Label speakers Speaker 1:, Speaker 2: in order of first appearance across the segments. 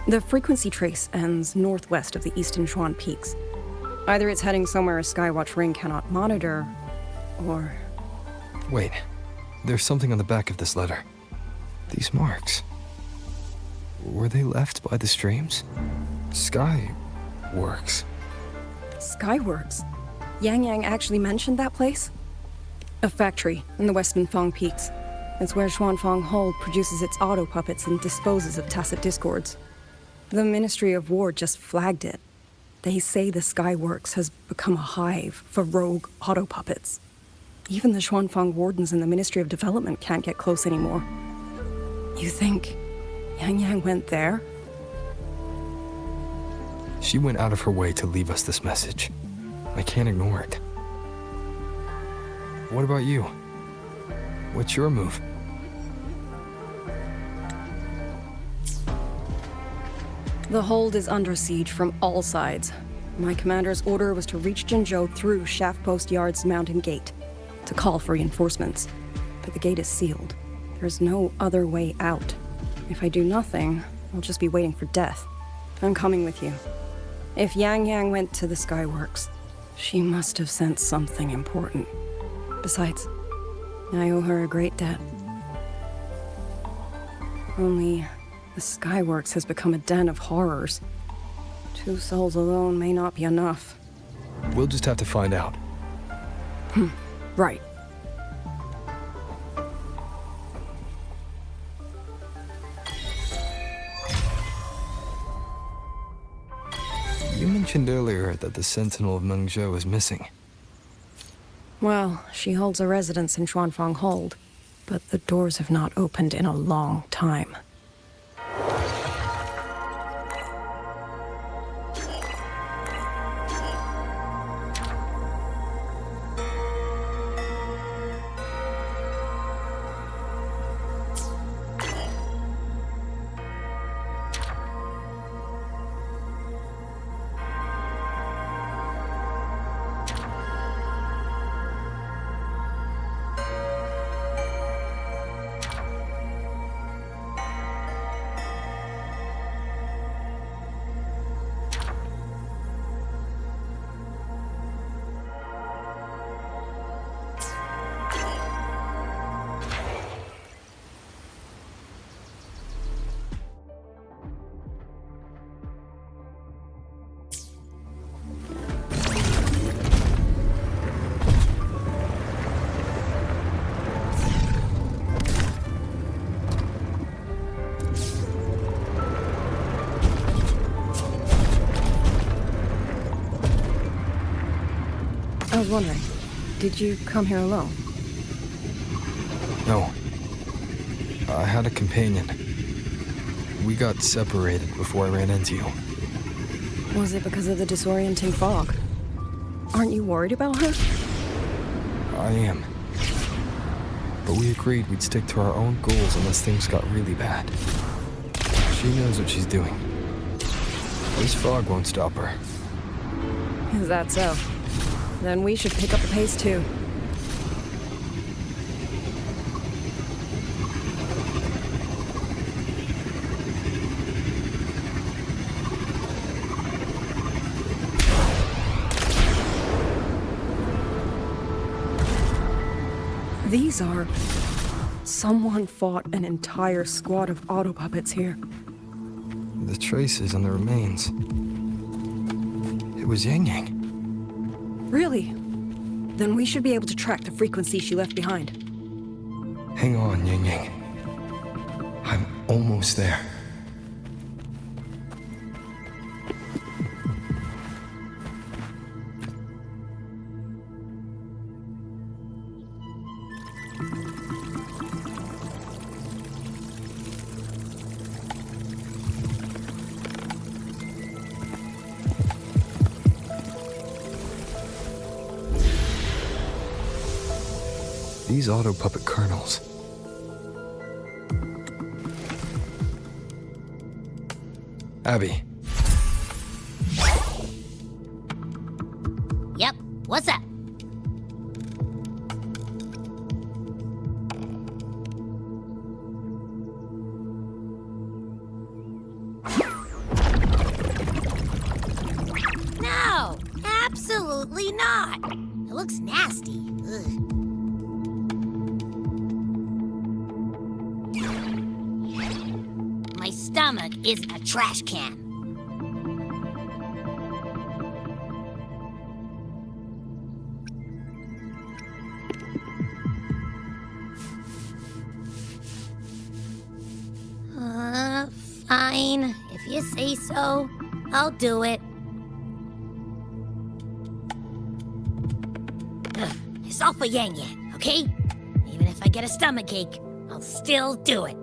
Speaker 1: The frequency trace ends northwest of the eastern Shuan Peaks. Either it's heading somewhere a Skywatch ring cannot monitor, or...
Speaker 2: Wait, there's something on the back of this letter. These marks. Were they left by the streams? Skyworks.
Speaker 1: Skyworks? Yangyang actually mentioned that place? A factory in the western Fang Peaks. It's where Xuanfang Hold produces its auto puppets and disposes of tacit discords. The Ministry of War just flagged it. They say the Skyworks has become a hive for rogue auto puppets. Even the Xuanfang wardens in the Ministry of Development can't get close anymore. You think Yangyang went there?
Speaker 2: She went out of her way to leave us this message. I can't ignore it. What about you? What's your move?
Speaker 1: The hold is under siege from all sides. My commander's order was to reach Mengzhou through Shaft Post Yard's mountain gate, to call for reinforcements. But the gate is sealed. There's no other way out. If I do nothing, I'll just be waiting for death. I'm coming with you. If Yangyang went to the Skyworks, she must have sent something important. Besides, I owe her a great debt. Only, the Skyworks has become a den of horrors. 2 souls alone may not be enough.
Speaker 2: We'll just have to find out.
Speaker 1: Right.
Speaker 2: You mentioned earlier that the Sentinel of Mengzhou is missing.
Speaker 1: Well, she holds a residence in Xuanfang Hold, but the doors have not opened in a long time. I was wondering, did you come here alone?
Speaker 2: No. I had a companion. We got separated before I ran into you.
Speaker 1: Was it because of the disorienting fog? Aren't you worried about her?
Speaker 2: I am. But we agreed we'd stick to our own goals unless things got really bad. She knows what she's doing. This fog won't stop her.
Speaker 1: Is that so? Then we should pick up the pace too. These are... Someone fought an entire squad of auto puppets here.
Speaker 2: The traces on the remains. It was Yangyang.
Speaker 1: Really? Then we should be able to track the frequency she left behind.
Speaker 2: Hang on, Yangyang. I'm almost there. These auto puppet kernels. Abby.
Speaker 3: Yep, what's up? Absolutely not. It looks nasty. Ugh. My stomach is a trash can. Fine. If you say so, I'll do it. Ugh, it's all for Yangyang, okay? Even if I get a stomachache, I'll still do it.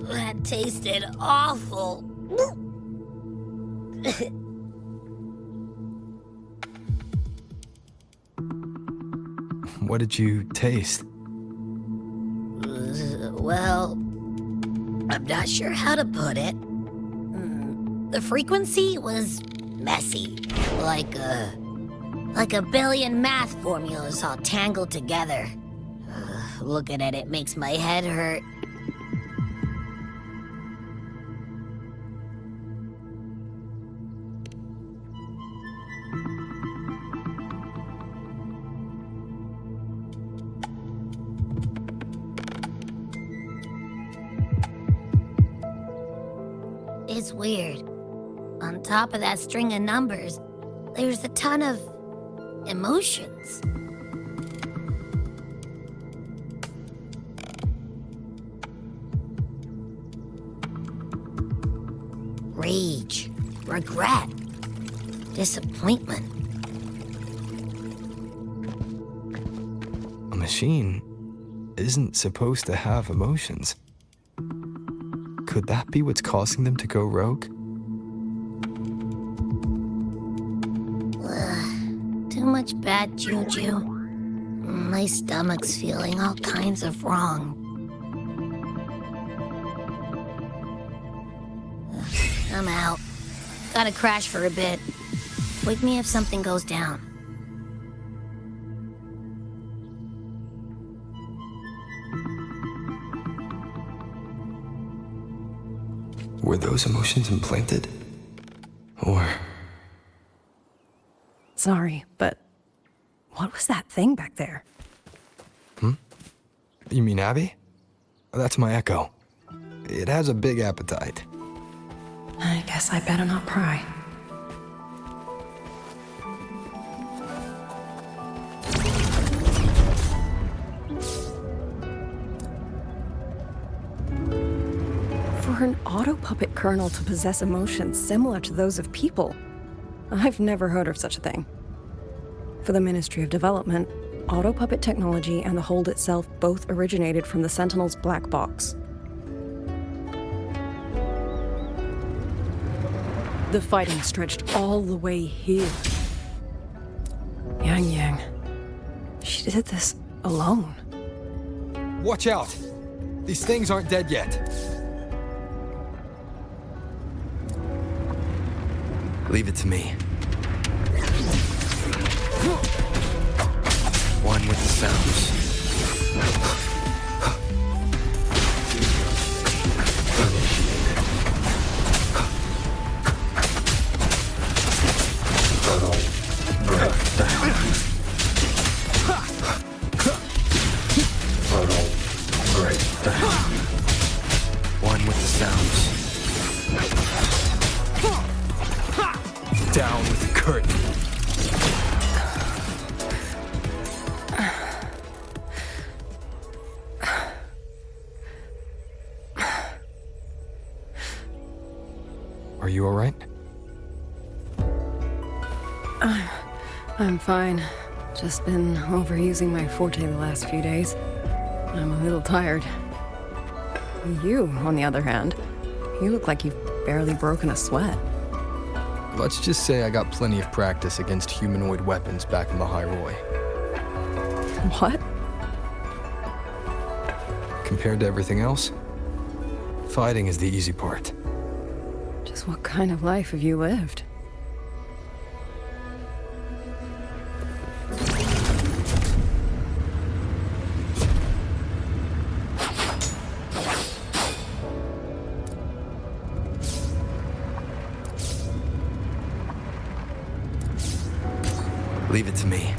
Speaker 3: That tasted awful.
Speaker 2: What did you taste?
Speaker 3: Well, I'm not sure how to put it. The frequency was messy, like a billion math formulas all tangled together. Looking at it makes my head hurt. It's weird. On top of that string of numbers, there's a ton of emotions. Rage, regret, disappointment.
Speaker 2: A machine isn't supposed to have emotions. Could that be what's causing them to go rogue?
Speaker 3: Too much bad juju. My stomach's feeling all kinds of wrong. I'm out. Gotta crash for a bit. Wake me if something goes down.
Speaker 2: Were those emotions implanted? Or...
Speaker 1: Sorry, but what was that thing back there?
Speaker 2: You mean Abby? That's my echo. It has a big appetite.
Speaker 1: I guess I better not pry. For an auto-puppet kernel to possess emotions similar to those of people, I've never heard of such a thing. For the Ministry of Development, auto-puppet technology and the hold itself both originated from the Sentinel's black box. The fighting stretched all the way here. Yangyang. She did this alone.
Speaker 2: Watch out! These things aren't dead yet. Leave it to me. One with the sounds. One with the sounds. Down with the curtain. Are you all right?
Speaker 1: I'm fine. Just been overusing my forte the last few days. I'm a little tired. You, on the other hand, you look like you've barely broken a sweat.
Speaker 2: Let's just say I got plenty of practice against humanoid weapons back in the High Roy.
Speaker 1: What?
Speaker 2: Compared to everything else, fighting is the easy part.
Speaker 1: Just what kind of life have you lived?
Speaker 2: Leave it to me.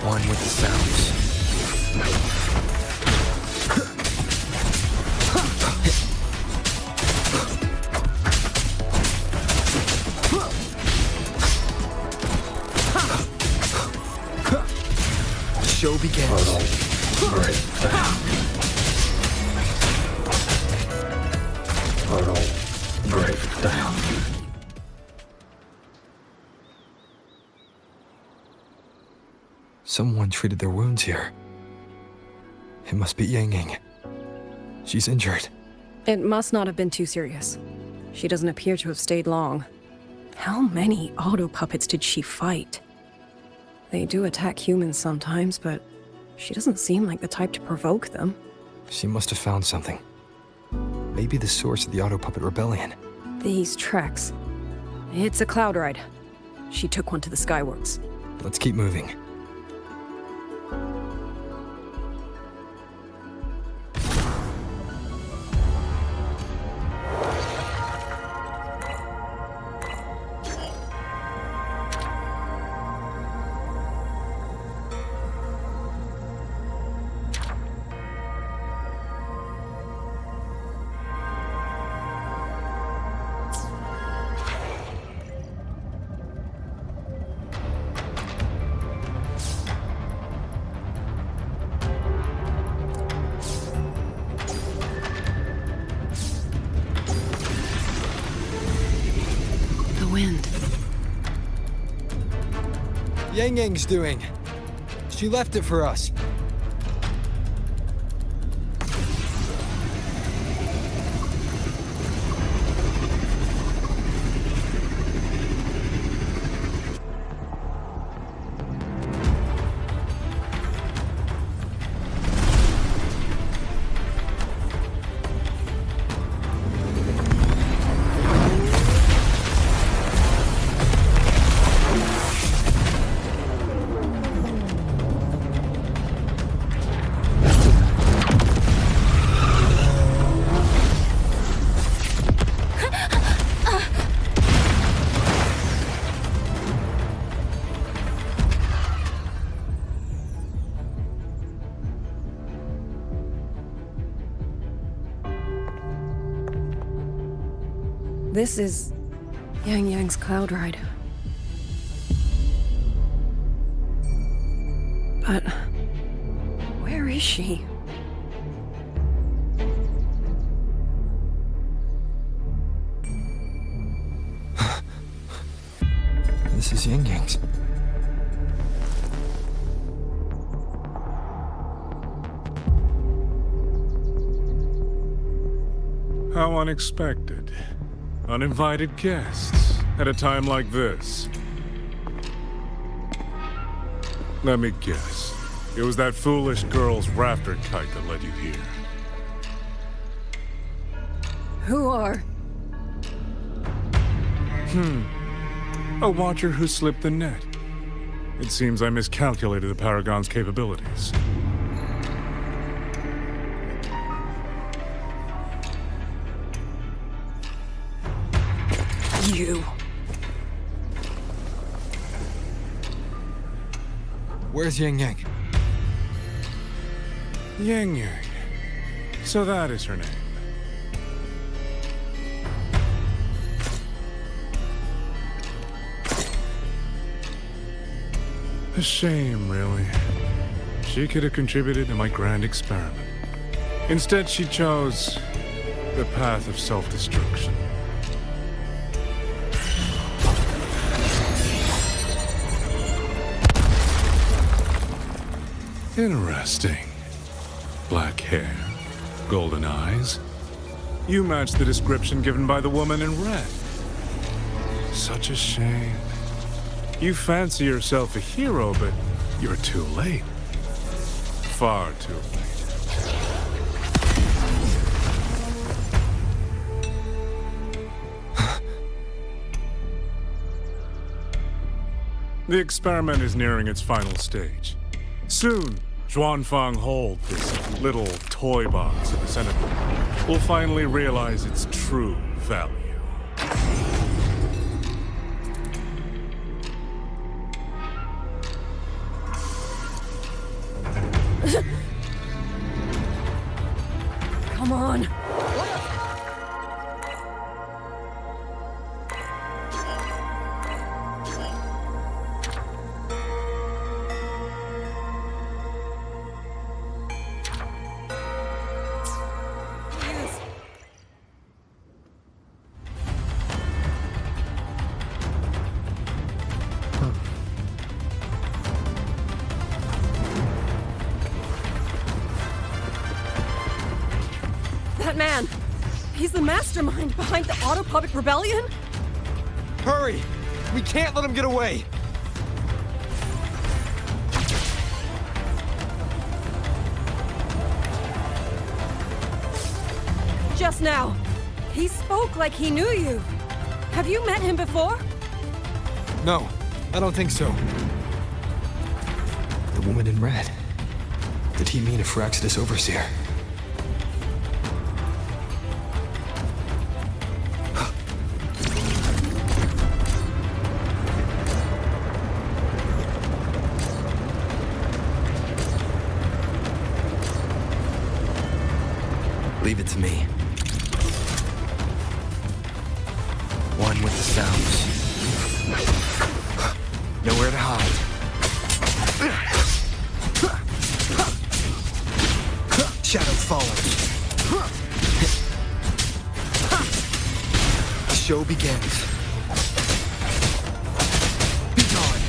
Speaker 2: One with the sounds. The show begins.
Speaker 4: Break down.
Speaker 2: Someone treated their wounds here. It must be Yangyang. She's injured.
Speaker 1: It must not have been too serious. She doesn't appear to have stayed long. How many auto puppets did she fight? They do attack humans sometimes, but she doesn't seem like the type to provoke them.
Speaker 2: She must have found something. Maybe the source of the auto puppet rebellion.
Speaker 1: These tracks. It's a cloud ride. She took one to the Skyworks.
Speaker 2: Let's keep moving.
Speaker 1: Wind.
Speaker 2: Yangyang's doing. She left it for us.
Speaker 1: This is Yangyang's cloud ride. But where is she?
Speaker 2: This is Yangyang's.
Speaker 5: How unexpected. Uninvited guests at a time like this. Let me guess. It was that foolish girl's rafter kite that led you here.
Speaker 1: Who are?
Speaker 5: A watcher who slipped the net. It seems I miscalculated the Paragon's capabilities.
Speaker 1: You.
Speaker 2: Where's Yangyang?
Speaker 5: Yangyang. So that is her name. A shame, really. She could have contributed to my grand experiment. Instead, she chose the path of self-destruction. Interesting. Black hair, golden eyes. You match the description given by the woman in red. Such a shame. You fancy yourself a hero, but you're too late. Far too late. The experiment is nearing its final stage. Soon, Xuanfang Hold, this little toy box in the center, will finally realize its true value.
Speaker 1: Come on. That man! He's the mastermind behind the Auto Puppet Rebellion?
Speaker 2: Hurry! We can't let him get away!
Speaker 1: Just now, he spoke like he knew you. Have you met him before?
Speaker 2: No, I don't think so. The woman in red. Did he mean a Firaxis overseer? Leave it to me. One with the sounds. Nowhere to hide. Shadow follows. The show begins. Be gone.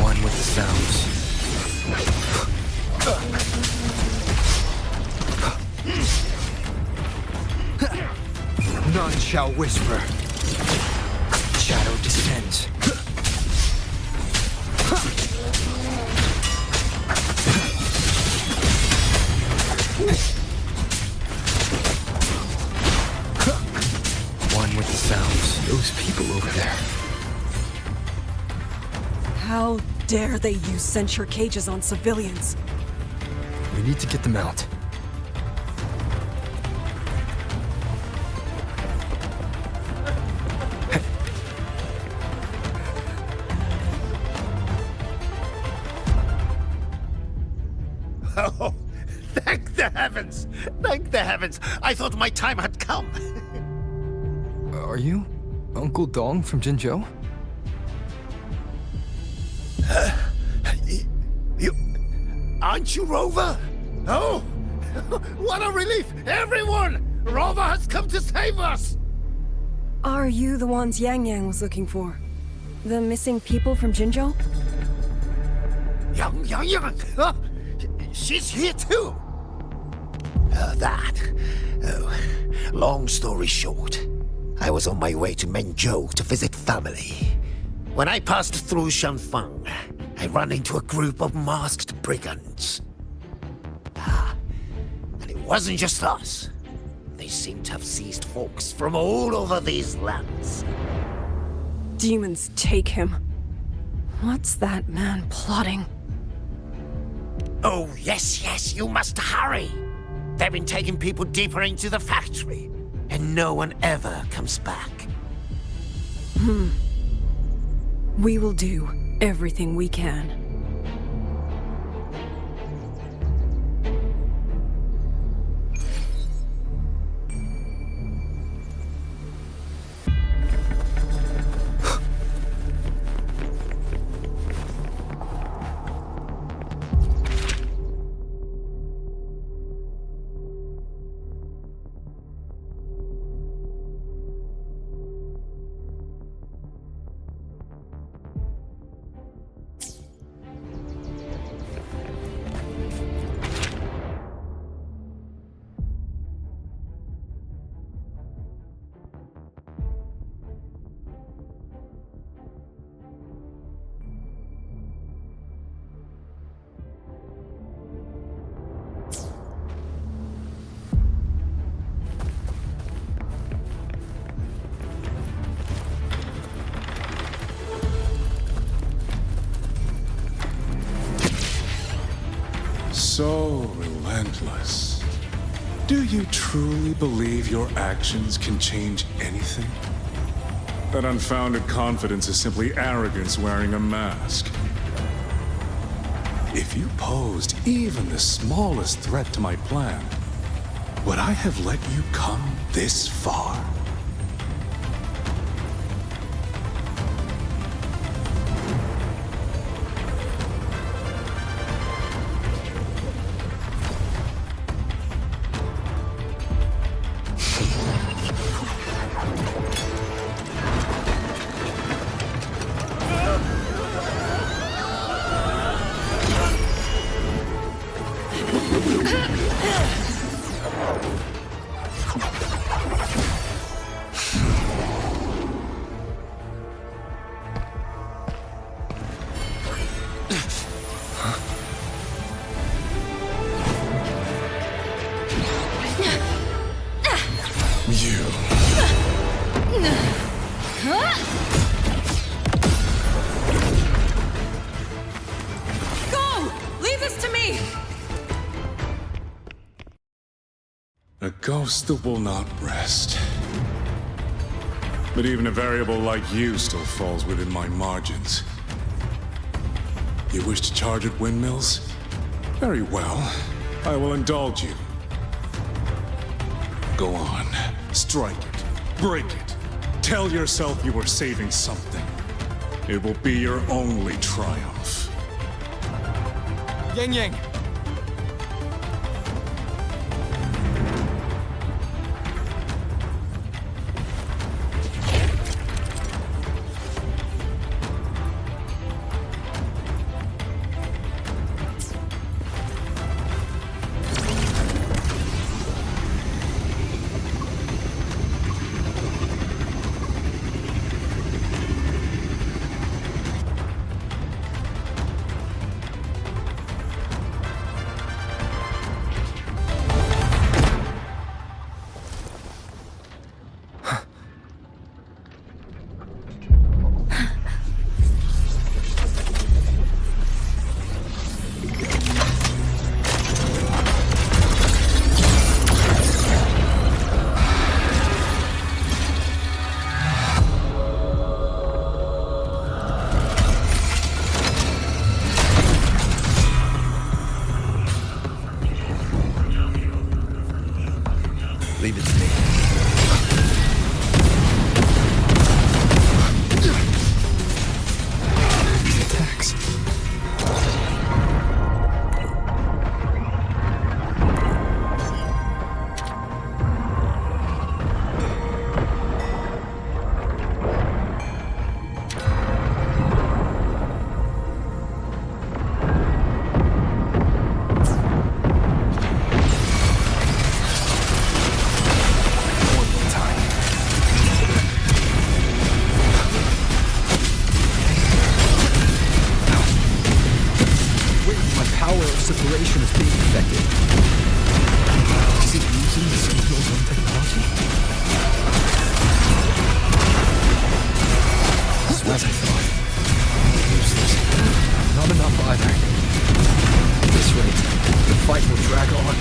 Speaker 2: One with the sounds. None shall whisper. Shadow descends. One with the sounds. Those people over there.
Speaker 1: How dare they use censure cages on civilians?
Speaker 2: We need to get them out.
Speaker 4: Oh, thank the heavens! Thank the heavens! I thought my time had come.
Speaker 2: Are you Uncle Dong from Jinzhou?
Speaker 4: Aren't you Rover? Oh, what a relief! Everyone! Rover has come to save us!
Speaker 1: Are you the ones Yangyang was looking for? The missing people from Jinzhou?
Speaker 4: Yangyang! She's here too! Long story short, I was on my way to Mengzhou to visit family. When I passed through Shanfang, I ran into a group of masked brigands. And it wasn't just us. They seem to have seized folks from all over these lands.
Speaker 1: Demons take him. What's that man plotting?
Speaker 4: Oh, yes, you must hurry. They've been taking people deeper into the factory, and no one ever comes back.
Speaker 1: We will do everything we can.
Speaker 5: Do you truly believe your actions can change anything? That unfounded confidence is simply arrogance wearing a mask. If you posed even the smallest threat to my plan, would I have let you come this far? A ghost that will not rest. But even a variable like you still falls within my margins. You wish to charge at windmills? Very well. I will indulge you. Go on. Strike it. Break it. Tell yourself you were saving something. It will be your only triumph.
Speaker 2: Yangyang! Leave it to me. Attacks. Separation is being affected. Is it using the signals on technology? So as I thought. Useless. Not enough either. At this rate, the fight will drag on.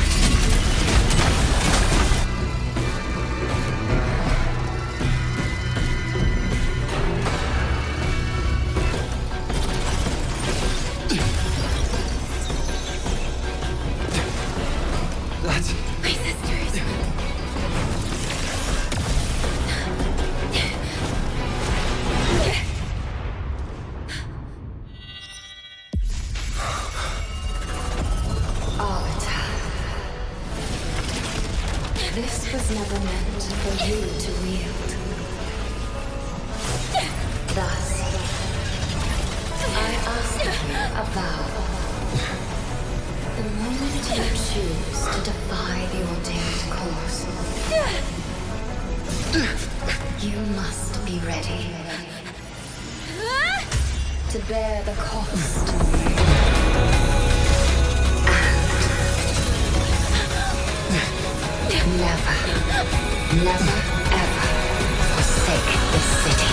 Speaker 6: This was never meant for you to wield. Thus, I ask you a vow. The moment you choose to defy the ordained course, you must be ready to bear the cost. Never, never, ever forsake this city.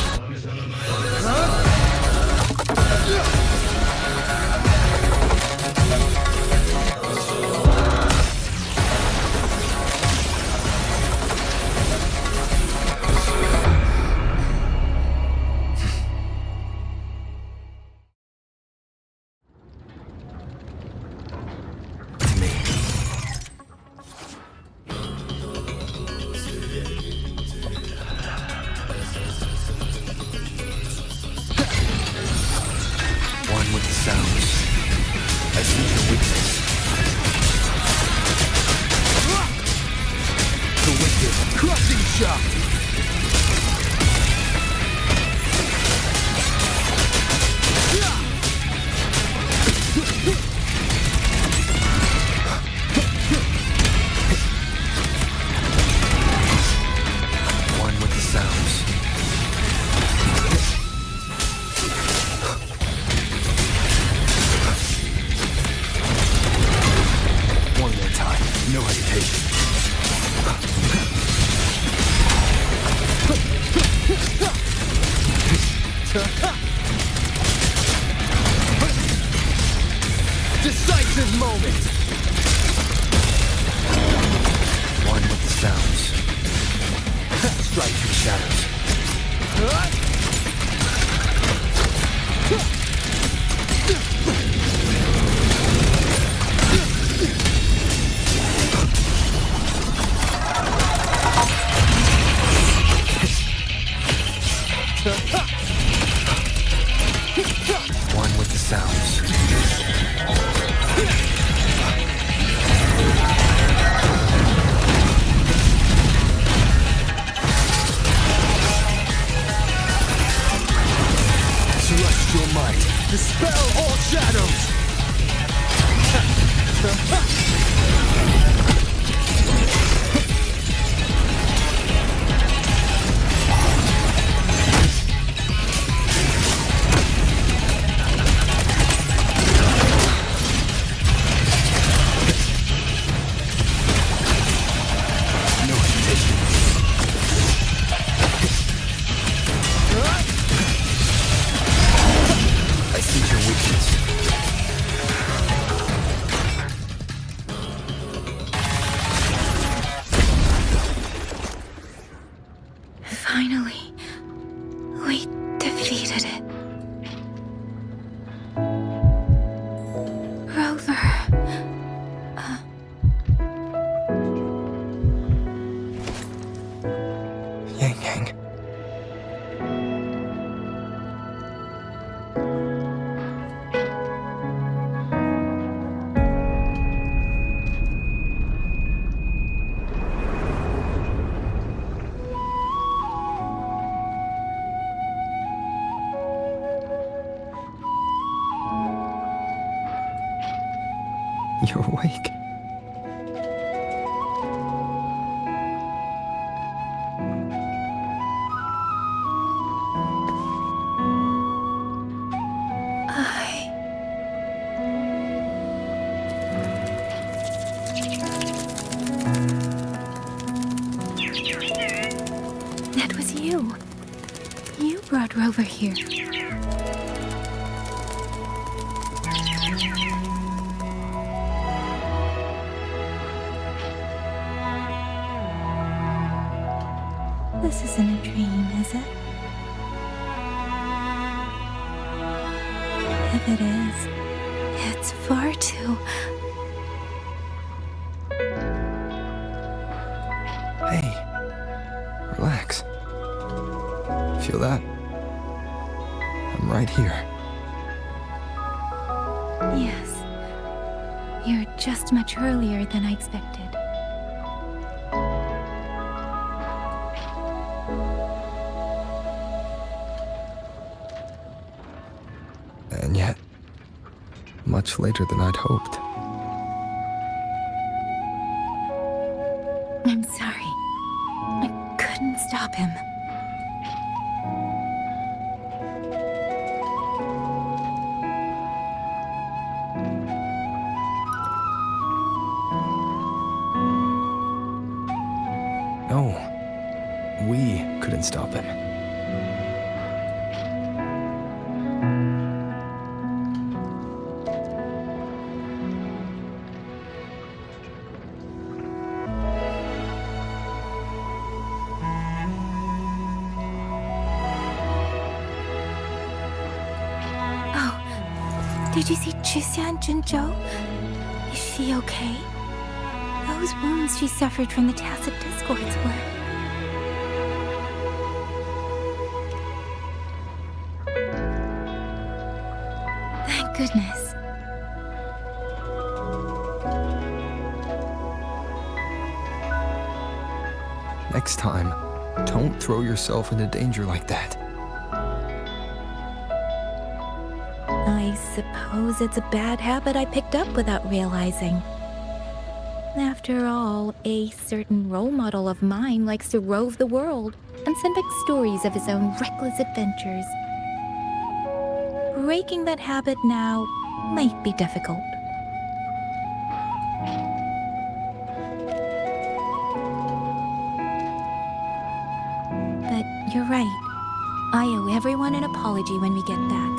Speaker 2: Massive crushing shot! One with the sounds. One more time, no hesitation. Decisive moment! One with the sounds. Strike through the shadows. One with the sounds. Celestial might, dispel all shadows! No hesitation. I see your weakness.
Speaker 7: Finally, we defeated it. Rover.
Speaker 2: Yangyang. You're awake.
Speaker 7: That was you. You brought Rover here. This isn't a dream, is it? If it is, it's far too...
Speaker 2: Hey, relax. Feel that? I'm right here.
Speaker 7: Yes. You're just much earlier than I expected.
Speaker 2: And yet, much later than I'd hoped.
Speaker 7: I'm sorry. I couldn't stop him.
Speaker 2: No, we couldn't stop him.
Speaker 7: Did you see Xuanling Jinzhou? Is she okay? Those wounds she suffered from the tacit discords were... Thank goodness.
Speaker 2: Next time, don't throw yourself into danger like that.
Speaker 7: I suppose it's a bad habit I picked up without realizing. After all, a certain role model of mine likes to rove the world and send back stories of his own reckless adventures. Breaking that habit now might be difficult. But you're right. I owe everyone an apology when we get back.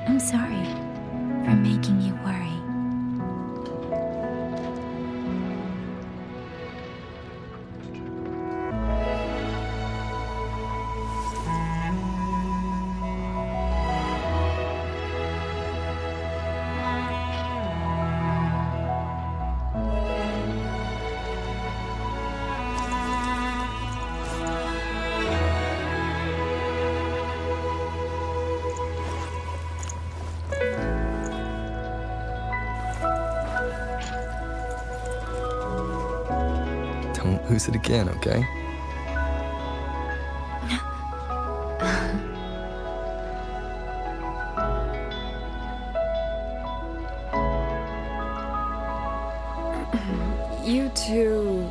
Speaker 7: I'm sorry for making you worry.
Speaker 2: Don't lose it again, okay?
Speaker 1: You two...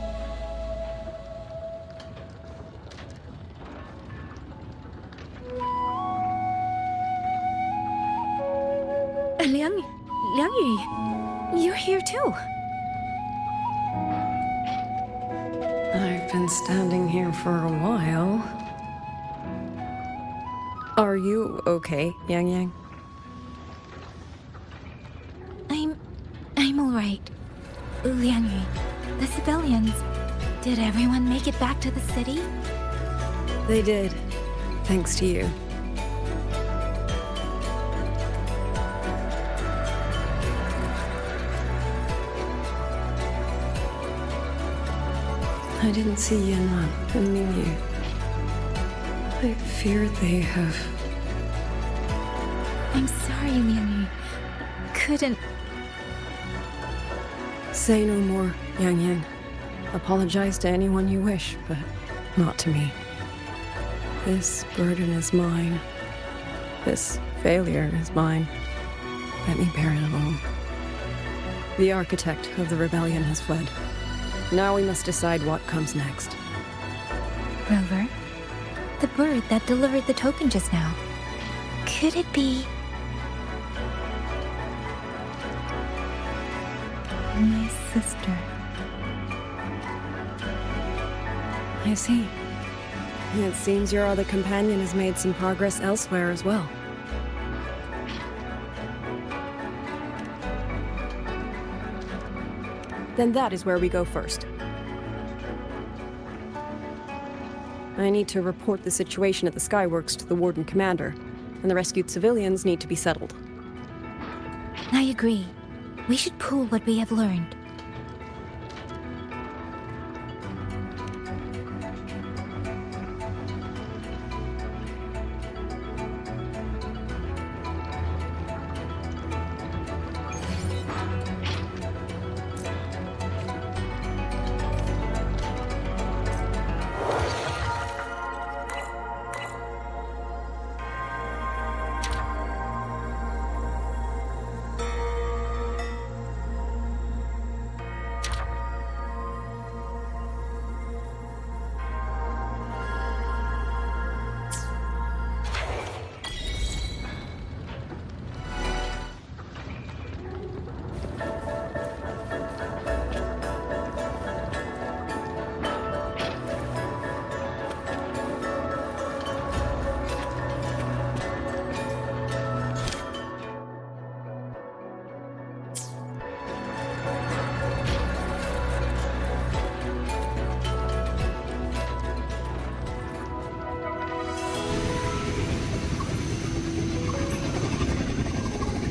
Speaker 7: Liangyu, you're here too.
Speaker 1: I've been standing here for a while. Are you okay, Yangyang?
Speaker 7: I'm all right. Liangyu, the civilians, did everyone make it back to the city?
Speaker 1: They did, thanks to you. I didn't see Yanman and Mingyu. I fear they have...
Speaker 7: I'm sorry, Liangyu. Couldn't...
Speaker 1: Say no more, Yangyang. Apologize to anyone you wish, but not to me. This burden is mine. This failure is mine. Let me bear it alone. The architect of the rebellion has fled. Now we must decide what comes next.
Speaker 7: Rover, the bird that delivered the token just now. Could it be... my sister?
Speaker 1: I see. It seems your other companion has made some progress elsewhere as well. Then that is where we go first. I need to report the situation at the Skyworks to the Warden Commander, and the rescued civilians need to be settled.
Speaker 7: I agree. We should pool what we have learned.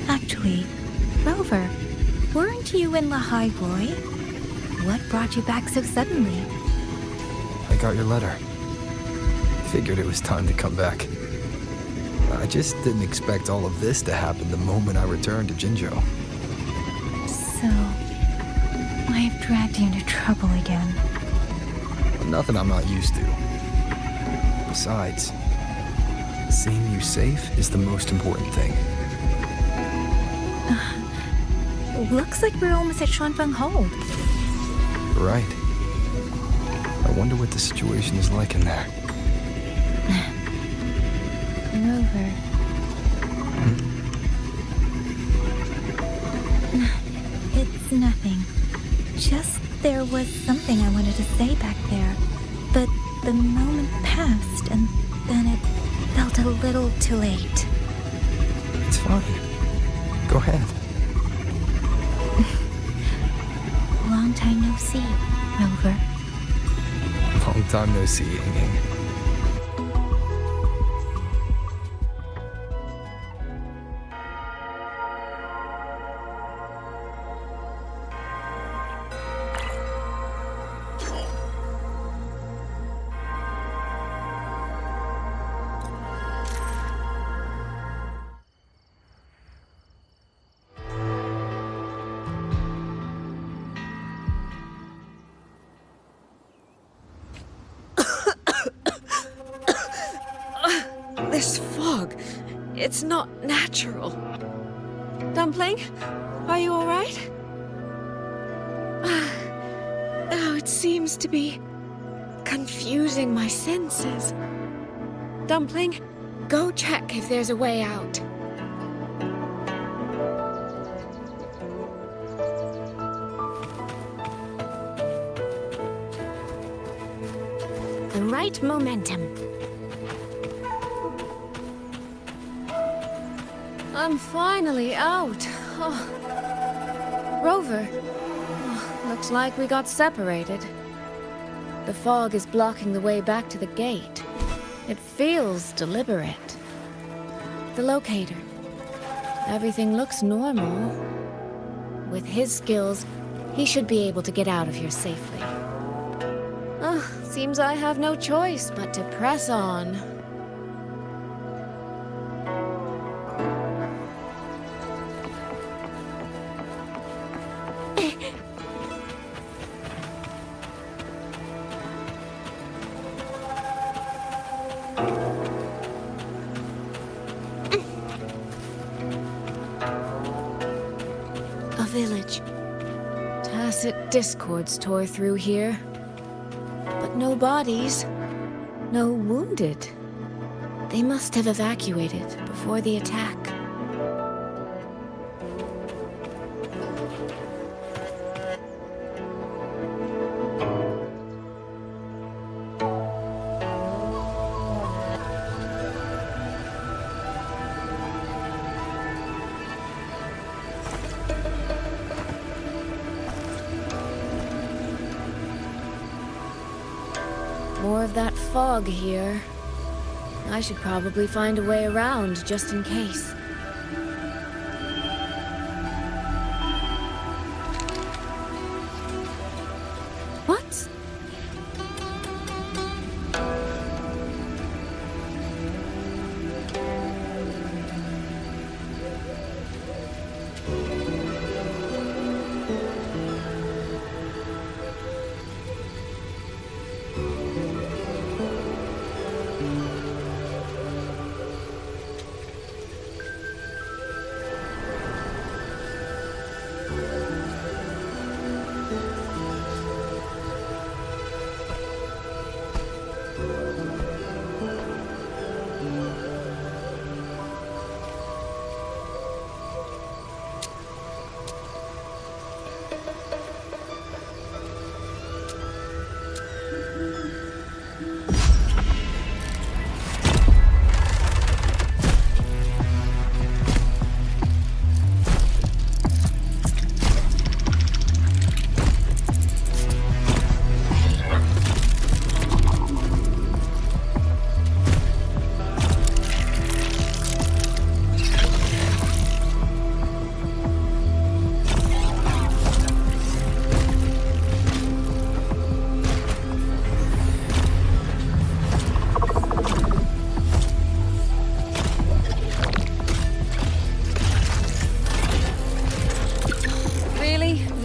Speaker 7: Actually, Rover, weren't you in Lahai Roy? What brought you back so suddenly?
Speaker 2: I got your letter. Figured it was time to come back. I just didn't expect all of this to happen the moment I returned to Jinzhou.
Speaker 7: So, I have dragged you into trouble again.
Speaker 2: Nothing I'm not used to. Besides, seeing you safe is the most important thing.
Speaker 7: Looks like we're almost at Xuanfeng Hold.
Speaker 2: Right. I wonder what the situation is like in there.
Speaker 7: Rover. It's nothing. Just there was something I wanted to say back there. But the moment passed, and then it felt a little too late.
Speaker 2: It's fine. Go ahead.
Speaker 7: Long time no see, Rover.
Speaker 2: Long time no see, Yangyang.
Speaker 1: This fog, it's not natural. Dumpling, are you all right? Oh, it seems to be confusing my senses. Dumpling, go check if there's a way out.
Speaker 3: The right momentum.
Speaker 1: I'm finally out. Oh. Rover. Oh, looks like we got separated. The fog is blocking the way back to the gate. It feels deliberate. The locator. Everything looks normal. With his skills, he should be able to get out of here safely. Seems I have no choice but to press on. A village. Tacit discords tore through here. But no bodies. No wounded. They must have evacuated before the attack. More of that fog here. I should probably find a way around just in case. What?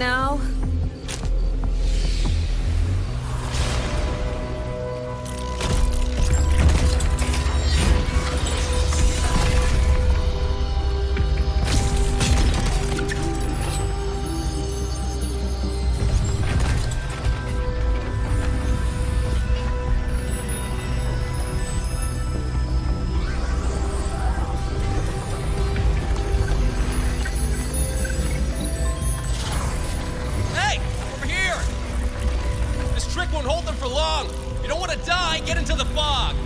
Speaker 1: now?
Speaker 8: Hey! Over here! This trick won't hold them for long! You don't want to die, get into the fog!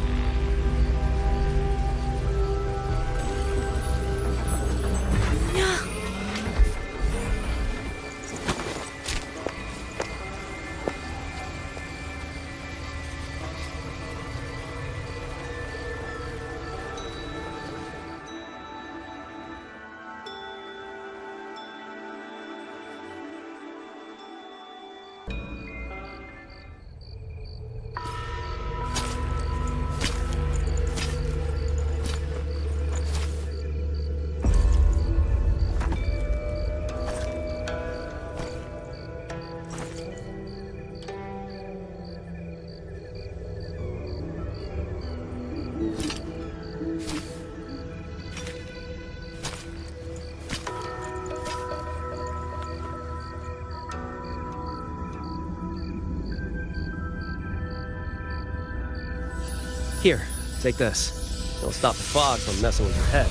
Speaker 9: Here, take this. It'll stop the fog from messing with your head.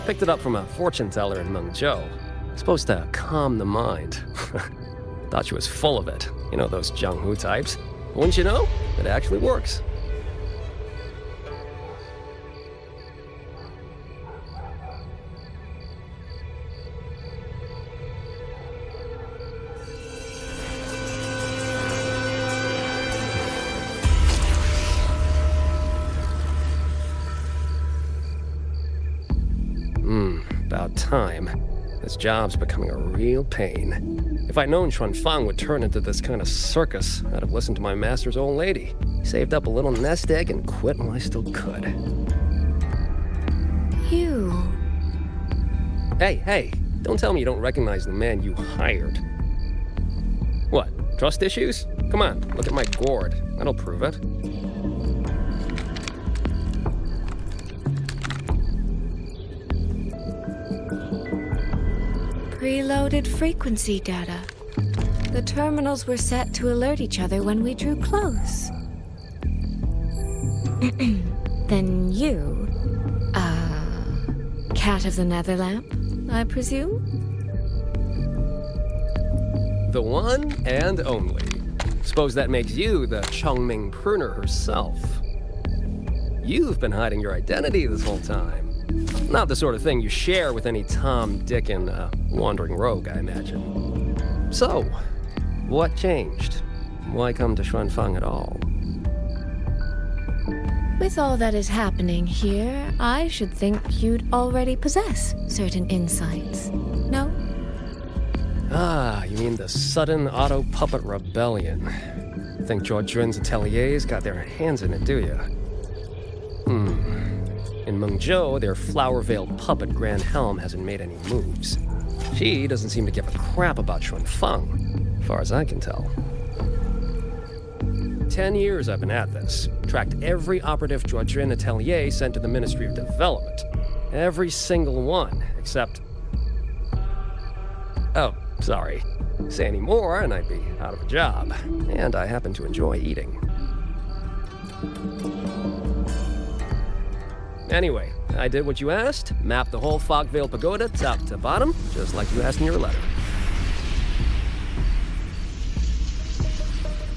Speaker 9: Picked it up from a fortune teller in Mengzhou. It's supposed to calm the mind. Thought she was full of it. You know, those Jianghu types. But wouldn't you know? It actually works. About time. This job's becoming a real pain. If I'd known Xuanfang would turn into this kind of circus, I'd have listened to my master's old lady. Saved up a little nest egg and quit while I still could.
Speaker 7: You.
Speaker 9: Hey, don't tell me you don't recognize the man you hired. What, trust issues? Come on, look at my gourd. That'll prove it.
Speaker 7: Preloaded frequency data. The terminals were set to alert each other when we drew close. Then you, cat of the Netherlamp, I presume?
Speaker 9: The one and only. Suppose that makes you the Chongming pruner herself. You've been hiding your identity this whole time. Not the sort of thing you share with any Tom, Dick, and wandering rogue, I imagine. So, what changed? Why come to Xuanfang at all?
Speaker 7: With all that is happening here, I should think you'd already possess certain insights. No?
Speaker 9: Ah, you mean the sudden auto-puppet rebellion. Think Zhuojun's ateliers got their hands in it, do you? In Mengzhou, their flower-veiled puppet Grand Helm hasn't made any moves. She doesn't seem to give a crap about Xuanfang, as far as I can tell. 10 years I've been at this. Tracked every operative Zhuojun atelier sent to the Ministry of Development. Every single one, except... Oh, sorry. Say any more and I'd be out of a job. And I happen to enjoy eating. Anyway, I did what you asked, mapped the whole Fogvale Pagoda top to bottom, just like you asked in your letter.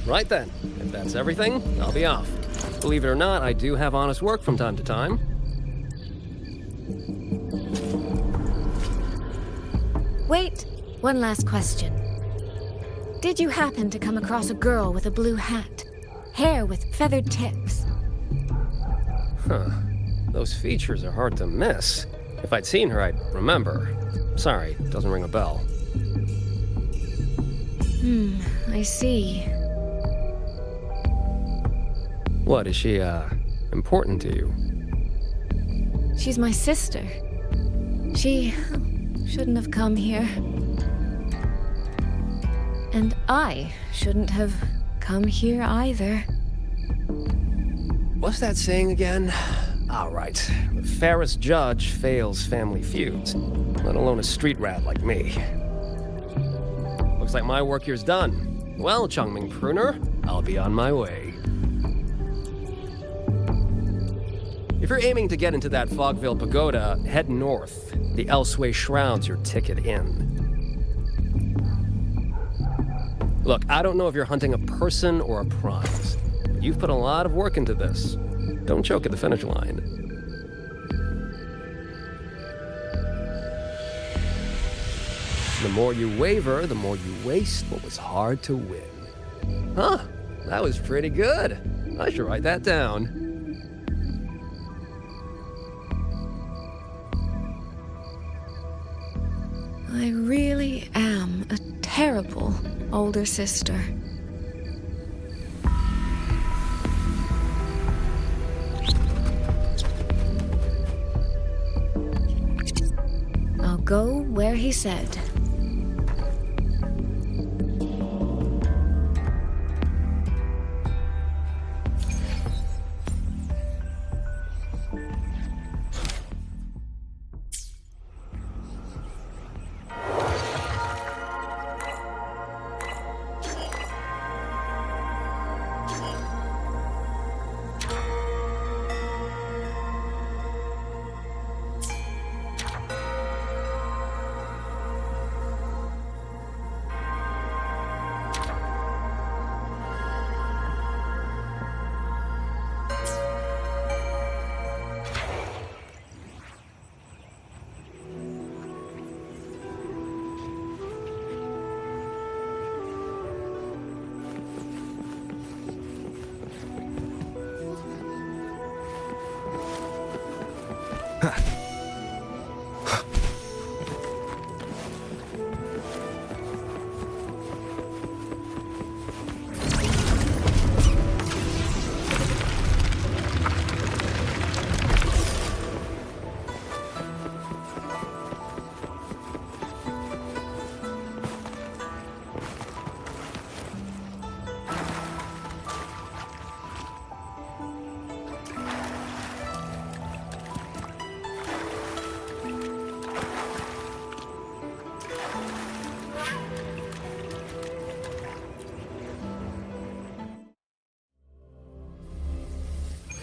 Speaker 9: Right then, if that's everything, I'll be off. Believe it or not, I do have honest work from time to time.
Speaker 7: Wait, one last question. Did you happen to come across a girl with a blue hat? Hair with feathered tips?
Speaker 9: Huh. Those features are hard to miss. If I'd seen her, I'd remember. Sorry, doesn't ring a bell.
Speaker 7: I see.
Speaker 9: What, is she, important to you?
Speaker 7: She's my sister. She shouldn't have come here.
Speaker 10: And I shouldn't have come here either.
Speaker 9: What's that saying again? All right. The fairest judge fails family feuds, let alone a street rat like me. Looks like my work here's done. Well, Xuanling Pruner, I'll be on my way. If you're aiming to get into that Fogville Pagoda, head north. The Elseway Shroud's your ticket in. Look, I don't know if you're hunting a person or a prize. You've put a lot of work into this. Don't choke at the finish line. The more you waver, the more you waste what was hard to win. Huh, that was pretty good. I should write that down.
Speaker 10: I really am a terrible older sister. I'll go where he said.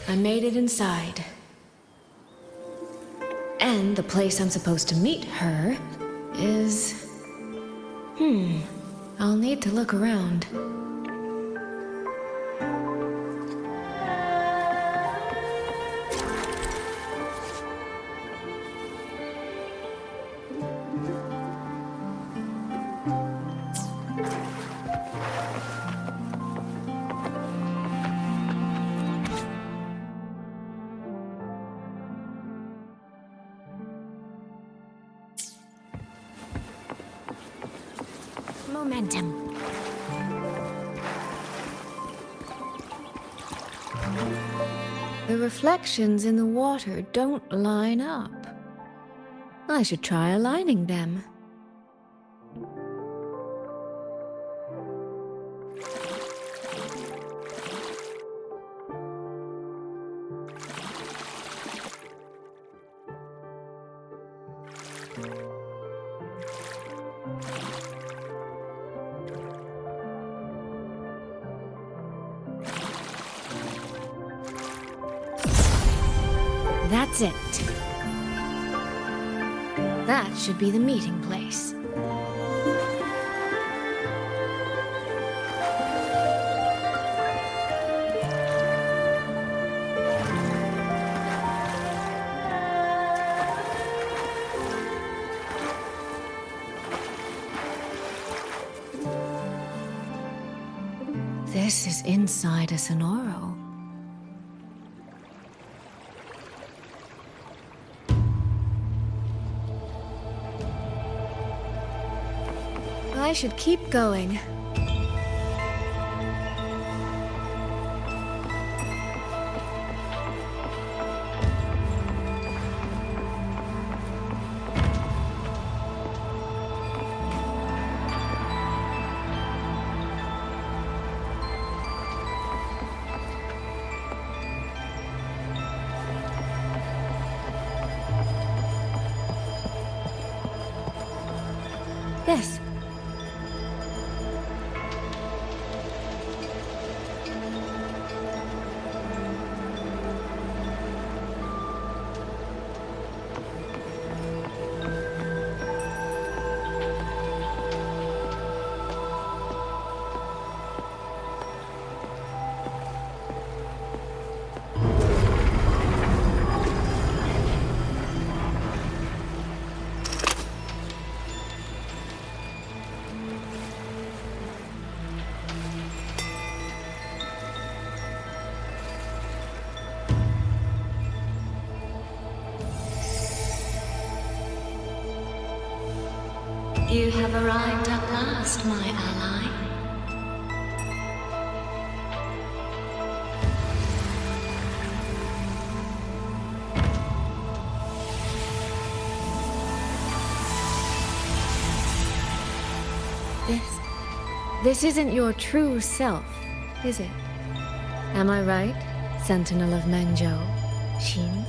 Speaker 10: I made it inside. And the place I'm supposed to meet her is... I'll need to look around. Momentum. The reflections in the water don't line up. I should try aligning them. That's it. That should be the meeting place. This is inside a Sonoro. I should keep going. Yes.
Speaker 6: You have arrived at last, my ally.
Speaker 10: This isn't your true self, is it? Am I right, Sentinel of Mengzhou, Hsin?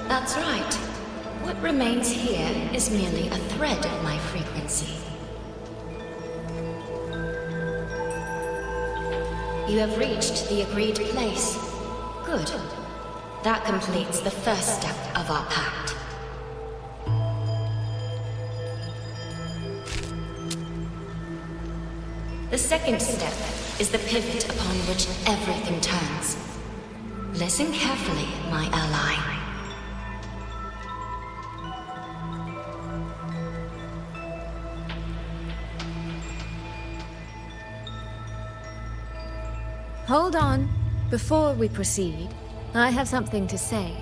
Speaker 6: That's right. What remains here is merely a thread of my frequency. You have reached the agreed place. Good. That completes the first step of our pact. The second step is the pivot upon which everything turns. Listen carefully, my ally.
Speaker 10: Hold on. Before we proceed, I have something to say.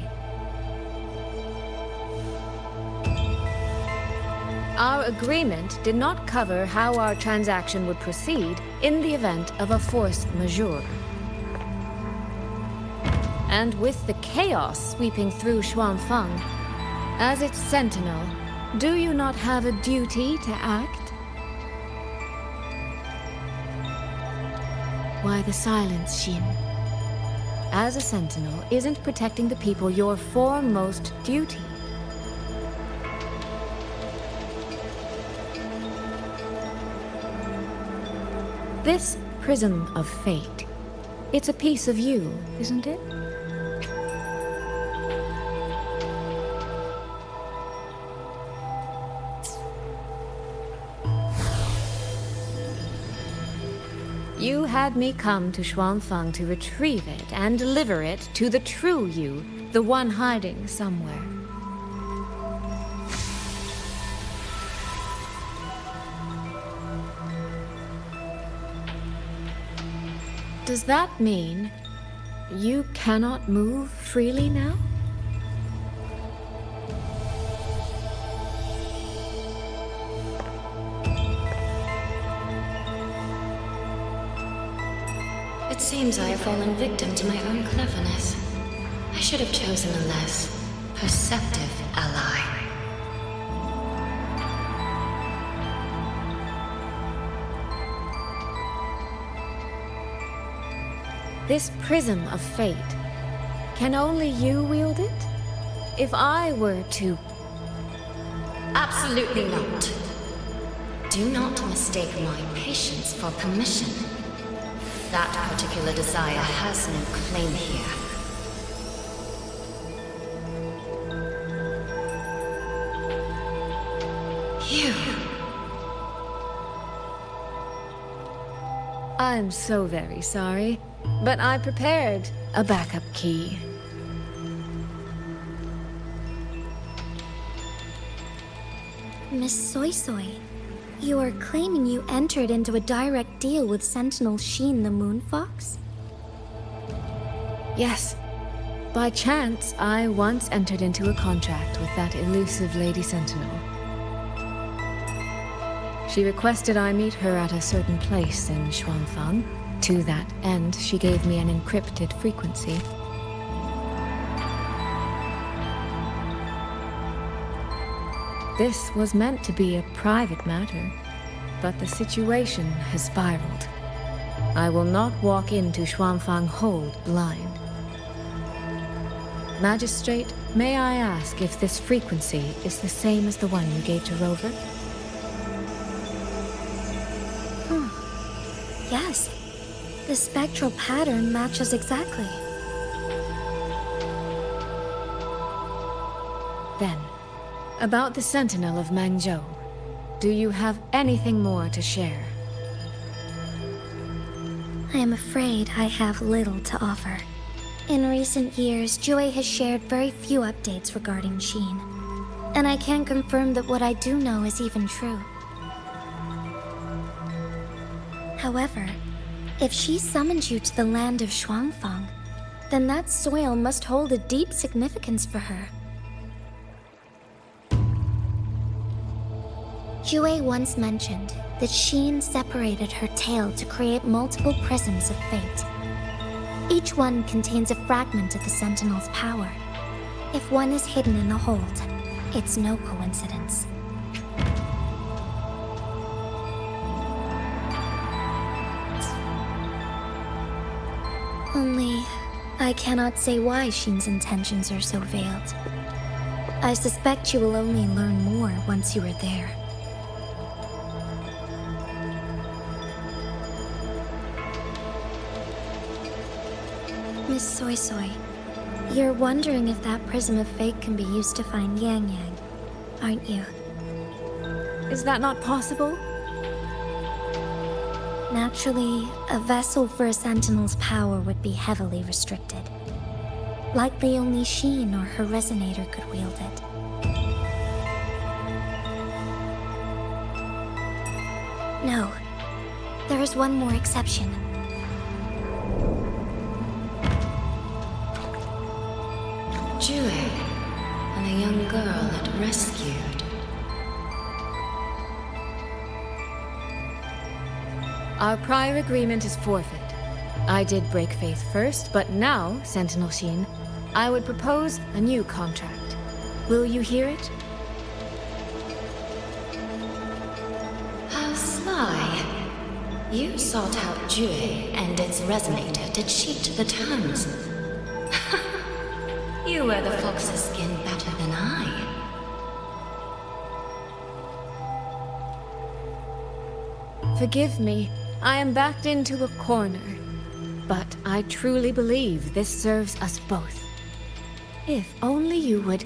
Speaker 10: Our agreement did not cover how our transaction would proceed in the event of a force majeure. And with the chaos sweeping through Xuanfang, as its sentinel, do you not have a duty to act? Why the silence, Hsin? As a sentinel, isn't protecting the people your foremost duty? This prism of fate, it's a piece of you, isn't it? You had me come to Xuanfang to retrieve it and deliver it to the true you, the one hiding somewhere. Does that mean you cannot move freely now?
Speaker 6: It seems I have fallen victim to my own cleverness. I should have chosen a less perceptive ally.
Speaker 10: This prism of fate, can only you wield it? If I were to...
Speaker 6: Absolutely not. Do not mistake my patience for permission. That particular desire has no claim here. You...
Speaker 10: I'm so very sorry, but I prepared a backup key.
Speaker 11: Miss Suisui, you are claiming you entered into a direct deal with Sentinel Hsin the Moonfox?
Speaker 10: Yes. By chance, I once entered into a contract with that elusive Lady Sentinel. She requested I meet her at a certain place in Xuanfang. To that end, she gave me an encrypted frequency. This was meant to be a private matter, but the situation has spiraled. I will not walk into Xuanfang Hold blind. Magistrate, may I ask if this frequency is the same as the one you gave to Rover?
Speaker 11: Yes. The spectral pattern matches exactly.
Speaker 10: Then, about the Sentinel of Mengzhou, do you have anything more to share?
Speaker 11: I am afraid I have little to offer. In recent years, Jue has shared very few updates regarding Hsin. And I can confirm that what I do know is even true. However, if she summoned you to the land of Xuanfang, then that soil must hold a deep significance for her. Jue once mentioned that Hsin separated her tail to create multiple prisms of fate. Each one contains a fragment of the Sentinel's power. If one is hidden in the hold, it's no coincidence. Only, I cannot say why Hsin's intentions are so veiled. I suspect you will only learn more once you are there. Miss Suisui, you're wondering if that prism of fate can be used to find yangyang, aren't you?
Speaker 10: Is that not possible?
Speaker 11: Naturally, a vessel for a Sentinel's power would be heavily restricted. Likely only Hsin or her resonator could wield it. No. There is one more exception.
Speaker 6: Jue, and a young girl it rescued.
Speaker 10: Our prior agreement is forfeit. I did break faith first, but now, Sentinel Hsin, I would propose a new contract. Will you hear it?
Speaker 6: How sly. You sought out Jue and its resonator to cheat the terms. You wear the fox's skin better than I.
Speaker 10: Forgive me, I am backed into a corner. But I truly believe this serves us both. If only you would...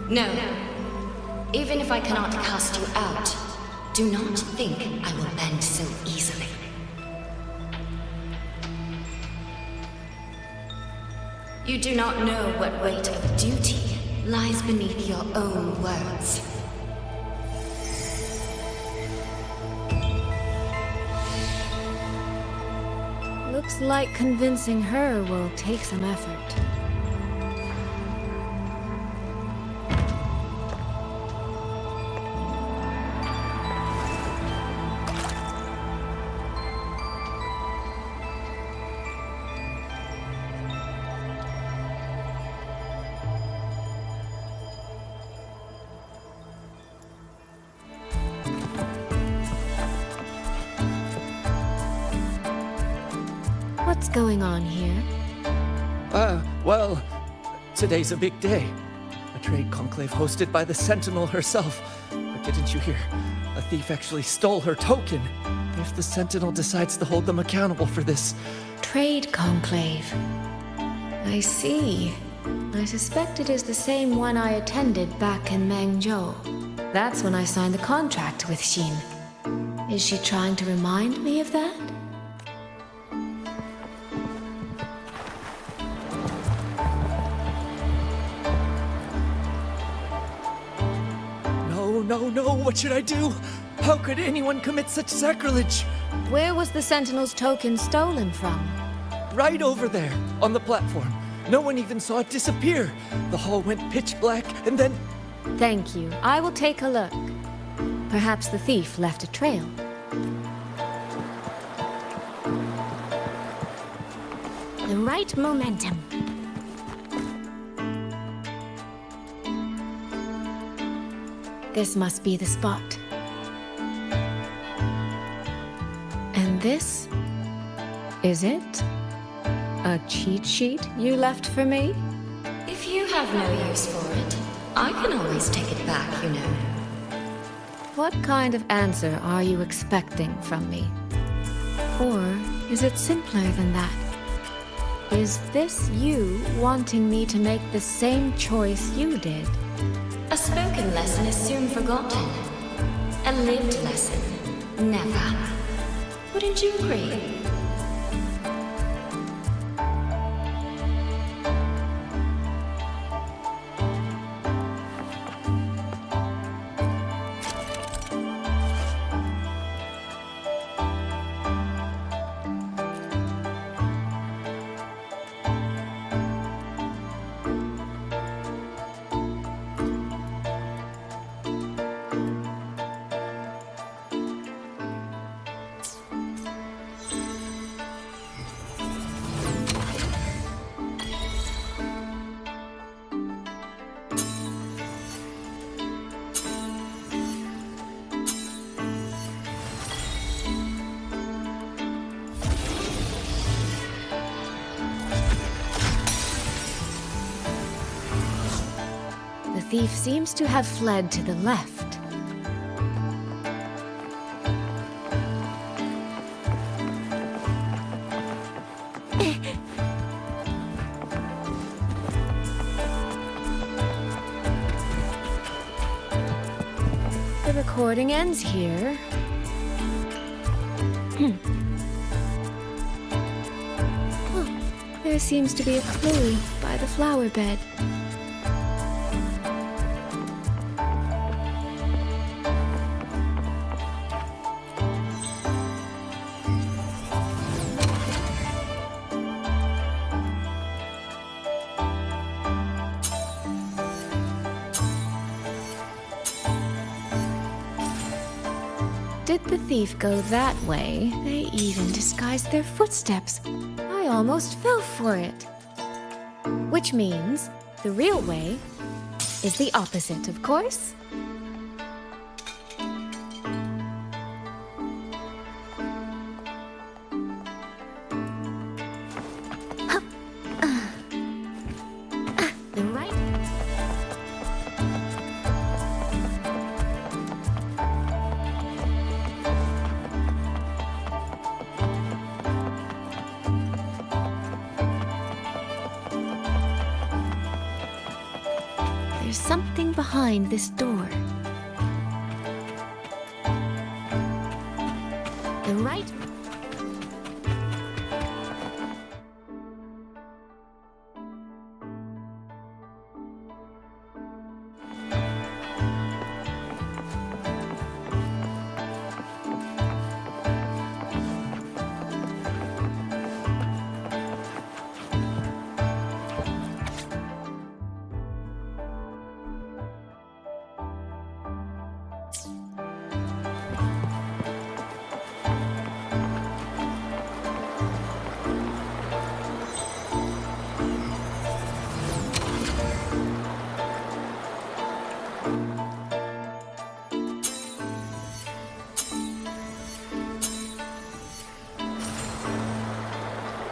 Speaker 6: No. Even if I cannot cast you out, do not think I will bend so easily. You do not know what weight of duty lies beneath your own words.
Speaker 10: Looks like convincing her will take some effort. What's going on here?
Speaker 12: Well, today's a big day. A trade conclave hosted by the Sentinel herself. But didn't you hear? A thief actually stole her token. If the Sentinel decides to hold them accountable for this...
Speaker 10: Trade conclave. I see. I suspect it is the same one I attended back in Mengzhou. That's when I signed the contract with Hsin. Is she trying to remind me of that?
Speaker 12: No, what should I do? How could anyone commit such sacrilege?
Speaker 10: Where was the Sentinel's token stolen from?
Speaker 12: Right over there, on the platform. No one even saw it disappear. The hall went pitch black, and then...
Speaker 10: Thank you. I will take a look. Perhaps the thief left a trail. The right momentum. This must be the spot. And this? Is it? A cheat sheet you left for me?
Speaker 6: If you have no use for it, I can always take it back, you know.
Speaker 10: What kind of answer are you expecting from me? Or is it simpler than that? Is this you wanting me to make the same choice you did?
Speaker 6: A spoken lesson is soon forgotten. A lived lesson, never. Wouldn't you agree?
Speaker 10: The thief seems to have fled to the left. The recording ends here. Oh, there seems to be a clue by the flower bed. Did the thief go that way? They even disguised their footsteps. I almost fell for it. Which means the real way is the opposite, of course. The right. There's something behind this door. The right.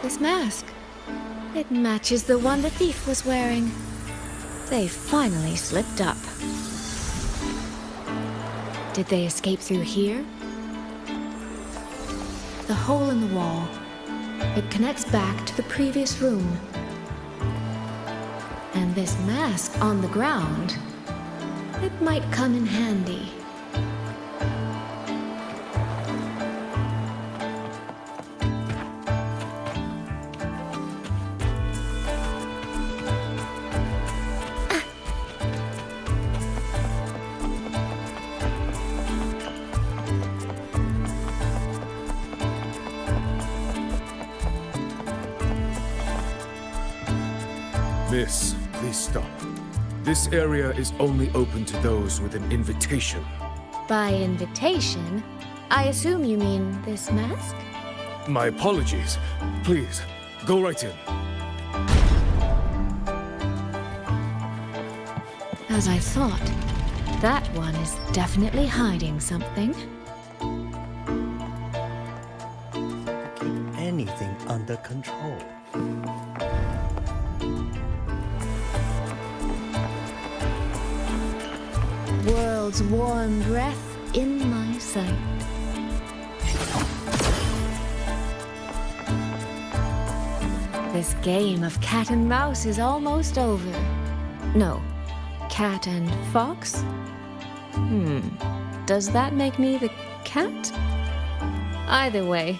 Speaker 10: This mask. It matches the one the thief was wearing. They finally slipped up. Did they escape through here? The hole in the wall. It connects back to the previous room. And this mask on the ground, it might come in handy.
Speaker 13: Miss, please stop. This area is only open to those with an invitation.
Speaker 10: By invitation, I assume you mean this mask?
Speaker 13: My apologies. Please, go right in.
Speaker 10: As I thought, that one is definitely hiding something.
Speaker 14: Keep anything under control.
Speaker 10: world's warm breath in my sight. This game of cat and mouse is almost over. No, cat and fox? Does that make me the cat? Either way,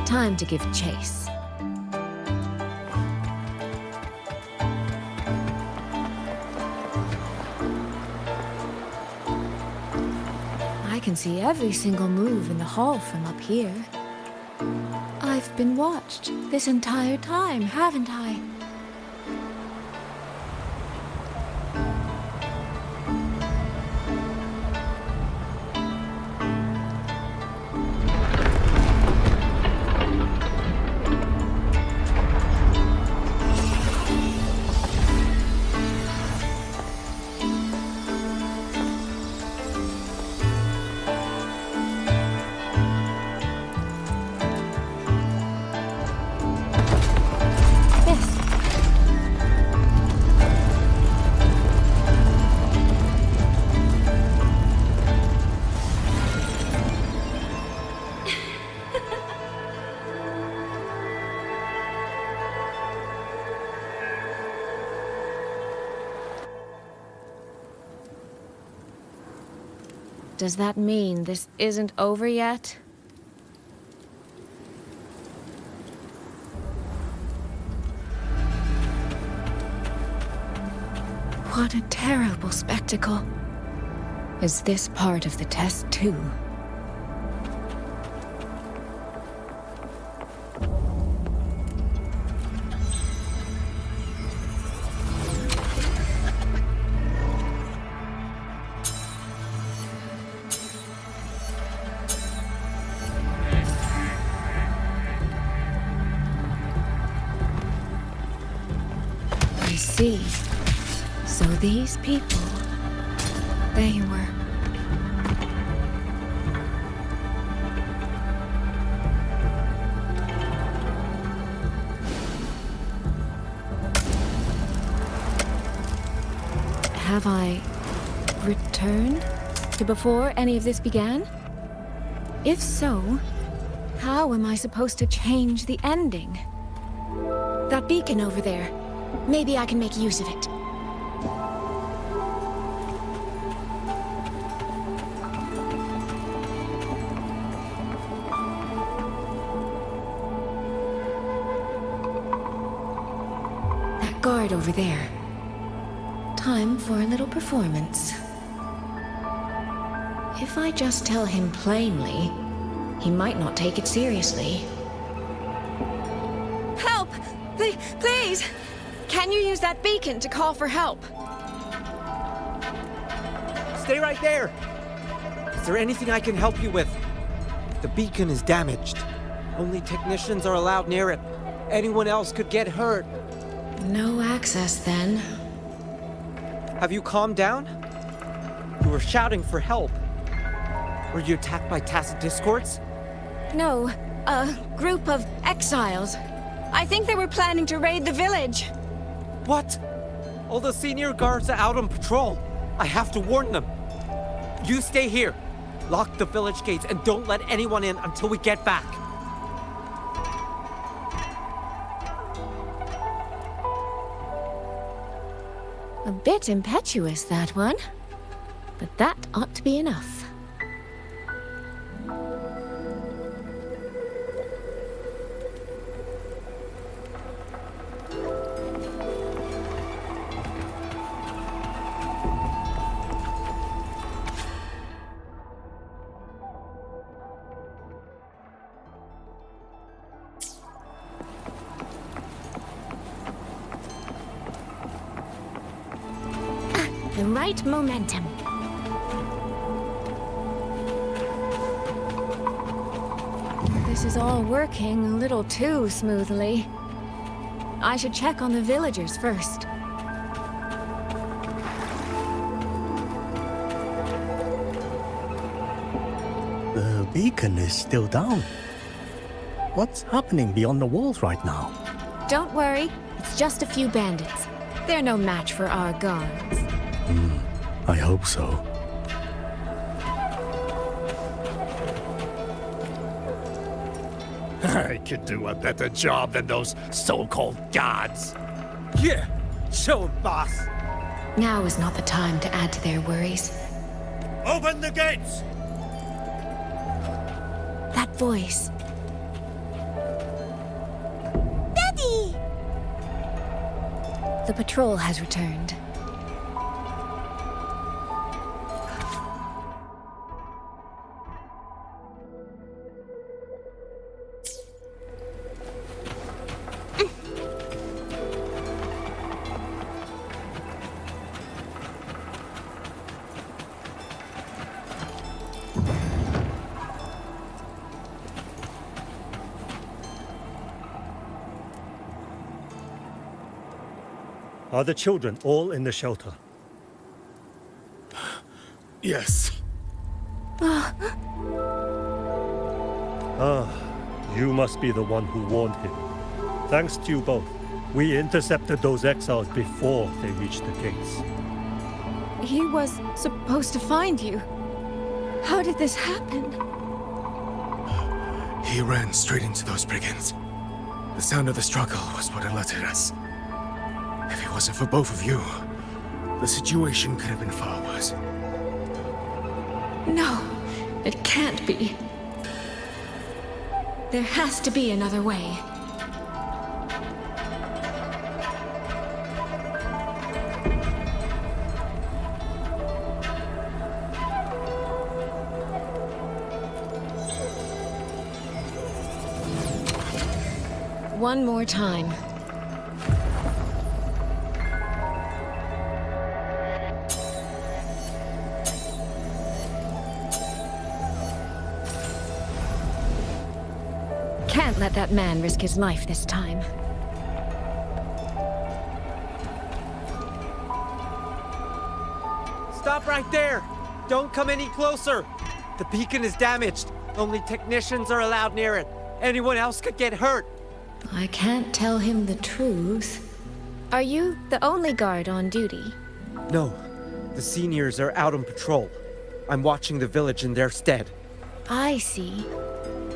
Speaker 10: time to give chase. I can see every single move in the hall from up here. I've been watched this entire time, haven't I? Does that mean this isn't over yet? What a terrible spectacle. Is this part of the test too? I see. So these people, they were... Have I returned to before any of this began? If so, how am I supposed to change the ending? That beacon over there, maybe I can make use of it. That guard over there. Time for a little performance. If I just tell him plainly, he might not take it seriously. Help! Please! Can you use that beacon to call for help?
Speaker 12: Stay right there! Is there anything I can help you with? The beacon is damaged. Only technicians are allowed near it. Anyone else could get hurt.
Speaker 10: No access, then.
Speaker 12: Have you calmed down? You were shouting for help. Were you attacked by tacit discords?
Speaker 10: No, a group of exiles. I think they were planning to raid the village.
Speaker 12: What? All the senior guards are out on patrol. I have to warn them. You stay here. Lock the village gates and don't let anyone in until we get back.
Speaker 10: A bit impetuous, that one. But that ought to be enough. The right momentum. This is all working a little too smoothly. I should check on the villagers first.
Speaker 14: The beacon is still down. What's happening beyond the walls right now?
Speaker 10: Don't worry, it's just a few bandits. They're no match for our guards.
Speaker 14: I hope so.
Speaker 15: I could do a better job than those so-called gods.
Speaker 12: Yeah, show 'em, boss.
Speaker 10: Now is not the time to add to their worries.
Speaker 15: Open the gates!
Speaker 10: That voice.
Speaker 11: Daddy!
Speaker 10: The patrol has returned.
Speaker 16: Are the children all in the shelter?
Speaker 15: Yes.
Speaker 16: You must be the one who warned him. Thanks to you both, we intercepted those exiles before they reached the gates.
Speaker 1: He was supposed to find you. How did this happen?
Speaker 13: He ran straight into those brigands. The sound of the struggle was what alerted us. If it wasn't for both of you, the situation could have been far worse.
Speaker 10: No, it can't be. There has to be another way. One more time. Can't let that man risk his life this time.
Speaker 12: Stop right there! Don't come any closer! The beacon is damaged. Only technicians are allowed near it. Anyone else could get hurt.
Speaker 10: I can't tell him the truth.
Speaker 7: Are you the only guard on duty?
Speaker 12: No, the seniors are out on patrol. I'm watching the village in their stead.
Speaker 7: I see.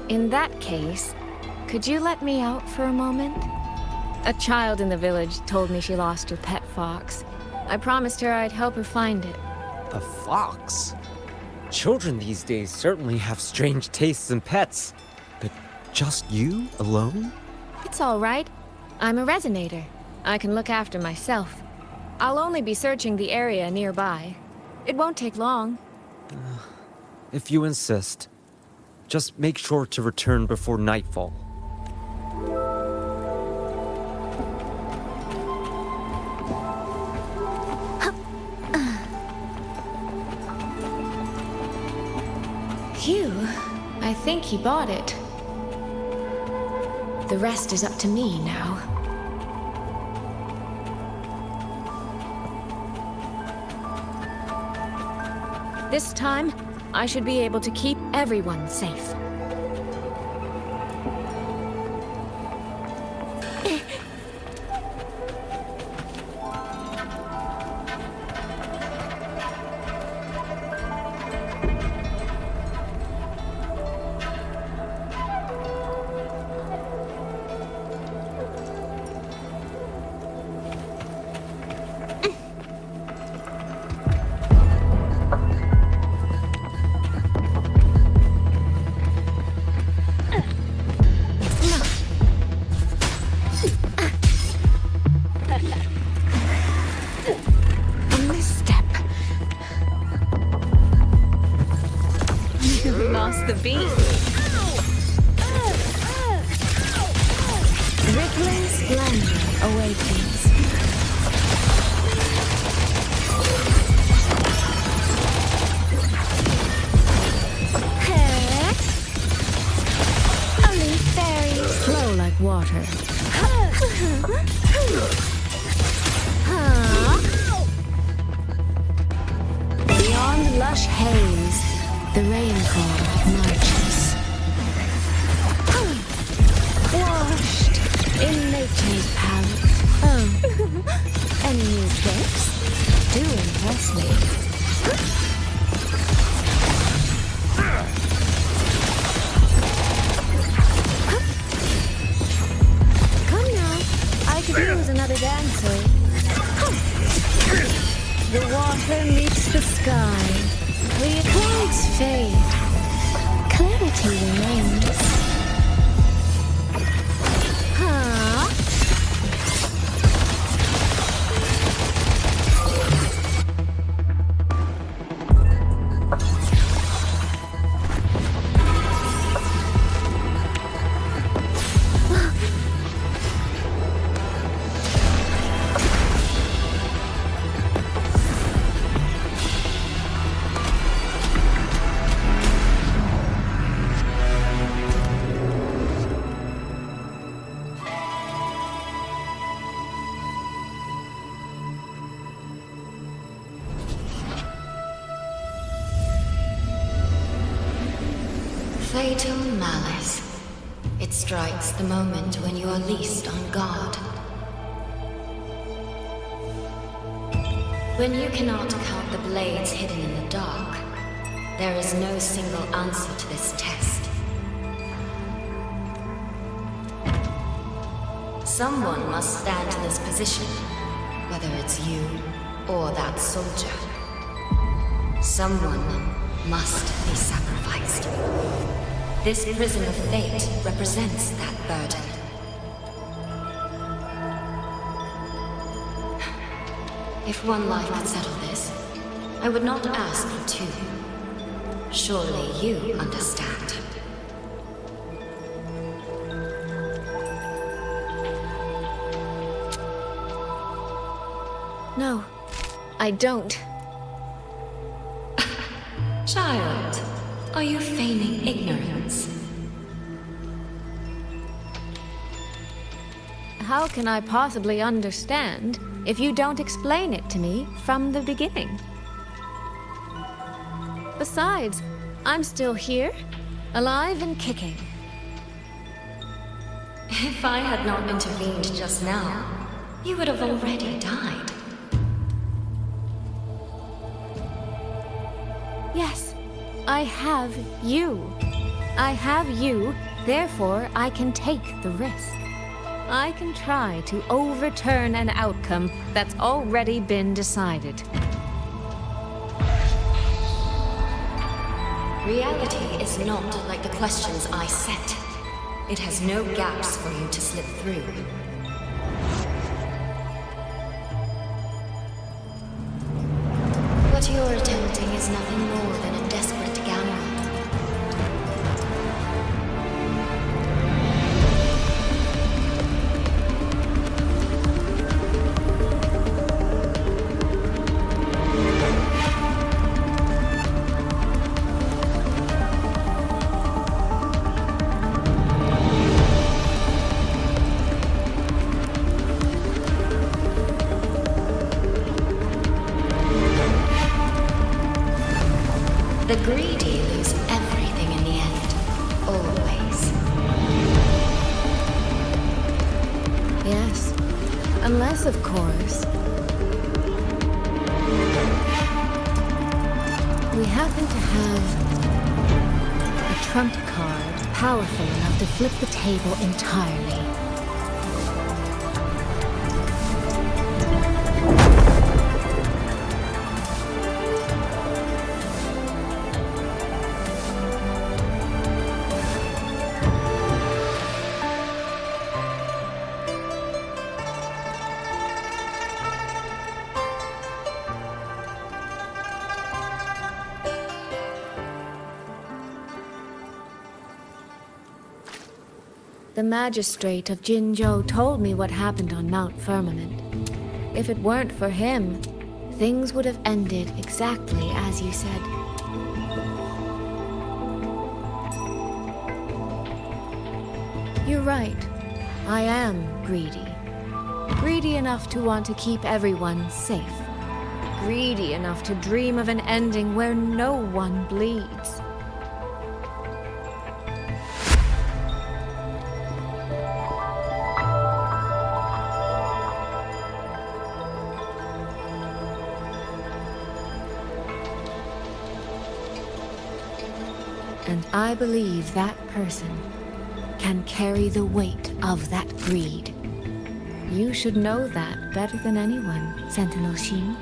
Speaker 7: In that case, could you let me out for a moment? A child in the village told me she lost her pet fox. I promised her I'd help her find it.
Speaker 12: A fox? Children these days certainly have strange tastes in pets. But just you alone?
Speaker 7: It's all right. I'm a resonator. I can look after myself. I'll only be searching the area nearby. It won't take long.
Speaker 12: If you insist. Just make sure to return before nightfall.
Speaker 10: Phew, I think he bought it. The rest is up to me now.
Speaker 7: This time, I should be able to keep everyone safe.
Speaker 6: The beat.
Speaker 10: Rippling splendor awakens.
Speaker 11: Only fairies.
Speaker 10: Flow like water. Beyond lush haze, the rainfall marches. Washed in nature's palette. ether meets the sky. The clouds fade. Clarity remains. Huh?
Speaker 6: Fatal malice. It strikes the moment when you are least on guard. When you cannot count the blades hidden in the dark, there is no single answer to this test. Someone must stand in this position, whether it's you or that soldier. Someone must be sacrificed. This prism of fate represents that burden. If one life could settle this, I would not ask for two. Surely you understand.
Speaker 10: No, I don't.
Speaker 6: Child, are you feigning ignorance?
Speaker 10: How can I possibly understand if you don't explain it to me from the beginning? Besides, I'm still here, alive and kicking.
Speaker 6: If I had not intervened just now, you would have already died.
Speaker 10: Yes, I have you. I have you, therefore I can take the risk. I can try to overturn an outcome that's already been decided.
Speaker 6: Reality is not like the questions I set. It has no gaps for you to slip through. What you're attempting is nothing more than a desperate gamble. The greedy lose everything in the end. Always.
Speaker 10: Yes, unless, of course, we happen to have a trump card powerful enough to flip the table entirely. The magistrate of Jinzhou told me what happened on Mount Firmament. If it weren't for him, things would have ended exactly as you said. You're right. I am greedy. Greedy enough to want to keep everyone safe. Greedy enough to dream of an ending where no one bleeds. And I believe that person can carry the weight of that greed. You should know that better than anyone, Sentinel Xin.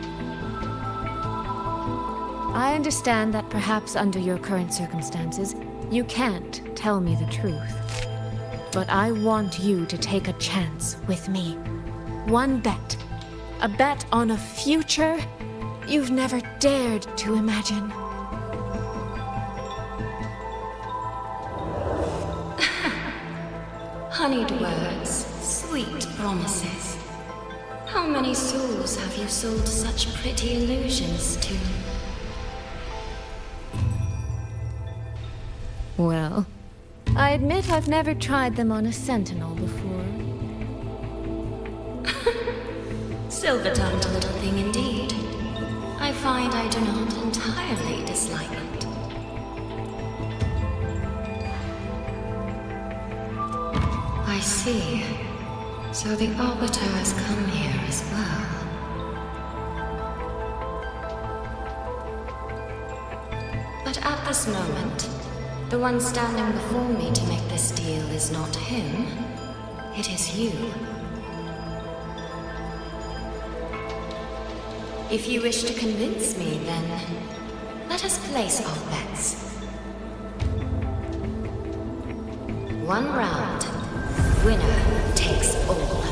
Speaker 10: I understand that perhaps under your current circumstances, you can't tell me the truth. But I want you to take a chance with me. One bet. A bet on a future you've never dared to imagine.
Speaker 6: Honeyed words, sweet promises. How many souls have you sold such pretty illusions to?
Speaker 10: Well, I admit I've never tried them on a sentinel before.
Speaker 6: Silver-tongued little thing indeed. I find I do not entirely dislike it. I see. So the Arbiter has come here as well. But at this moment, the one standing before me to make this deal is not him. It is you. If you wish to convince me, then let us place our bets. One round. Winner takes all.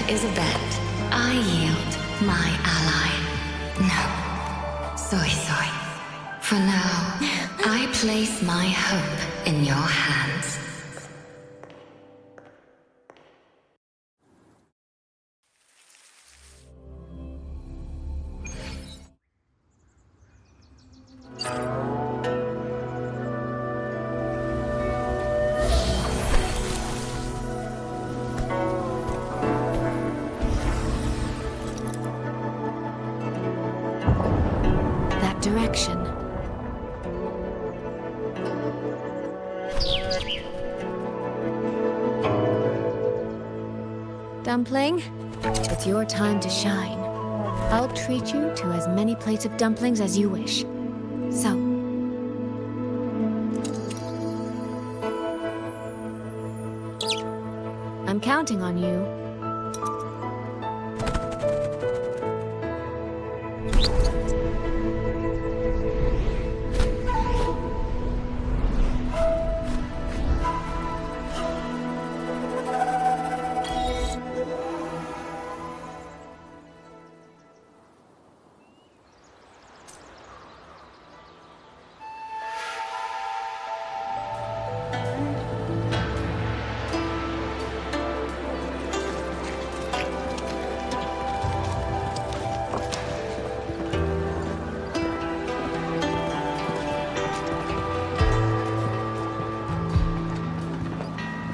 Speaker 6: Is a bet. I yield my ally. No. Suisui. For now, I place my hope in your hands.
Speaker 10: Direction. Dumpling, it's your time to shine. I'll treat you to as many plates of dumplings as you wish. So, I'm counting on you.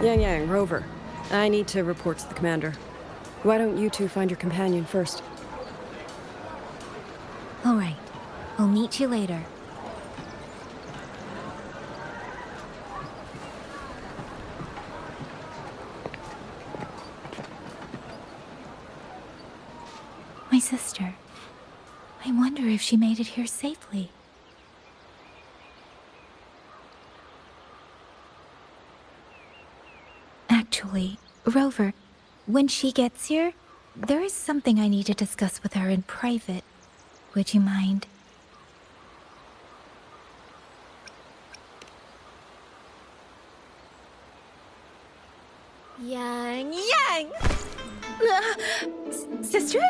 Speaker 1: Yangyang, rover. I need to report to the commander. Why don't you two find your companion first?
Speaker 7: All right. I'll meet you later. My sister. I wonder if she made it here safely. Actually, Rover, when she gets here, there is something I need to discuss with her in private. Would you mind?
Speaker 10: Yangyang!
Speaker 7: Sister?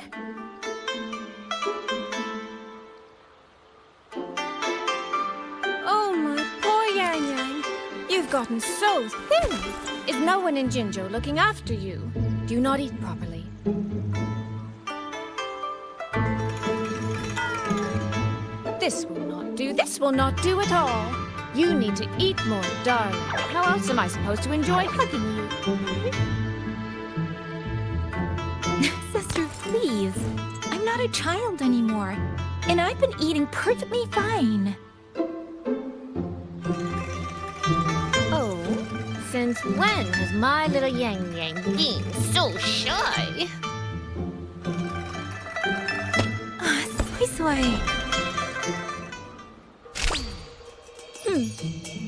Speaker 10: Oh, my poor Yangyang. You've gotten so thin. Is no one in Jinzhou looking after you? Do you not eat properly? This will not do. This will not do at all. You need to eat more, darling. How else am I supposed to enjoy hugging you?
Speaker 7: Sister, please. I'm not a child anymore. And I've been eating perfectly fine.
Speaker 10: Oh, since when has my little Yangyang been so shy?
Speaker 7: Suisui.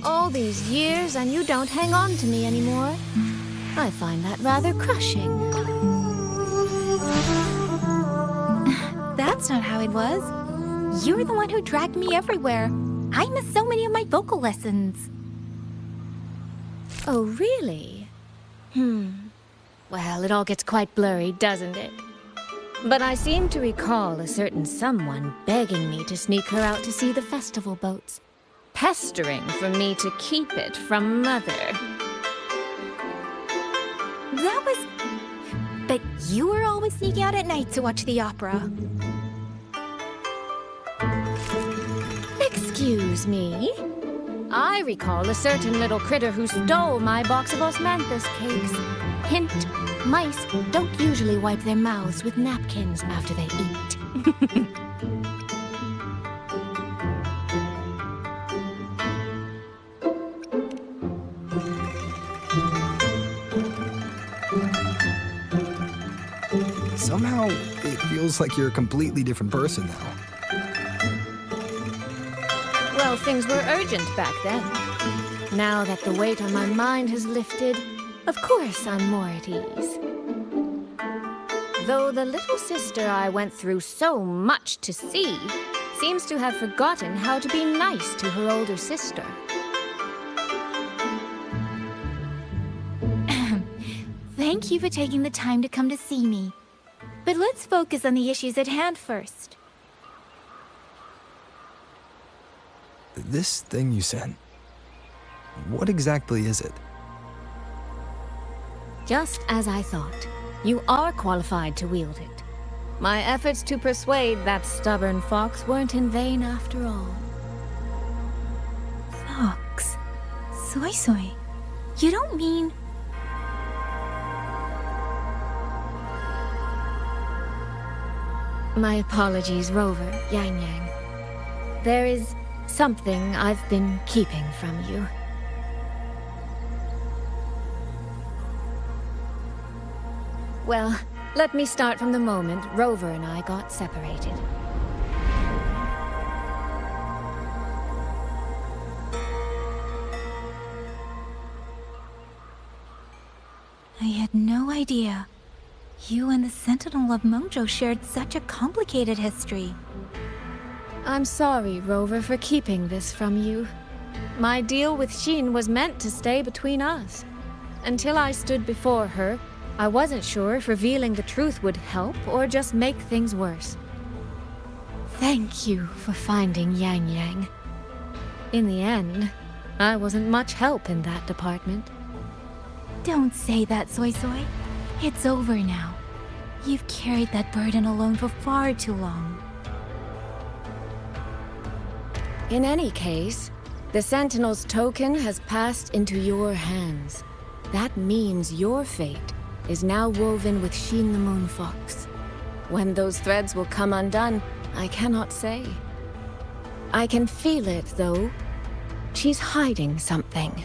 Speaker 10: All these years and you don't hang on to me anymore. I find that rather crushing.
Speaker 7: That's not how it was. You were the one who dragged me everywhere. I missed so many of my vocal lessons.
Speaker 10: Oh, really? Well, it all gets quite blurry, doesn't it? But I seem to recall a certain someone begging me to sneak her out to see the festival boats. Pestering for me to keep it from Mother.
Speaker 7: That was... But you were always sneaking out at night to watch the opera.
Speaker 10: Excuse me? I recall a certain little critter who stole my box of osmanthus cakes. Hint, mice don't usually wipe their mouths with napkins after they eat.
Speaker 2: Somehow, it feels like you're a completely different person now.
Speaker 10: Well, things were urgent back then. Now that the weight on my mind has lifted, of course I'm more at ease. Though the little sister I went through so much to see seems to have forgotten how to be nice to her older sister.
Speaker 7: Thank you for taking the time to come to see me. But let's focus on the issues at hand first.
Speaker 2: This thing you sent, what exactly is it?
Speaker 10: Just as I thought. You are qualified to wield it. My efforts to persuade that stubborn fox weren't in vain after all.
Speaker 7: Fox? Suisui? You don't mean...
Speaker 10: My apologies, Rover, Yangyang. There is something I've been keeping from you. Well, let me start from the moment Rover and I got separated.
Speaker 7: I had no idea. You and the Sentinel of Mengzhou shared such a complicated history.
Speaker 10: I'm sorry, Rover, for keeping this from you. My deal with Hsin was meant to stay between us. Until I stood before her, I wasn't sure if revealing the truth would help or just make things worse. Thank you for finding Yangyang. In the end, I wasn't much help in that department.
Speaker 7: Don't say that, Suisui. It's over now. You've carried that burden alone for far too long.
Speaker 10: In any case, the Sentinel's token has passed into your hands. That means your fate is now woven with Hsin the Moon Fox. When those threads will come undone, I cannot say. I can feel it, though. She's hiding something.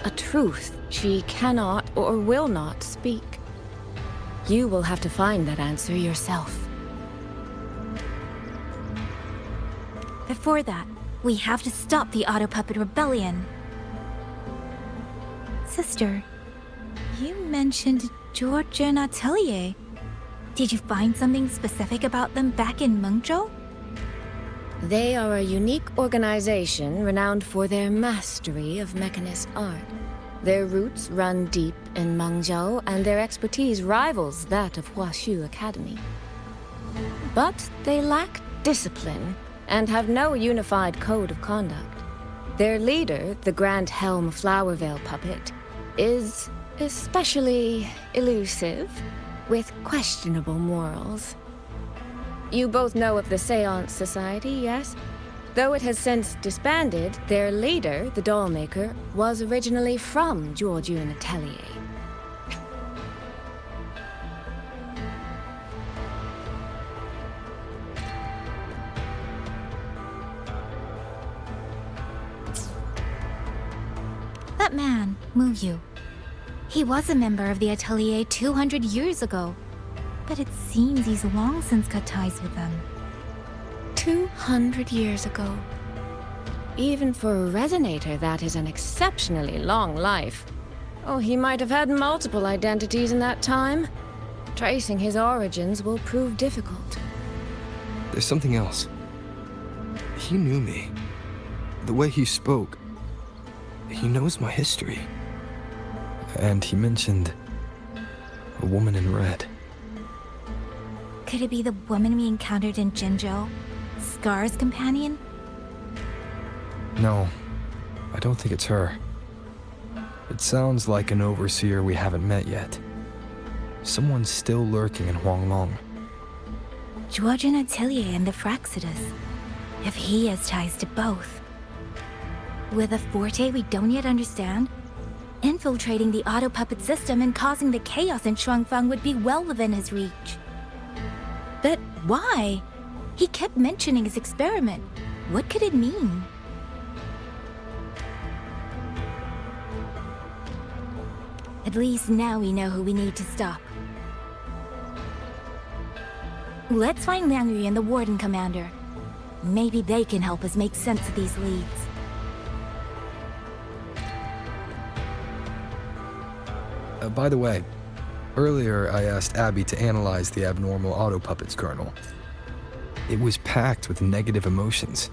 Speaker 10: A truth she cannot or will not speak. You will have to find that answer yourself.
Speaker 7: Before that, we have to stop the Auto Puppet Rebellion. Sister, you mentioned George and Atelier. Did you find something specific about them back in Mengzhou?
Speaker 10: They are a unique organization renowned for their mastery of mechanist art. Their roots run deep in Mengzhou, and their expertise rivals that of Huashu Academy. But they lack discipline and have no unified code of conduct. Their leader, the Grand Helm Flowervale puppet, is especially elusive, with questionable morals. You both know of the Seance Society, yes? Though it has since disbanded, their leader, the dollmaker, was originally from Jiujun Atelier.
Speaker 7: That man, Muyu. He was a member of the Atelier 200 years ago. But it seems he's long since cut ties with them.
Speaker 10: 200 years ago. Even for a resonator, that is an exceptionally long life. Oh, he might have had multiple identities in that time. Tracing his origins will prove difficult.
Speaker 2: There's something else. He knew me. The way he spoke. He knows my history. And he mentioned a woman in red.
Speaker 7: Could it be the woman we encountered in Jinzhou? Scar's companion?
Speaker 2: No, I don't think it's her. It sounds like an overseer we haven't met yet. Someone's still lurking in Xuanling.
Speaker 7: Jiujun Atelier and the Fraxidus. If he has ties to both. With a forte we don't yet understand, infiltrating the auto puppet system and causing the chaos in Shuangfang would be well within his reach. But why? He kept mentioning his experiment. What could it mean? At least now we know who we need to stop. Let's find Liang Yu and the Warden Commander. Maybe they can help us make sense of these leads.
Speaker 2: By the way, earlier I asked Abby to analyze the abnormal auto puppet's kernel. It was packed with negative emotions.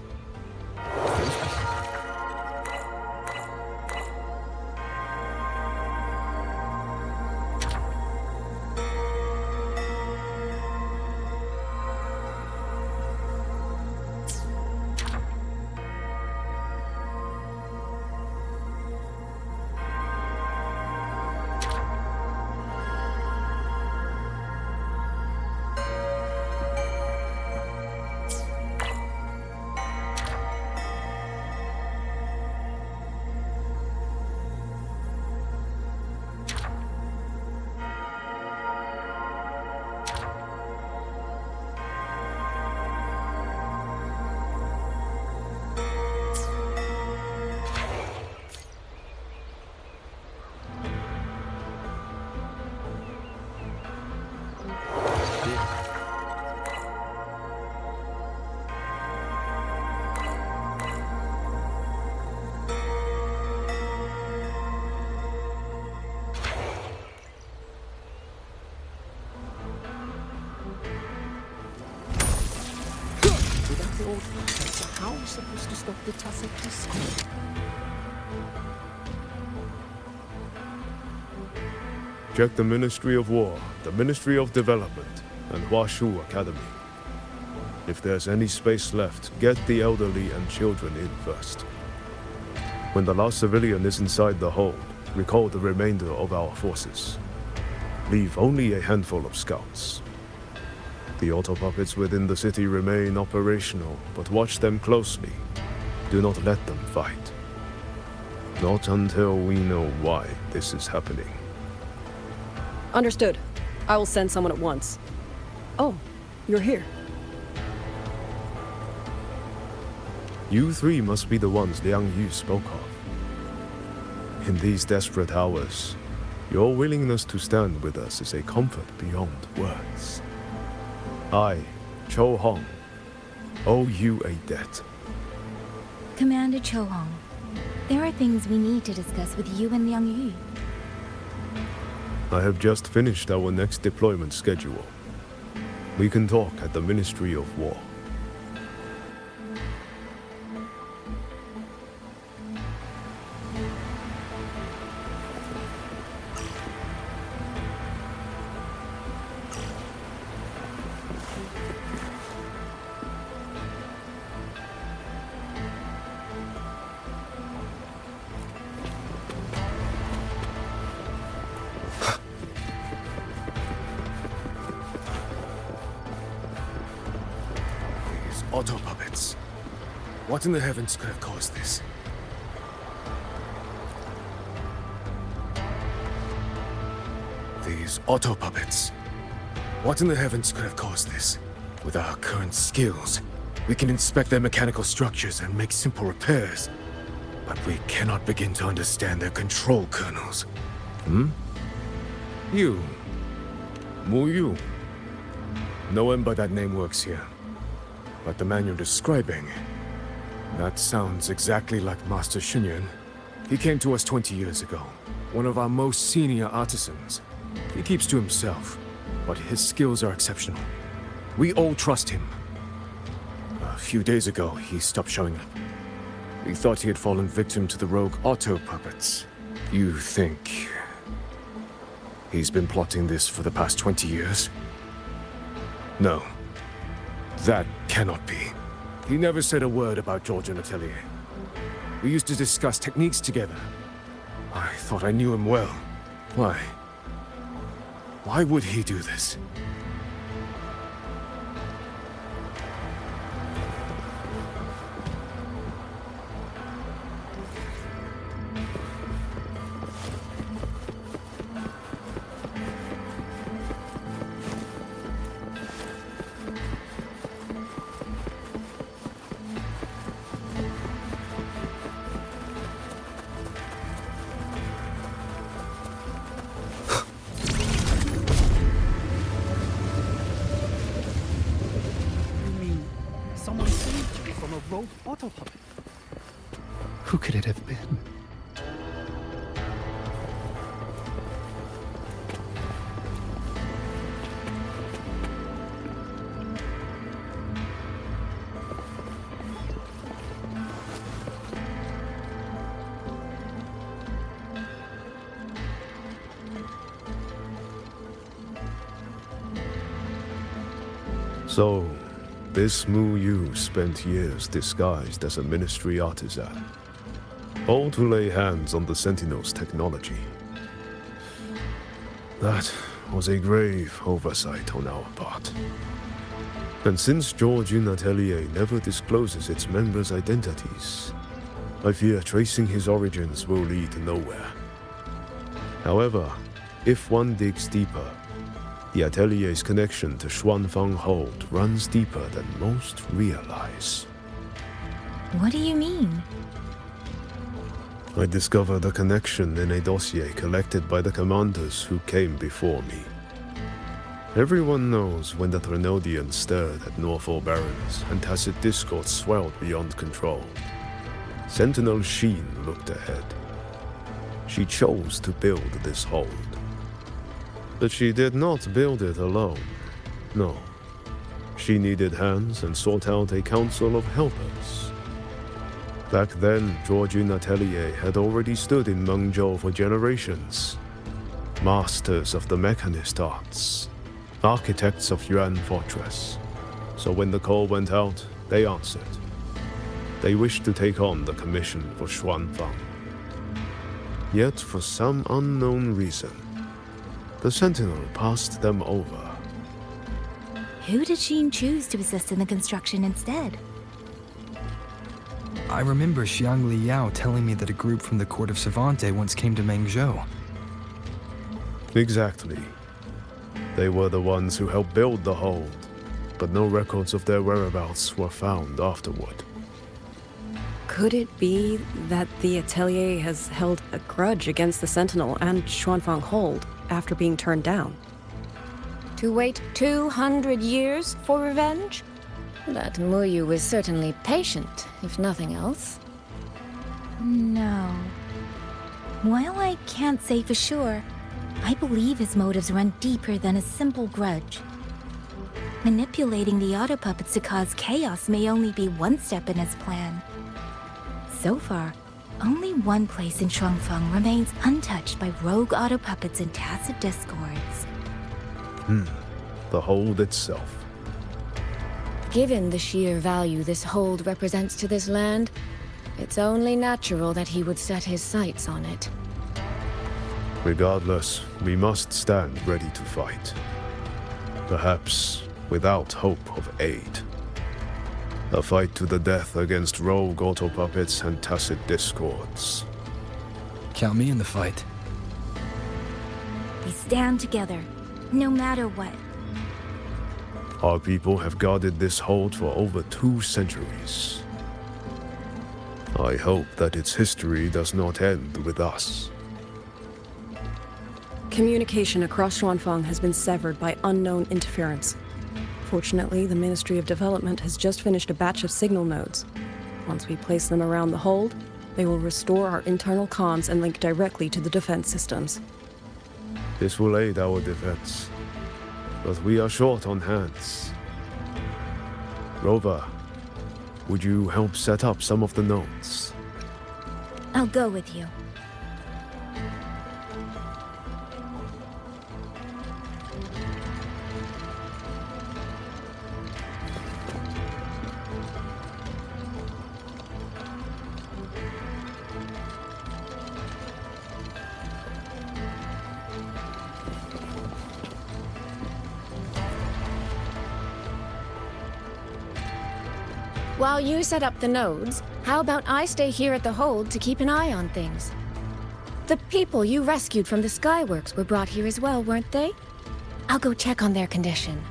Speaker 4: How are we supposed to stop the Taseki school?
Speaker 17: Check the Ministry of War, the Ministry of Development, and Huashu Academy. If there's any space left, get the elderly and children in first. When the last civilian is inside the hold, recall the remainder of our forces. Leave only a handful of scouts. The auto puppets within the city remain operational, but watch them closely. Do not let them fight. Not until we know why this is happening.
Speaker 1: Understood. I will send someone at once. Oh, you're here.
Speaker 17: You three must be the ones Liang Yu spoke of. In these desperate hours, your willingness to stand with us is a comfort beyond words. I, Cho Hong, owe you a debt.
Speaker 7: Commander Cho Hong, there are things we need to discuss with you and Liang Yu.
Speaker 17: I have just finished our next deployment schedule. We can talk at the Ministry of War.
Speaker 13: auto puppets. What in the heavens could have caused this? These auto puppets. What in the heavens could have caused this? With our current skills, we can inspect their mechanical structures and make simple repairs. But we cannot begin to understand their control kernels. You. Mu. No one by that name works here. But the man you're describing, that sounds exactly like Master Xuanling. He came to us 20 years ago. One of our most senior artisans. He keeps to himself, but his skills are exceptional. We all trust him. A few days ago, he stopped showing up. We thought he had fallen victim to the rogue auto puppets. You think he's been plotting this for the past 20 years? No. That cannot be. He never said a word about George and Atelier. We used to discuss techniques together. I thought I knew him well. Why? Why would he do this?
Speaker 18: Someone saved you from a rogue auto puppet.
Speaker 19: Who could it have been?
Speaker 17: So, this Mu Yu spent years disguised as a ministry artisan, all to lay hands on the Sentinel's technology. That was a grave oversight on our part. And since George Yun Atelier never discloses its members' identities, I fear tracing his origins will lead nowhere. However, if one digs deeper, the Atelier's connection to Xuanfang Hold runs deeper than most realize.
Speaker 7: What do you mean?
Speaker 17: I discovered a connection in a dossier collected by the commanders who came before me. Everyone knows when the Trinodians stirred at Norfolk Barrens and tacit discord swelled beyond control. Sentinel Hsin looked ahead. She chose to build this hold. But she did not build it alone. No. She needed hands and sought out a council of helpers. Back then, George Yun Atelier had already stood in Mengzhou for generations. Masters of the mechanist arts. Architects of Yuan Fortress. So when the call went out, they answered. They wished to take on the commission for Xuanfang. Yet, for some unknown reason, the Sentinel passed them over.
Speaker 7: Who did Hsin choose to assist in the construction instead?
Speaker 2: I remember Xiang Liao telling me that a group from the court of Savante once came to Mengzhou.
Speaker 17: Exactly. They were the ones who helped build the hold, but no records of their whereabouts were found afterward.
Speaker 1: Could it be that the Atelier has held a grudge against the Sentinel and Xuanfang Hold after being turned down?
Speaker 10: To wait 200 years for revenge? That Mu Yu is certainly patient, if nothing else.
Speaker 7: No. While I can't say for sure, I believe his motives run deeper than a simple grudge. Manipulating the auto puppets to cause chaos may only be one step in his plan. So far, only one place in Shuangfeng remains untouched by rogue auto puppets and tacit discords.
Speaker 17: The hold itself.
Speaker 10: Given the sheer value this hold represents to this land, it's only natural that he would set his sights on it.
Speaker 17: Regardless, we must stand ready to fight. Perhaps without hope of aid. A fight to the death against rogue auto puppets and tacit discords.
Speaker 2: Count me in the fight.
Speaker 7: We stand together, no matter what.
Speaker 17: Our people have guarded this hold for over 2 centuries. I hope that its history does not end with us.
Speaker 1: Communication across Xuanfang has been severed by unknown interference. Fortunately, the Ministry of Development has just finished a batch of signal nodes. Once we place them around the hold, they will restore our internal comms and link directly to the defense systems.
Speaker 17: This will aid our defense, but we are short on hands. Rover, would you help set up some of the nodes?
Speaker 7: I'll go with you.
Speaker 10: While you set up the nodes, how about I stay here at the hold to keep an eye on things? The people you rescued from the Skyworks were brought here as well, weren't they? I'll go check on their condition.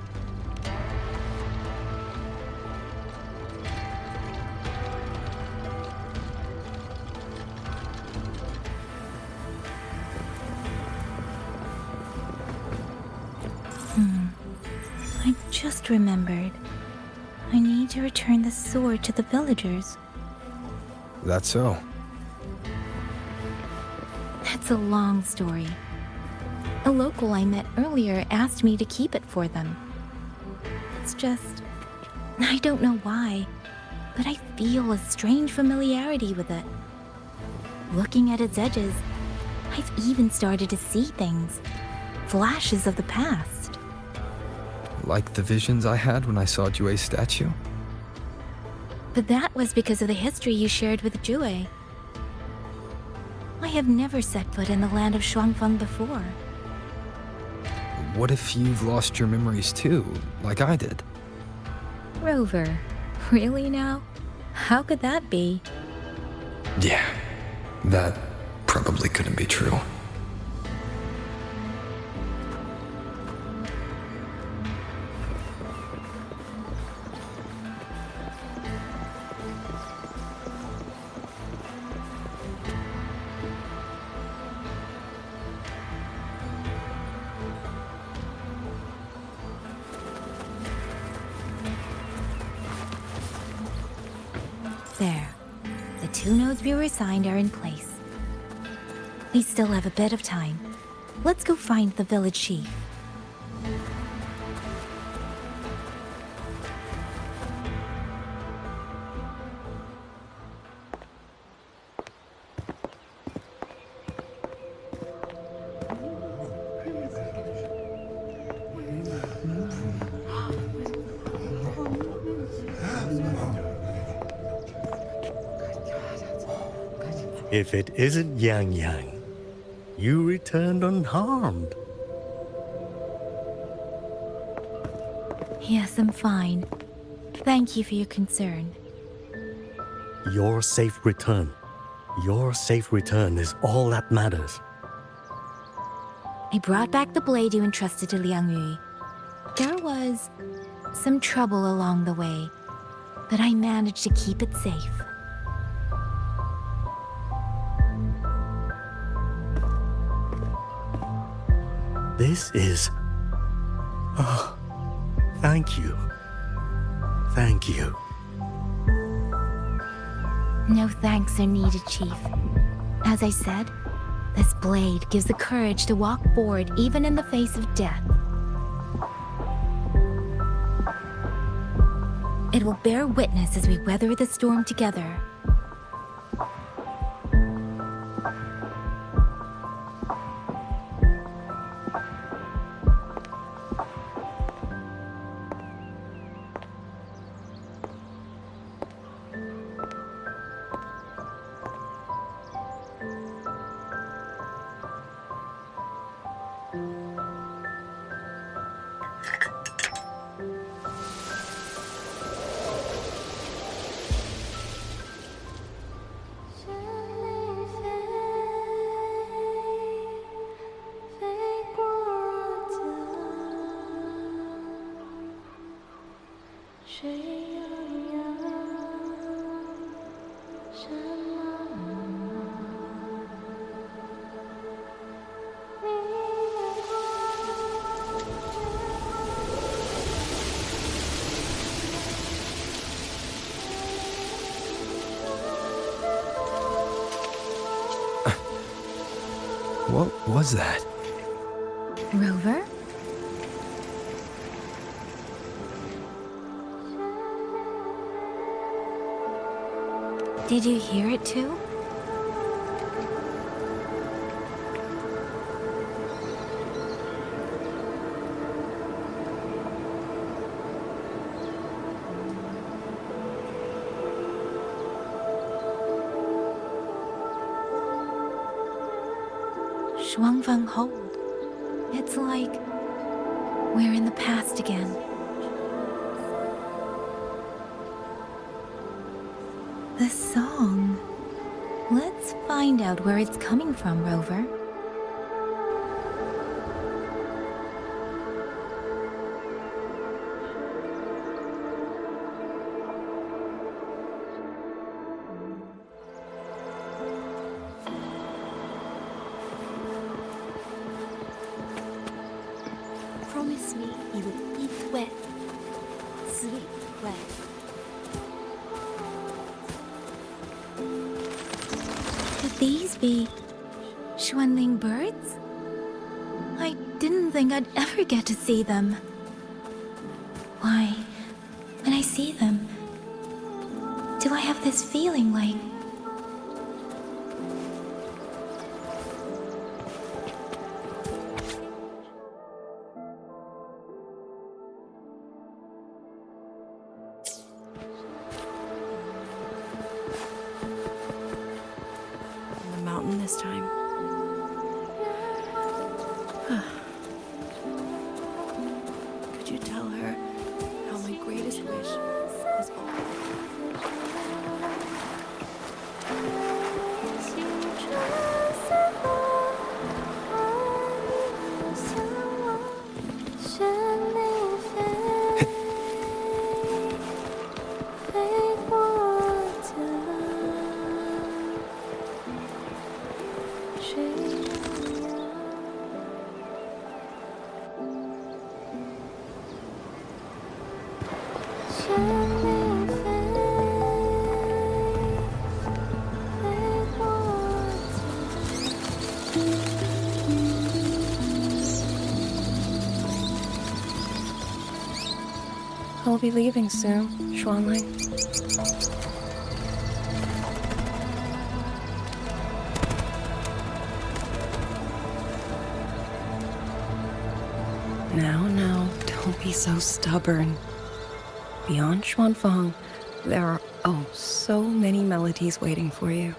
Speaker 7: I just remembered. I need to return the sword to the villagers.
Speaker 2: That's so.
Speaker 7: That's a long story. A local I met earlier asked me to keep it for them. It's just... I don't know why, but I feel a strange familiarity with it. Looking at its edges, I've even started to see things. Flashes of the past.
Speaker 2: Like the visions I had when I saw Jue's statue?
Speaker 7: But that was because of the history you shared with Jue. I have never set foot in the land of Xuanfang before.
Speaker 2: What if you've lost your memories too, like I did?
Speaker 7: Rover, really now? How could that be?
Speaker 2: Yeah, that probably couldn't be true.
Speaker 7: There. The 2 nodes we were assigned are in place. We still have a bit of time. Let's go find the village chief.
Speaker 14: If it isn't Yangyang, you returned unharmed.
Speaker 7: Yes, I'm fine. Thank you for your concern.
Speaker 14: Your safe return. Your safe return is all that matters.
Speaker 7: I brought back the blade you entrusted to Liang Yu. There was some trouble along the way, but I managed to keep it safe.
Speaker 14: This is... Oh, thank you. Thank you.
Speaker 7: No thanks are needed, Chief. As I said, this blade gives the courage to walk forward even in the face of death. It will bear witness as we weather the storm together.
Speaker 2: What was that?
Speaker 7: Rover? Did you hear it too? Xuanling hold. It's like we're in the past again. The song. Let's find out where it's coming from, Rover.
Speaker 11: Promise me you will eat well. Sleep well.
Speaker 7: Could these be Xuanling birds? I didn't think I'd ever get to see them. Why, when I see them, do I have this feeling like...
Speaker 1: This time. Could you tell her how my greatest wish is I'll be leaving soon, Xuanling. Now, don't be so stubborn. Beyond Xuanfang, there are so many melodies waiting for you.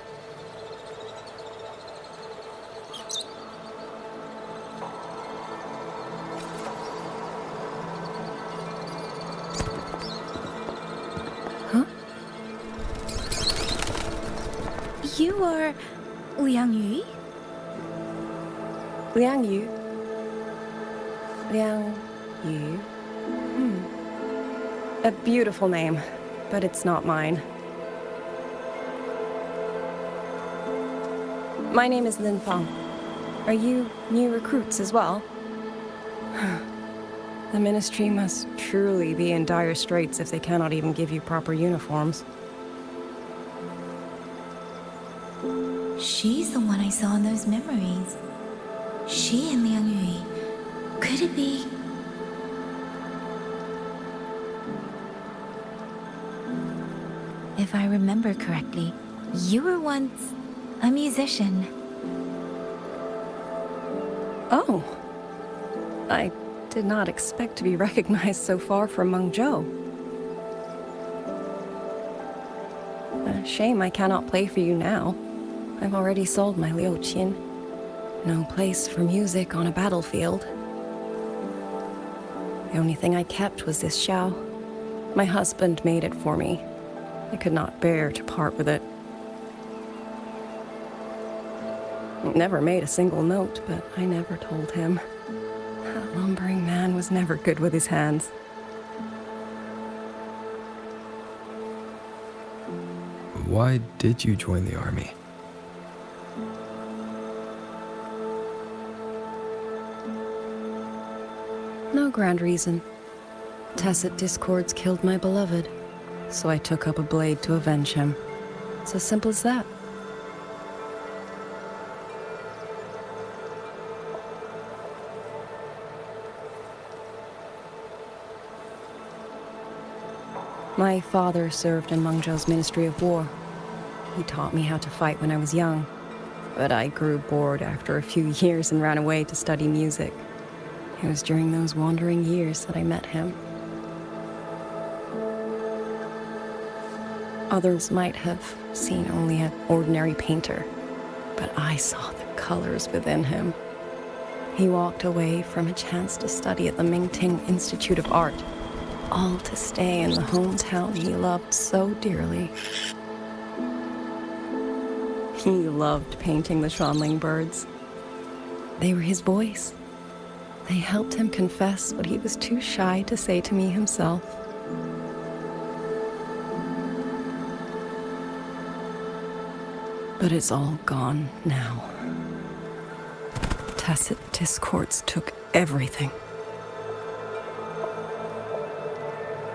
Speaker 7: You are Liang Yu?
Speaker 1: Liang Yu? Liang Yu? A beautiful name, but it's not mine. My name is Lin Fang. Are you new recruits as well? The Ministry must truly be in dire straits if they cannot even give you proper uniforms.
Speaker 7: She's the one I saw in those memories. She and Liang Yu. Could it be... If I remember correctly, you were once a musician.
Speaker 1: Oh. I did not expect to be recognized so far from Mengzhou. A shame I cannot play for you now. I've already sold my liuqin. No place for music on a battlefield. The only thing I kept was this xiao. My husband made it for me. I could not bear to part with it. Never made a single note, but I never told him. That lumbering man was never good with his hands.
Speaker 2: Why did you join the army?
Speaker 1: No grand reason. Tacit discords killed my beloved, so I took up a blade to avenge him. It's as simple as that. My father served in Mengzhou's Ministry of War. He taught me how to fight when I was young, but I grew bored after a few years and ran away to study music. It was during those wandering years that I met him. Others might have seen only an ordinary painter, but I saw the colors within him. He walked away from a chance to study at the Mingting Institute of Art, all to stay in the hometown he loved so dearly. He loved painting the Xuanling birds. They were his voice. They helped him confess what he was too shy to say to me himself. But it's all gone now. Tacit discords took everything.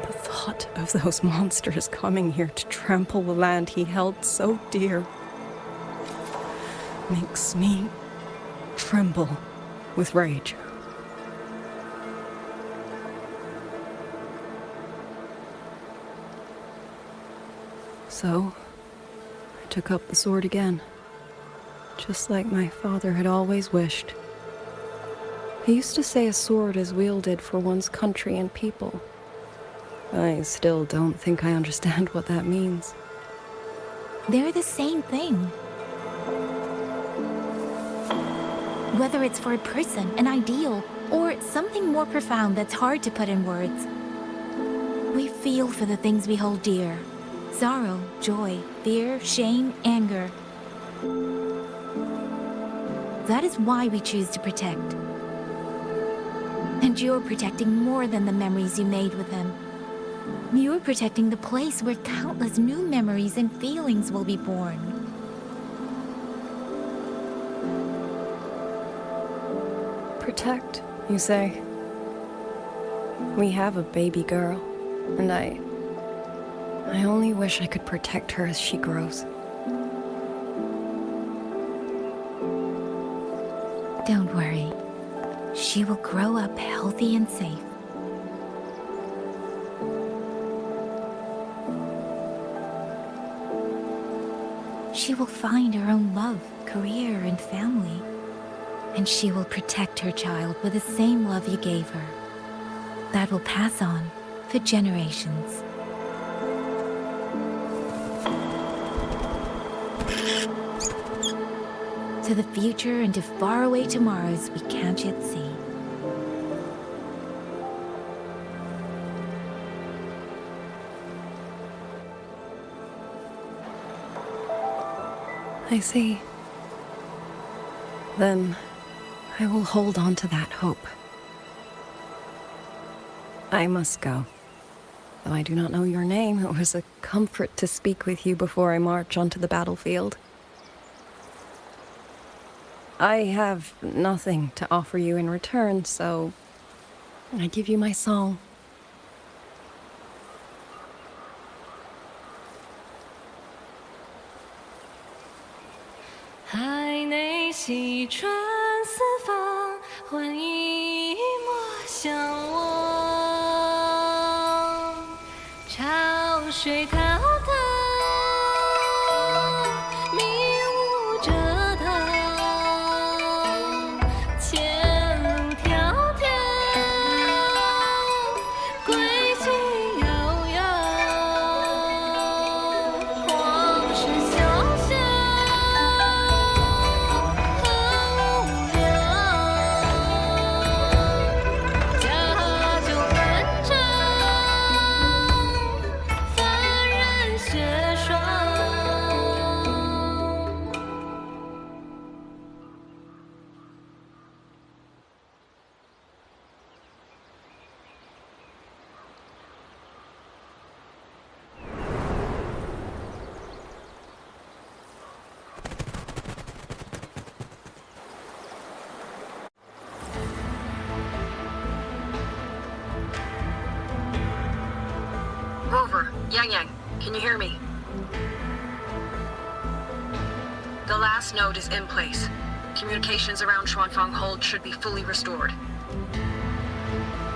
Speaker 1: The thought of those monsters coming here to trample the land he held so dear makes me tremble with rage. So, I took up the sword again, just like my father had always wished. He used to say a sword is wielded for one's country and people. I still don't think I understand what that means.
Speaker 7: They're the same thing. Whether it's for a person, an ideal, or something more profound that's hard to put in words. We feel for the things we hold dear. Sorrow, joy, fear, shame, anger. That is why we choose to protect. And you're protecting more than the memories you made with him. You're protecting the place where countless new memories and feelings will be born.
Speaker 1: Protect, you say? We have a baby girl, and I only wish I could protect her as she grows.
Speaker 7: Don't worry. She will grow up healthy and safe. She will find her own love, career, and family. And she will protect her child with the same love you gave her. That will pass on for generations. To the future and to faraway tomorrows we can't yet see.
Speaker 1: I see. Then I will hold on to that hope. I must go. Though I do not know your name, it was a comfort to speak with you before I march onto the battlefield. I have nothing to offer you in return, so I give you my song.
Speaker 20: 海内西传四方，换一抹相望。潮水滔滔，迷雾遮挡。前路迢迢，归期遥遥。往事潇潇。家就漫长，凡人
Speaker 1: Yangyang, can you hear me? The last node is in place. Communications around Xuanfang Hold should be fully restored.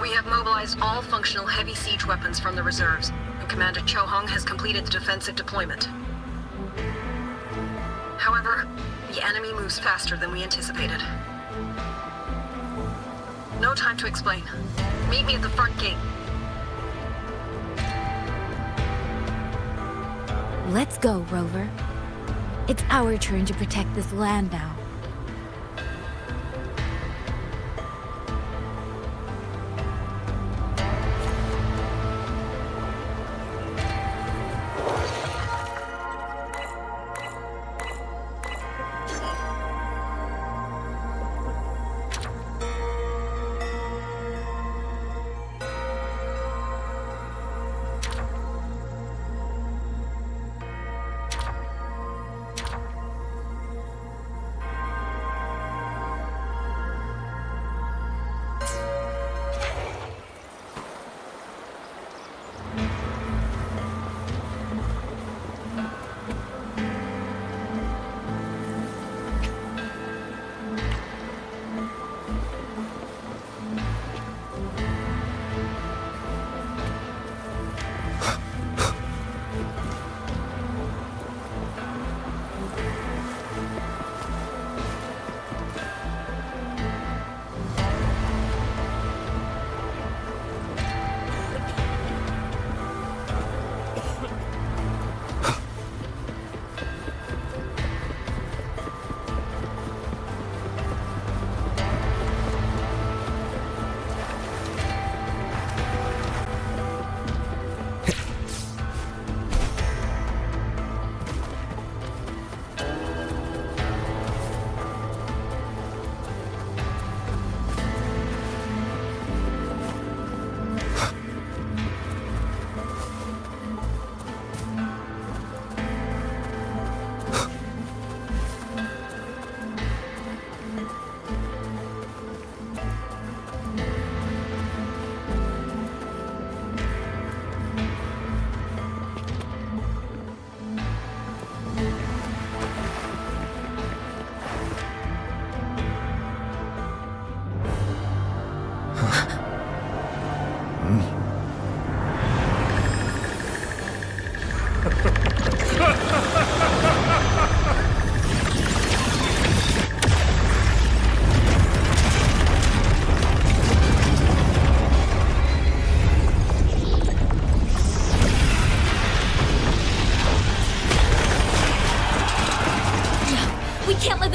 Speaker 1: We have mobilized all functional heavy siege weapons from the reserves, and Commander Chohong has completed the defensive deployment. However, the enemy moves faster than we anticipated. No time to explain. Meet me at the front gate.
Speaker 7: Let's go, Rover. It's our turn to protect this land now.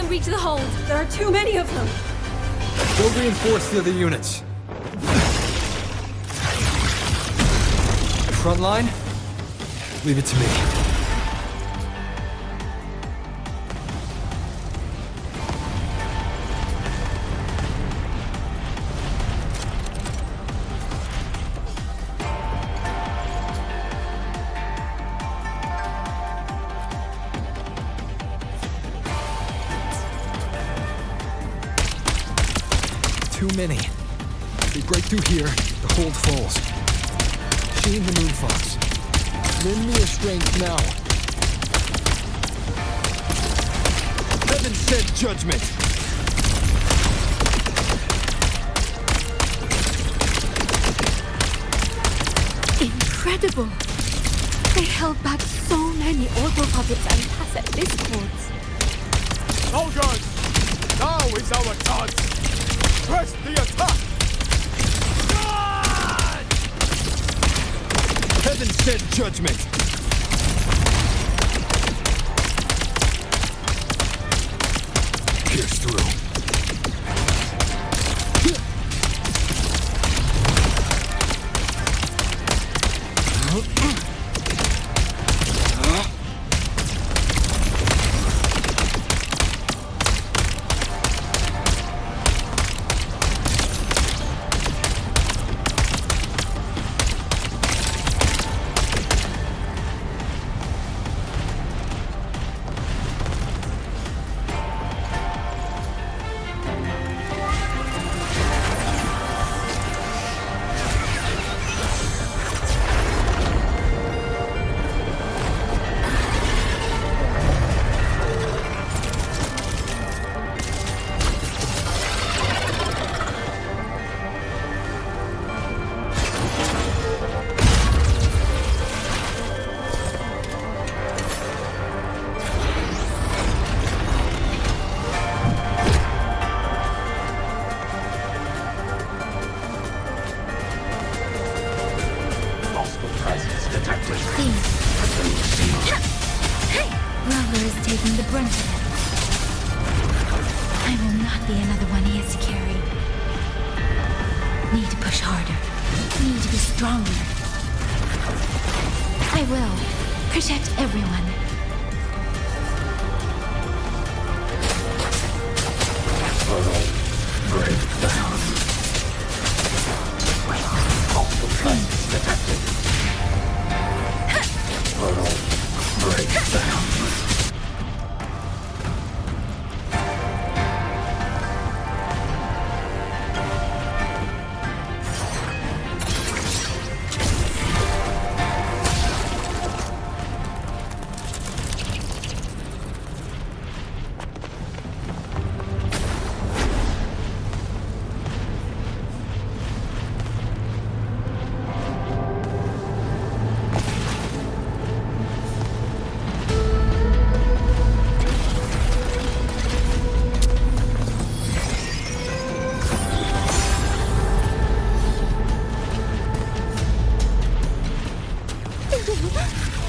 Speaker 1: Reach the hold. There are too many of them.
Speaker 2: Go reinforce the other units. Front line? Leave it to me. Too many. They break through here, the hold falls. Sheen the Moon Fox. Lend me your strength now. Heaven sent judgment!
Speaker 7: Incredible! They held back so many auto puppets and cassette discords.
Speaker 17: Soldiers! Now is our chance! Press the attack!
Speaker 2: Heaven sent judgment! Pierce through.
Speaker 7: Rover is taking the brunt of it. I will not be another one he has to carry. Need to push harder. Need to be stronger. I will protect everyone.
Speaker 21: Break down. Multiple presence detected. Break down.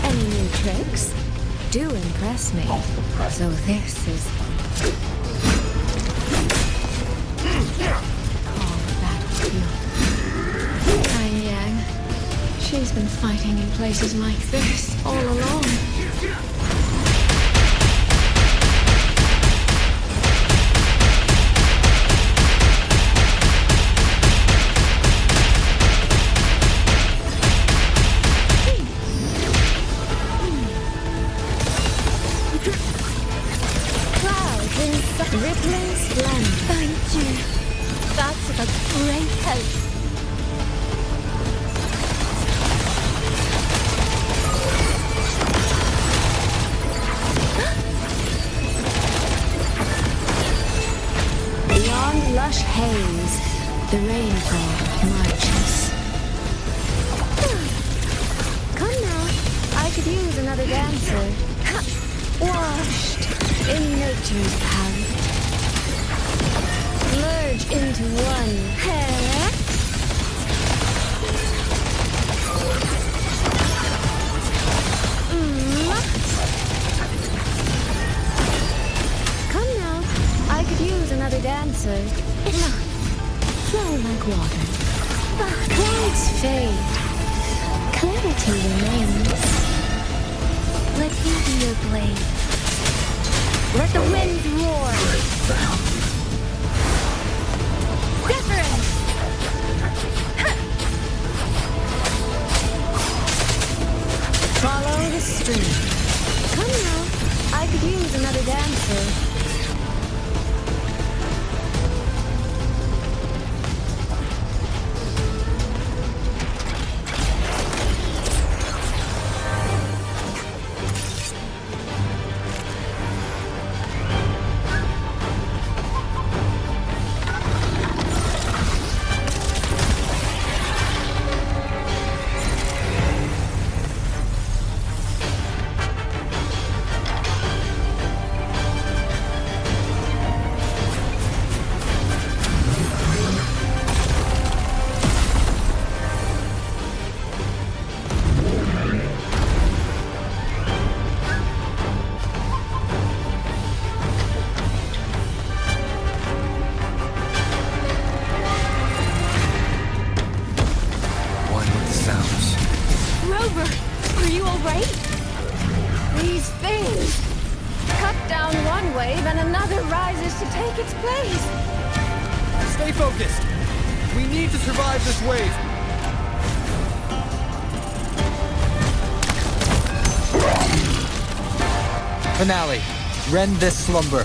Speaker 10: Any new tricks? Do impress me. So this is... Calm battlefield. Yangyang. She's been fighting in places like this all along.
Speaker 7: Rippling splendor. Thank you. That's of a great help.
Speaker 10: Beyond lush haze, the rainfall marches. Come now, I could use another dancer. Washed in nature's palette. Merge into one. Come now, I could use another dancer. Flow like water. Clouds fade. Clarity remains.
Speaker 7: Let me be your blade.
Speaker 10: Let the wind roar. Different. Follow the stream. Come now, I could use another dancer.
Speaker 7: Rover, are you alright?
Speaker 10: These things cut down one wave and another rises to take its place.
Speaker 12: Stay focused. We need to survive this wave.
Speaker 22: Finale. Rend this slumber.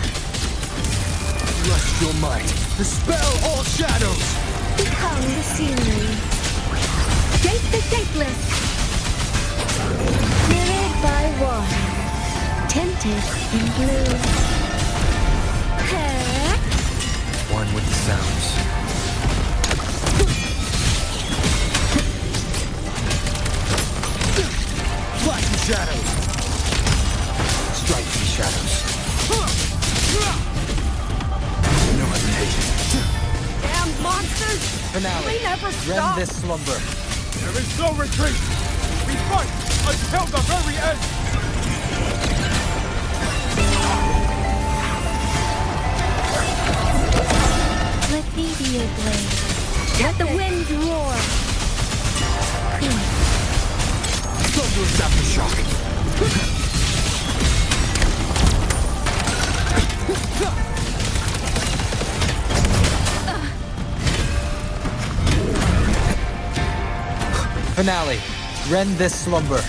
Speaker 12: Trust your might. Dispel all shadows.
Speaker 10: Become the scenery. Gate the gateless. Mirrored by water. Tinted in blue.
Speaker 2: One with the sounds.
Speaker 12: Flash the shadows.
Speaker 2: Strike these shadows. No hesitation.
Speaker 10: Damn monsters!
Speaker 22: Finale.
Speaker 10: They never
Speaker 22: Rend
Speaker 10: stop.
Speaker 22: this slumber.
Speaker 15: There is no retreat. We He's right! I've held the very edge!
Speaker 7: Let me be your blade. Let the wind roar.
Speaker 21: Thunderous aftershock!
Speaker 22: Finale. Rend this slumber.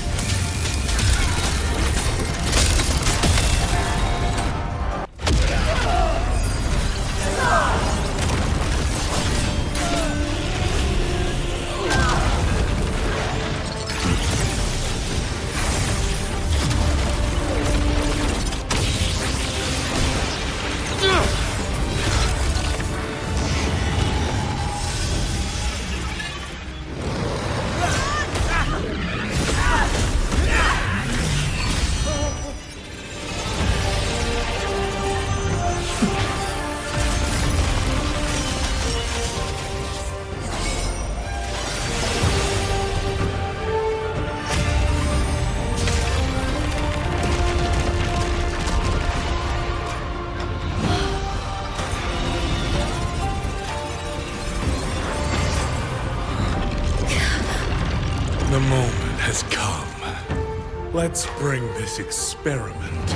Speaker 15: The moment has come. Let's bring this experiment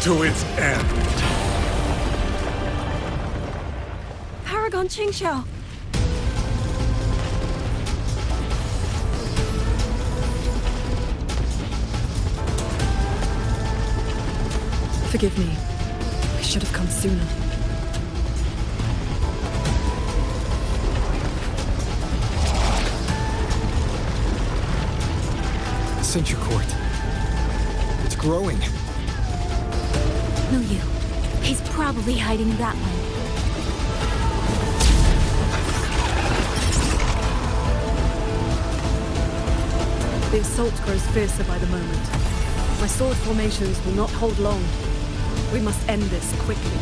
Speaker 15: to its end.
Speaker 1: Paragon Qingxiao! Forgive me. I should have come sooner.
Speaker 2: Censure Court. It's growing.
Speaker 7: No, you. He's probably hiding in that one.
Speaker 3: The assault grows fiercer by the moment. My sword formations will not hold long. We must end this quickly.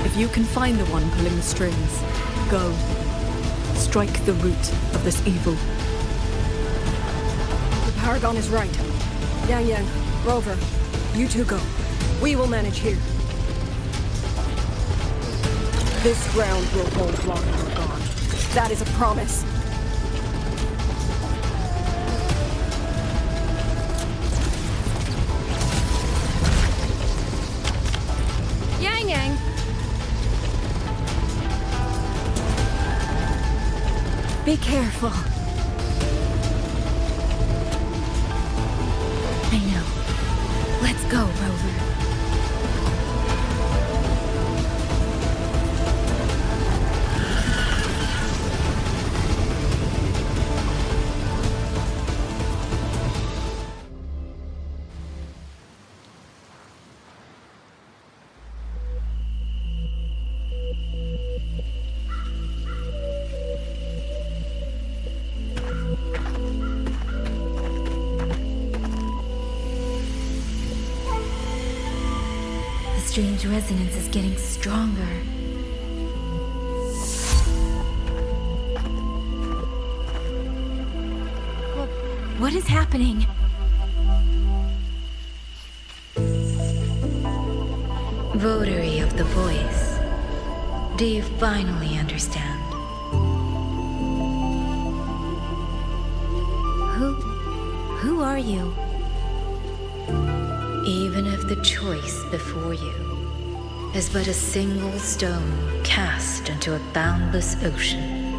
Speaker 3: If you can find the one pulling the strings, go. Strike the root of this evil.
Speaker 1: The Paragon is right. Yangyang, Rover, you two go. We will manage here. This ground will hold while you are gone. That is a promise. Yangyang! Be careful.
Speaker 7: I know. Let's go, Rover. The strange resonance is getting stronger. What is happening? Votary of the voice. Do you finally understand? Who are you? Even if the choice before you is but a single stone cast into a boundless ocean,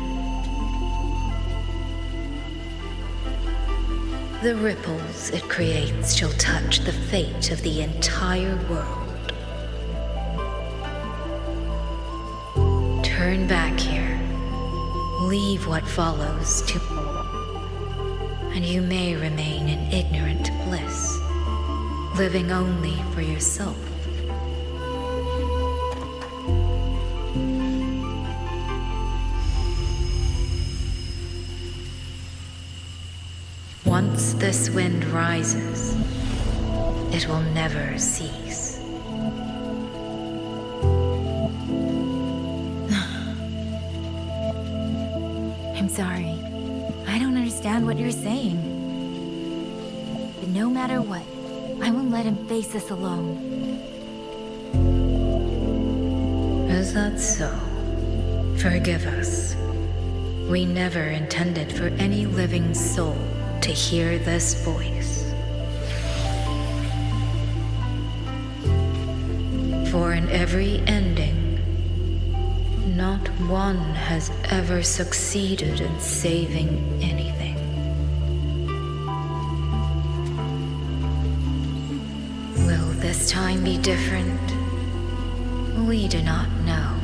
Speaker 7: the ripples it creates shall touch the fate of the entire world. Turn back here, leave what follows to, and you may remain in ignorant bliss, living only for yourself. Once this wind rises, it will never cease. I'm sorry. I don't understand. understand what you're saying. But no matter what, I won't let him face this alone.
Speaker 10: Is that so? Forgive us. We never intended for any living soul to hear this voice. For in every ending, not one has ever succeeded in saving anything. Will this time be different? We do not know.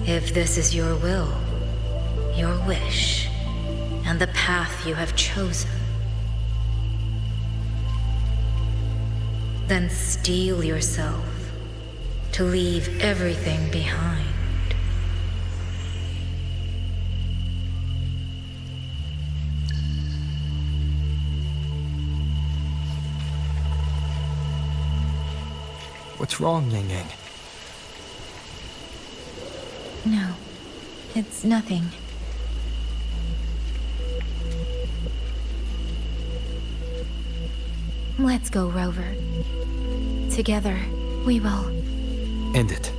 Speaker 10: If this is your will, your wish, and the path you have chosen, then steel yourself to leave everything behind.
Speaker 2: What's wrong, Yangyang?
Speaker 7: No, it's nothing. Let's go, Rover. Together, we will.
Speaker 2: End it.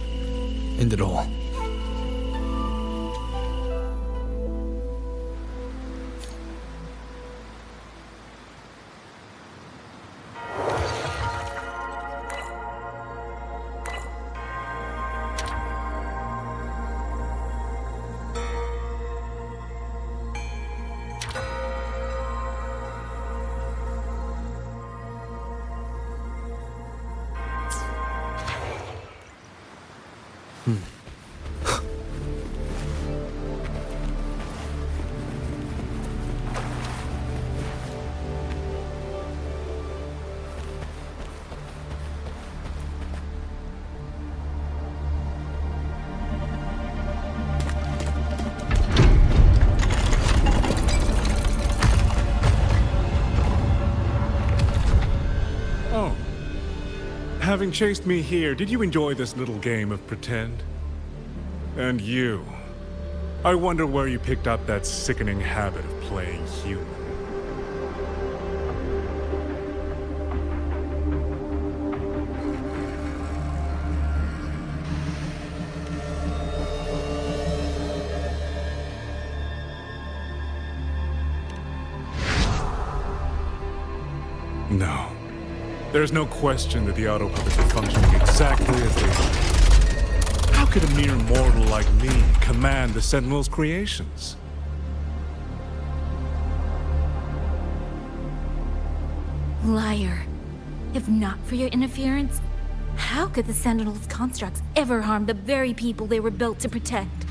Speaker 2: End it all.
Speaker 15: Having chased me here, did you enjoy this little game of pretend? And you, I wonder where you picked up that sickening habit of playing human. No. There's no question that the auto puppets are functioning exactly as they should. How could a mere mortal like me command the Sentinel's creations?
Speaker 7: Liar. If not for your interference, how could the Sentinel's constructs ever harm the very people they were built to protect?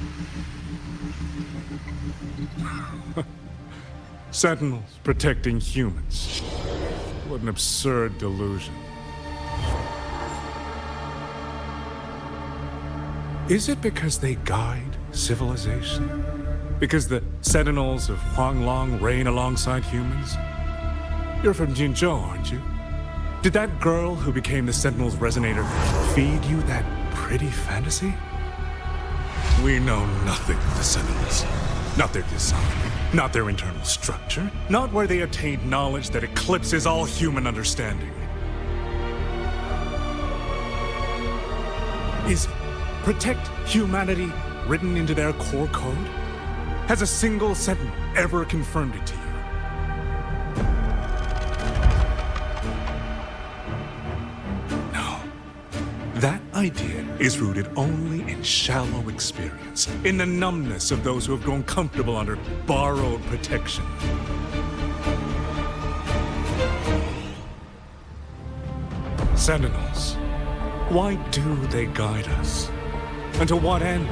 Speaker 15: Sentinels protecting humans. What an absurd delusion. Is it because they guide civilization? Because the Sentinels of Xuanling reign alongside humans? You're from Mengzhou, aren't you? Did that girl who became the Sentinel's resonator feed you that pretty fantasy? We know nothing of the Sentinels. Not their design, not their internal structure, not where they attained knowledge that eclipses all human understanding. Is protect humanity written into their core code? Has a single Sentinel ever confirmed it to you? No. That idea is rooted only in shallow experience, in the numbness of those who have grown comfortable under borrowed protection. Sentinels, why do they guide us? And to what end?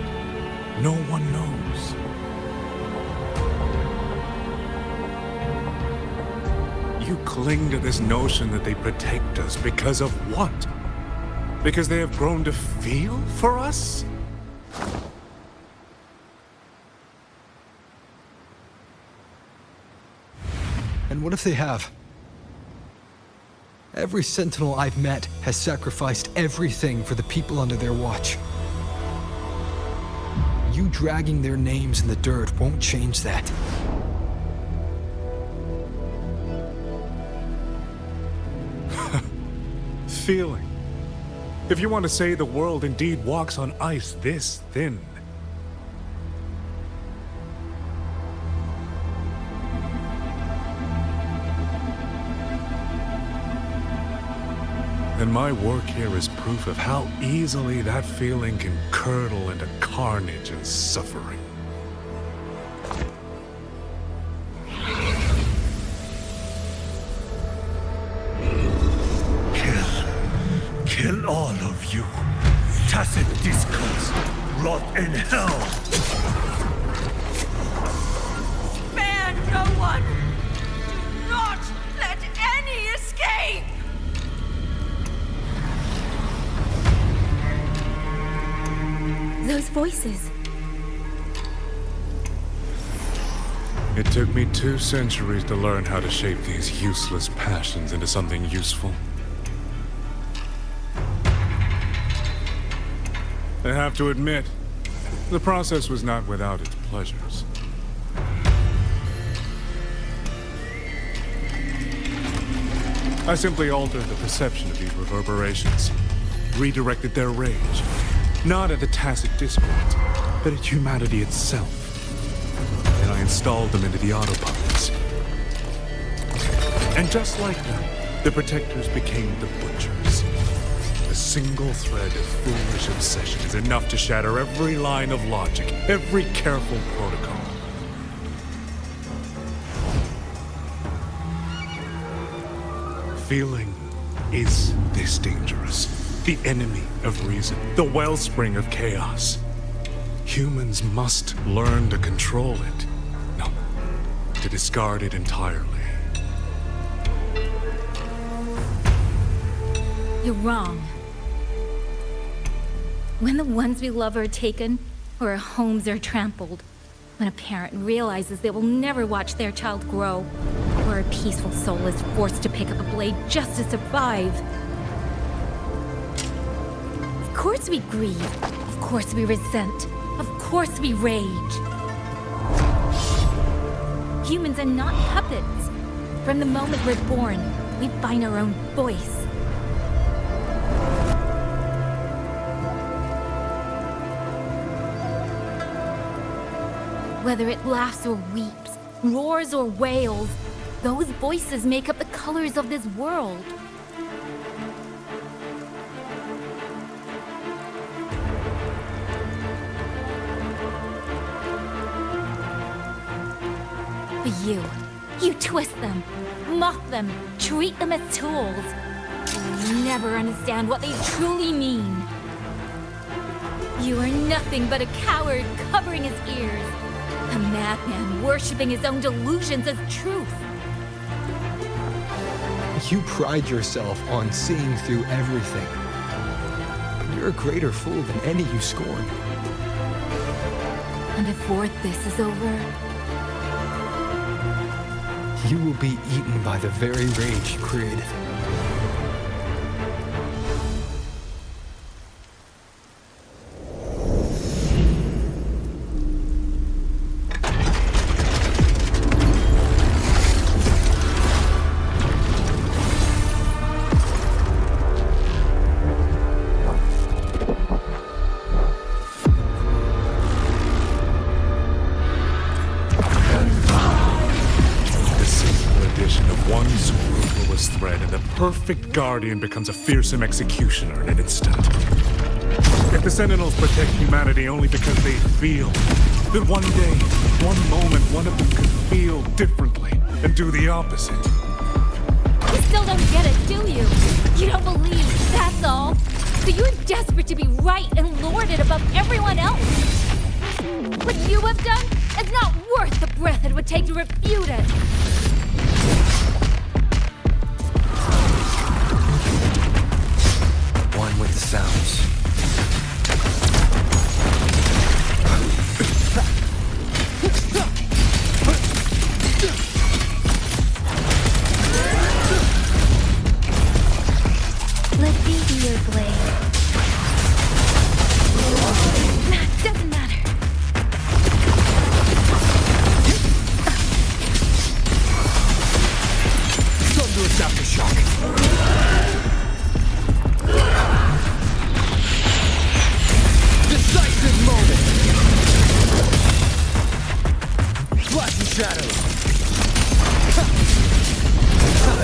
Speaker 15: No one knows. You cling to this notion that they protect us because of what? Because they have grown to feel for us?
Speaker 2: And what if they have? Every Sentinel I've met has sacrificed everything for the people under their watch. You dragging their names in the dirt won't change that.
Speaker 15: Feeling. If you want to say the world indeed walks on ice this thin. Then my work here is proof of how easily that feeling can curdle into carnage and suffering.
Speaker 16: Kill all of you. Tacit discourse. Rot in hell.
Speaker 20: Spare no one! Do not let any escape!
Speaker 7: Those voices.
Speaker 15: It took me 2 centuries to learn how to shape these useless passions into something useful. I have to admit, the process was not without its pleasures. I simply altered the perception of these reverberations, redirected their rage, not at the tacit discords, but at humanity itself. And I installed them into the autopuppets. And just like them, the protectors became the butchers. A single thread of foolish obsession is enough to shatter every line of logic, every careful protocol. Feeling is this dangerous. The enemy of reason, the wellspring of chaos. Humans must learn to control it. No, to discard it entirely.
Speaker 7: You're wrong. When the ones we love are taken, or our homes are trampled, when a parent realizes they will never watch their child grow, or a peaceful soul is forced to pick up a blade just to survive. Of course we grieve, of course we resent, of course we rage. Humans are not puppets. From the moment we're born, we find our own voice. Whether it laughs or weeps, roars or wails, those voices make up the colors of this world. But you twist them, mock them, treat them as tools. You will never understand what they truly mean. You are nothing but a coward covering his ears. A madman worshipping his own delusions as truth.
Speaker 2: You pride yourself on seeing through everything. You're a greater fool than any you scorn.
Speaker 7: And before this is over,
Speaker 2: you will be eaten by the very rage you created.
Speaker 15: Perfect guardian becomes a fearsome executioner in an instant. If the Sentinels protect humanity only because they feel, then one day, one moment, one of them could feel differently and do the opposite.
Speaker 7: You still don't get it, do you? You don't believe, that's all. So you're desperate to be right and lord it above everyone else. What you have done is not worth the breath it would take to refute it.
Speaker 2: One with the sounds.
Speaker 7: Let me be your blade. Doesn't matter.
Speaker 21: shadows!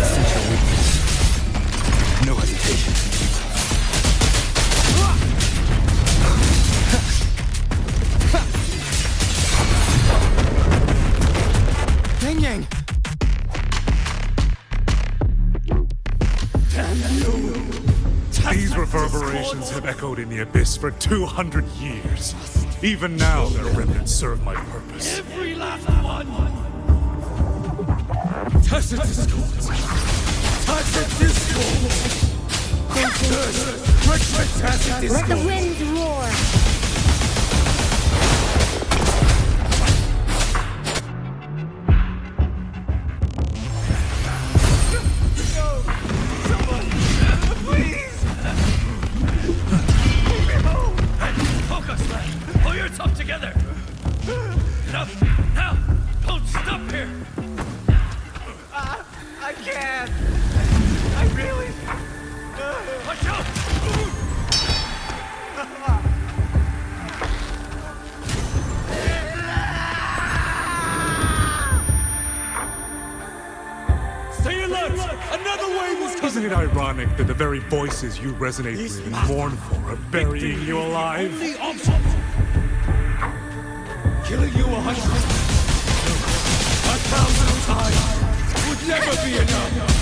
Speaker 21: Sense your weakness. No hesitation. Yangyang!
Speaker 15: These reverberations have echoed in the abyss for 200 years. Even now, their remnants serve my purpose.
Speaker 21: Every last one! Tacit discords! Tacit discords!
Speaker 11: Let the winds roar!
Speaker 15: Isn't it ironic that the very voices you resonate with and mourn for are burying you alive?
Speaker 21: The option. Killing you 100, 1,000 times would never be enough.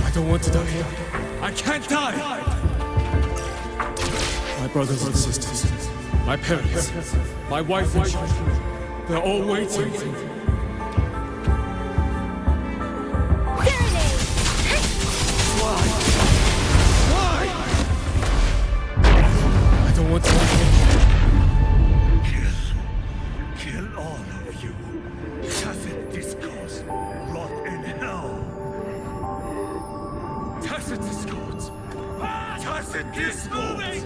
Speaker 21: I don't want to die. I can't die! My brothers and sisters, my parents, my wife and children, they're all waiting. Why? I don't want to die.
Speaker 5: Kill all of you. Tacit discourse, rot in hell.
Speaker 21: Tacit discords! Tacit discords!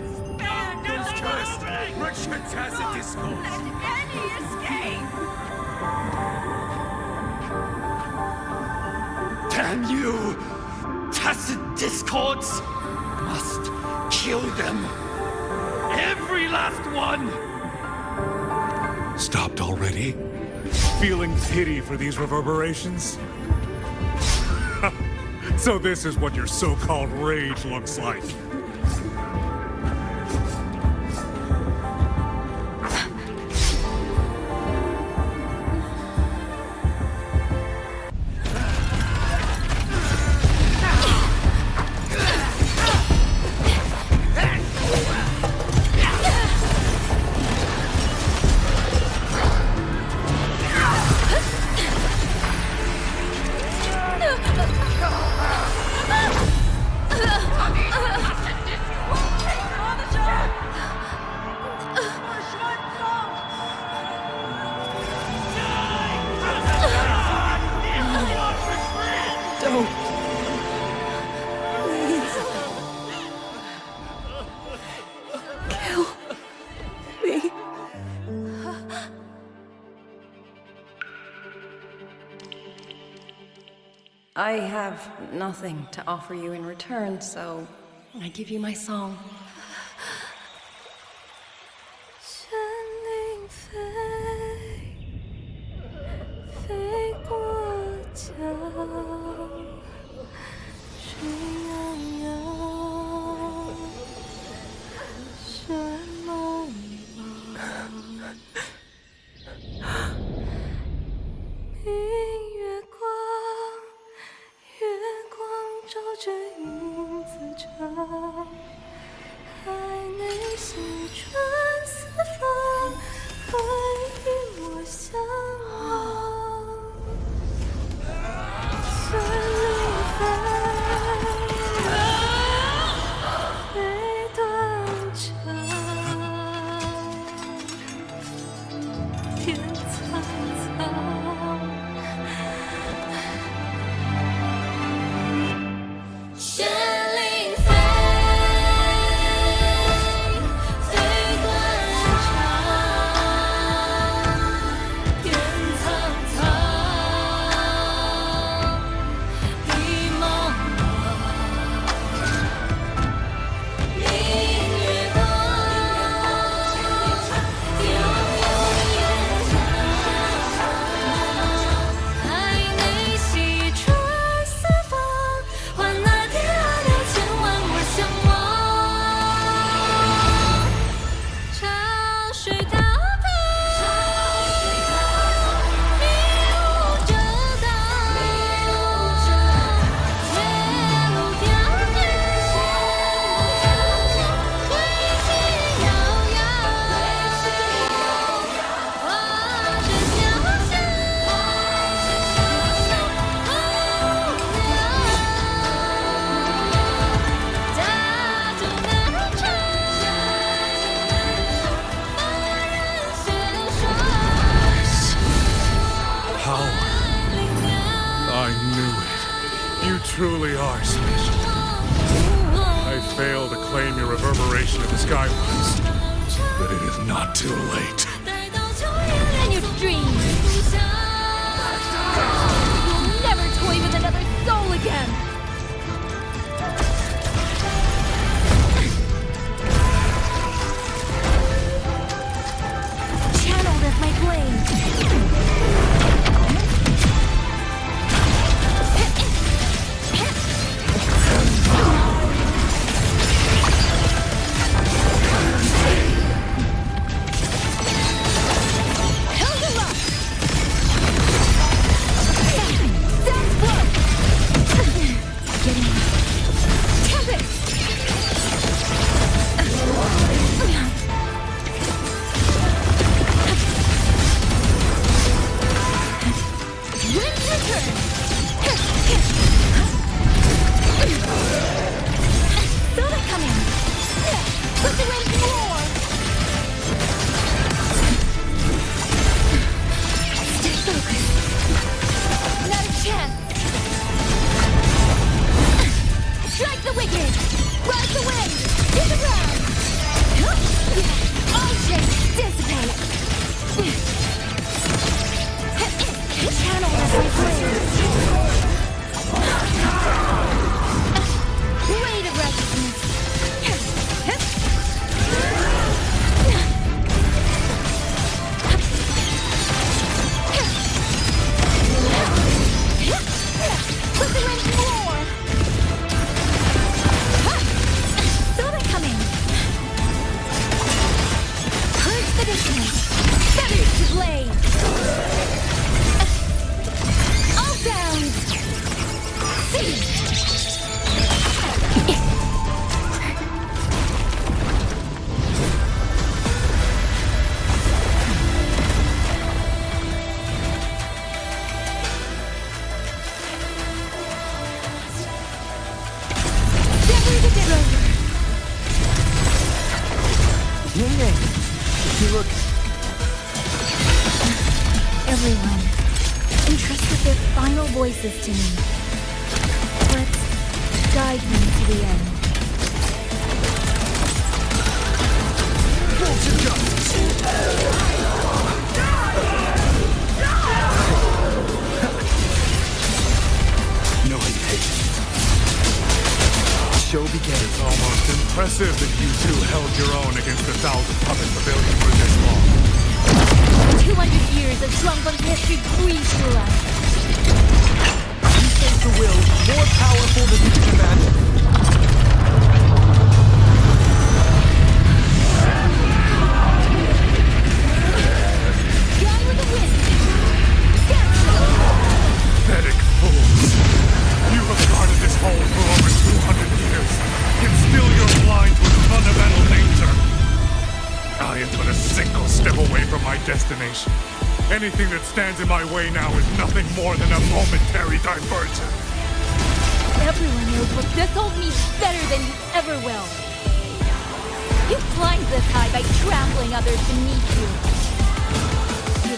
Speaker 21: Those cursed! Wretched tacit discords!
Speaker 20: Any escape!
Speaker 21: Damn you! Tacit discords! Must kill them! Every last one!
Speaker 15: Stopped already? Feeling pity for these reverberations? So this is what your so-called rage looks like.
Speaker 1: I have nothing to offer you in return, so I give you my song.
Speaker 20: 山林飞，飞过桥，水洋洋，山茫茫，明月光。月光照着影子长，天苍苍。绚丽飞，飞断长，天苍苍，地茫茫，明月光，悠悠烟霞，海内西川四方，换那天涯的千万我相望。潮水滔滔，迷雾遮挡，铁路蜿蜒，归期遥遥，化身小巷，家住南昌，放任喧嚣。
Speaker 15: How? I knew it. You truly are special. I failed to claim your reverberation of the skyworks, but it is not too late.
Speaker 7: And your dreams. You'll never toy with another soul again. Channeled as my blade. Strike the wicked! Rise the wind! Hit the ground! All shapes dissipate! Channel as I blade! Weight of righteousness! Put the wind more! Saw it coming! Purge the distance! Feathers to blade! All down! See!
Speaker 22: Yangyang, you look...
Speaker 7: Everyone entrusted their final voices to me. Let's guide them to the end.
Speaker 22: No hesitation. Show begins.
Speaker 15: It's almost impressive that you two held your own against 1,000 puppet pavilions for this long.
Speaker 7: 200 years of Xuanling's history breathes through us.
Speaker 22: You face the will more powerful than you can imagine.
Speaker 7: Gone with the wind!
Speaker 15: Pathetic fools. You have guarded this hole for over 200 years, yet still you're blind to its fundamental nature. I am but a single step away from my destination. Anything that stands in my way now is nothing more than a momentary diversion.
Speaker 7: Everyone knows what this hold means better than you ever will. You climbed this high by trampling others beneath you. You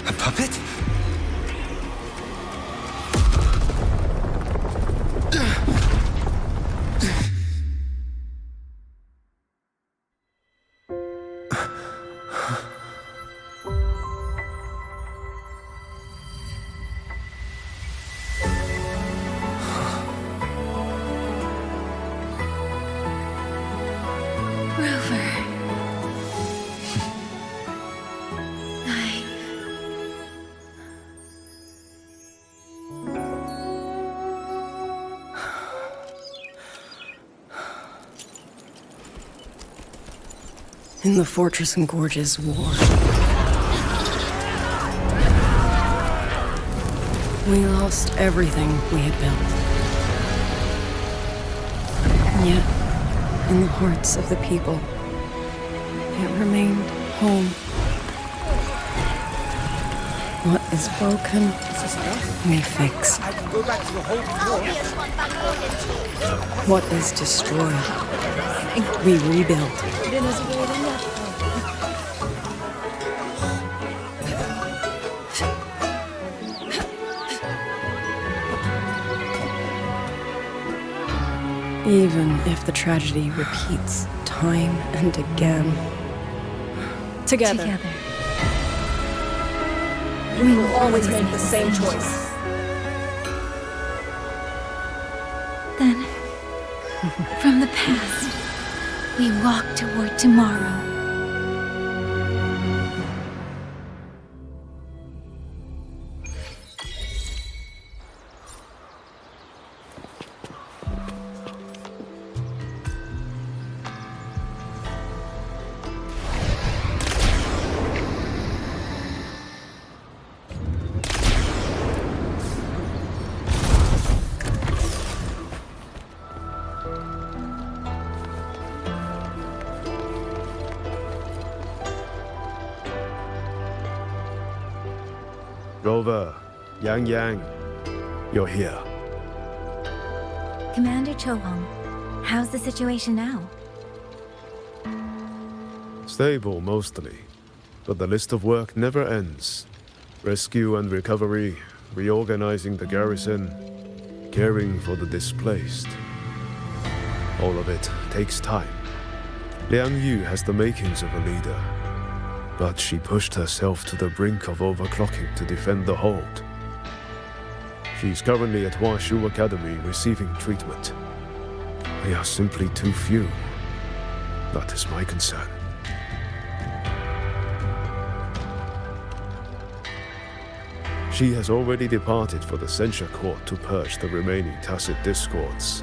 Speaker 2: A puppet?
Speaker 6: Rover.
Speaker 1: In the fortress and gorges war. We lost everything we had built. And yet, in the hearts of the people, it remained home. What is broken, we fix.
Speaker 22: I can go back to the Holy War.
Speaker 1: What is destroyed, we rebuild. Even if the tragedy repeats time and again. Together.
Speaker 3: We will always make the same choice.
Speaker 7: Then, from the past, we walk toward tomorrow.
Speaker 17: Rover, Yangyang, you're here.
Speaker 7: Commander Chohong, how's the situation now?
Speaker 17: Stable, mostly. But the list of work never ends. Rescue and recovery, reorganizing the garrison, caring for the displaced. All of it takes time. Liang Yu has the makings of a leader, but she pushed herself to the brink of overclocking to defend the hold. She's currently at Huashu Academy receiving treatment. We are simply too few. That is my concern. She has already departed for the censure court to purge the remaining tacit discords.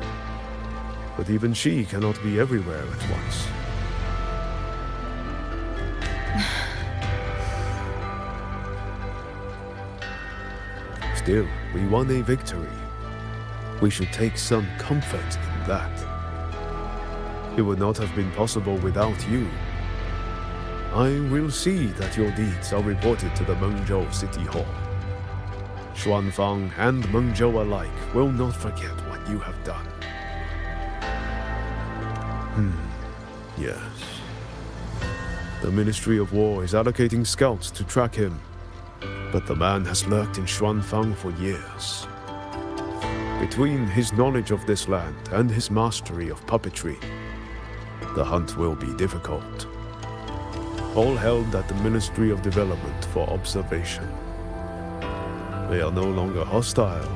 Speaker 17: But even she cannot be everywhere at once. Still, we won a victory. We should take some comfort in that. It would not have been possible without you. I will see that your deeds are reported to the Mengzhou City Hall. Xuanfang and Mengzhou alike will not forget what you have done. Yes. The Ministry of War is allocating scouts to track him, but the man has lurked in Xuanfang for years. Between his knowledge of this land and his mastery of puppetry, the hunt will be difficult. All held at the Ministry of Development for observation. They are no longer hostile,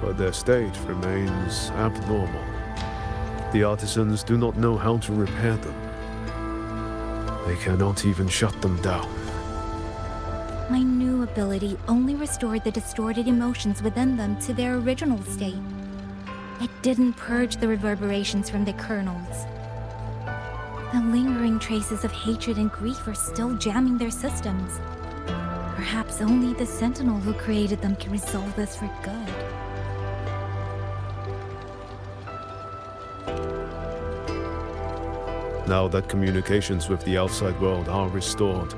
Speaker 17: but their state remains abnormal. The artisans do not know how to repair them. They cannot even shut them down.
Speaker 7: My new ability only restored the distorted emotions within them to their original state. It didn't purge the reverberations from the kernels. The lingering traces of hatred and grief are still jamming their systems. Perhaps only the Sentinel who created them can resolve this for good.
Speaker 17: Now that communications with the outside world are restored,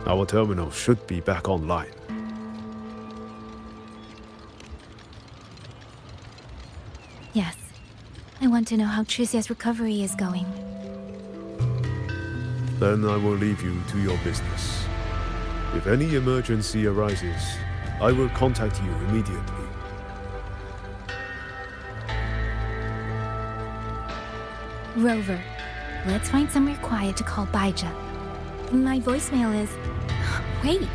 Speaker 17: our terminal should be back online.
Speaker 7: Yes. I want to know how Trixia's recovery is going.
Speaker 17: Then I will leave you to your business. If any emergency arises, I will contact you immediately.
Speaker 7: Rover, let's find somewhere quiet to call Baija. My voicemail is... Wait,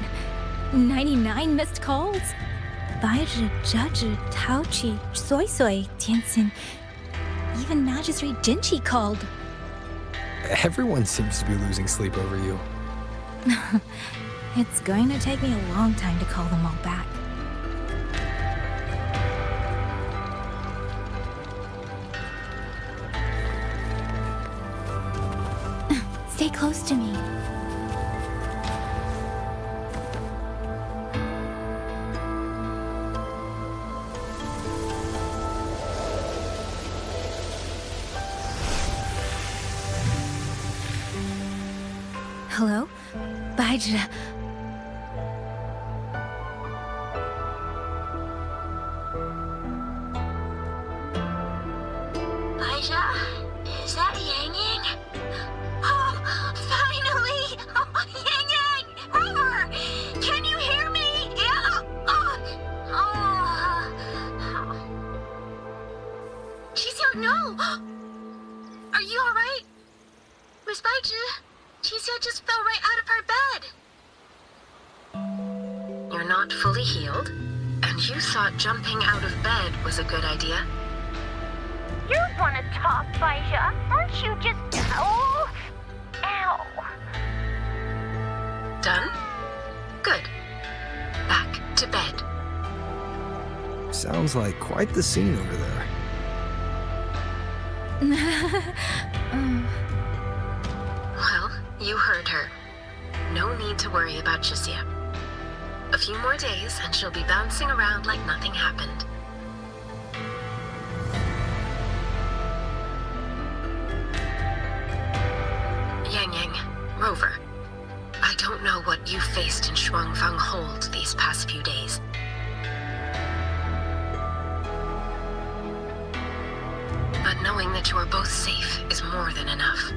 Speaker 7: 99 missed calls? Baija, Judge, Taochi, Suisui, Tianxin, even Magistrate Jinchi called.
Speaker 2: Everyone seems to be losing sleep over you.
Speaker 7: It's going to take me a long time to call them all back. Stay close to me. Hello? Baija.
Speaker 6: Baija? Is that Yangyang? Oh, finally! Oh, Yangyang! Rover! Can you hear me? Yeah! Qingxiao, no! Are you alright? Miss Baija? Qingxiao just fell right out of her bed. You're not fully healed, and you thought jumping out of bed was a good idea.
Speaker 8: You want to talk, Baija? Aren't you just... Oh! Ow!
Speaker 6: Done? Good. Back to bed.
Speaker 2: Sounds like quite the scene over there.
Speaker 6: Well, you heard her. No need to worry about Qingxiao. A few more days and she'll be bouncing around like nothing happened. Yangyang, Rover, I don't know what you faced in Xuanling Hold these past few days. But knowing that you are both safe is more than enough.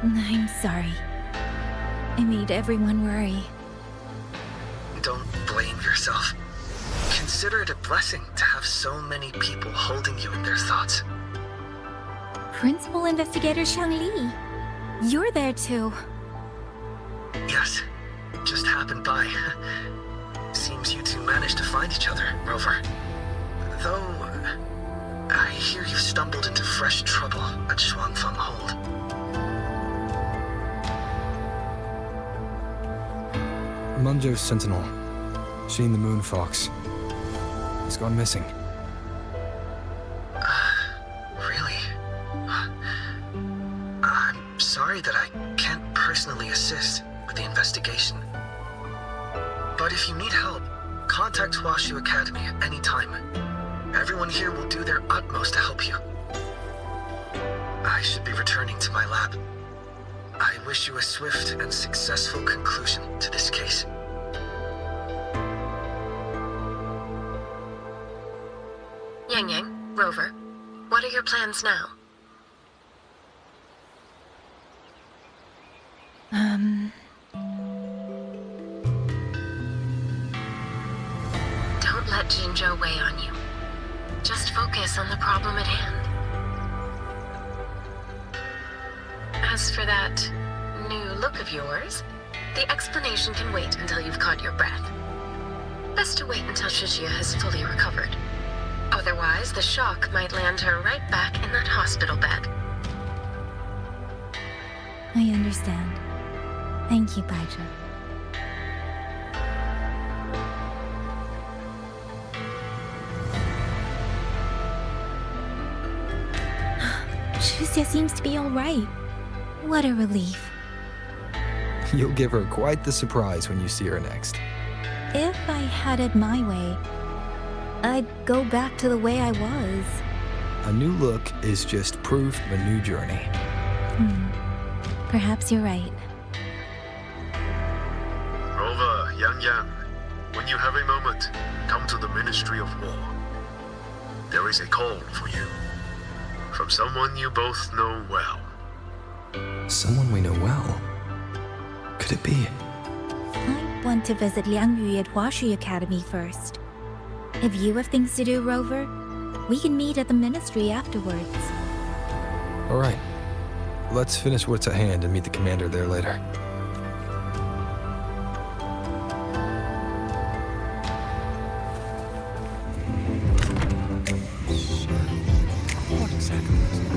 Speaker 7: I'm sorry. I made everyone worry.
Speaker 9: Don't blame yourself. Consider it a blessing to have so many people holding you in their thoughts.
Speaker 7: Principal Investigator Xiangli, you're there too.
Speaker 9: Yes, just happened by. Seems you two managed to find each other, Rover. Though, I hear you've stumbled into fresh trouble at Xuanling Hold.
Speaker 2: Mengzhou's Sentinel, Hsin the Moon Fox. He's gone missing.
Speaker 9: Really? I'm sorry that I can't personally assist with the investigation. But if you need help, contact Huashu Academy at any time. Everyone here will do their utmost to help you. I should be returning to my lab. I wish you a swift and successful conclusion to this case.
Speaker 6: Yangyang, Rover, what are your plans now? Don't let Jinzhou weigh on you. Just focus on the problem at hand. As for that new look of yours, the explanation can wait until you've caught your breath. Best to wait until Qingxiao has fully recovered. Otherwise, the shock might land her right back in that hospital bed.
Speaker 7: I understand. Thank you, Baija. Xia seems to be all right. What a relief.
Speaker 2: You'll give her quite the surprise when you see her next.
Speaker 7: If I had it my way, I'd go back to the way I was.
Speaker 2: A new look is just proof of a new journey.
Speaker 7: Perhaps you're right.
Speaker 17: Rover, Yangyang, when you have a moment, come to the Ministry of War. There is a call for you. From someone you both know well.
Speaker 2: Someone we know well? Could it be?
Speaker 7: I want to visit Liang Yu at Huashi Academy first. If you have things to do, Rover, we can meet at the ministry afterwards.
Speaker 2: All right. Let's finish what's at hand and meet the commander there later.
Speaker 15: What exactly is it?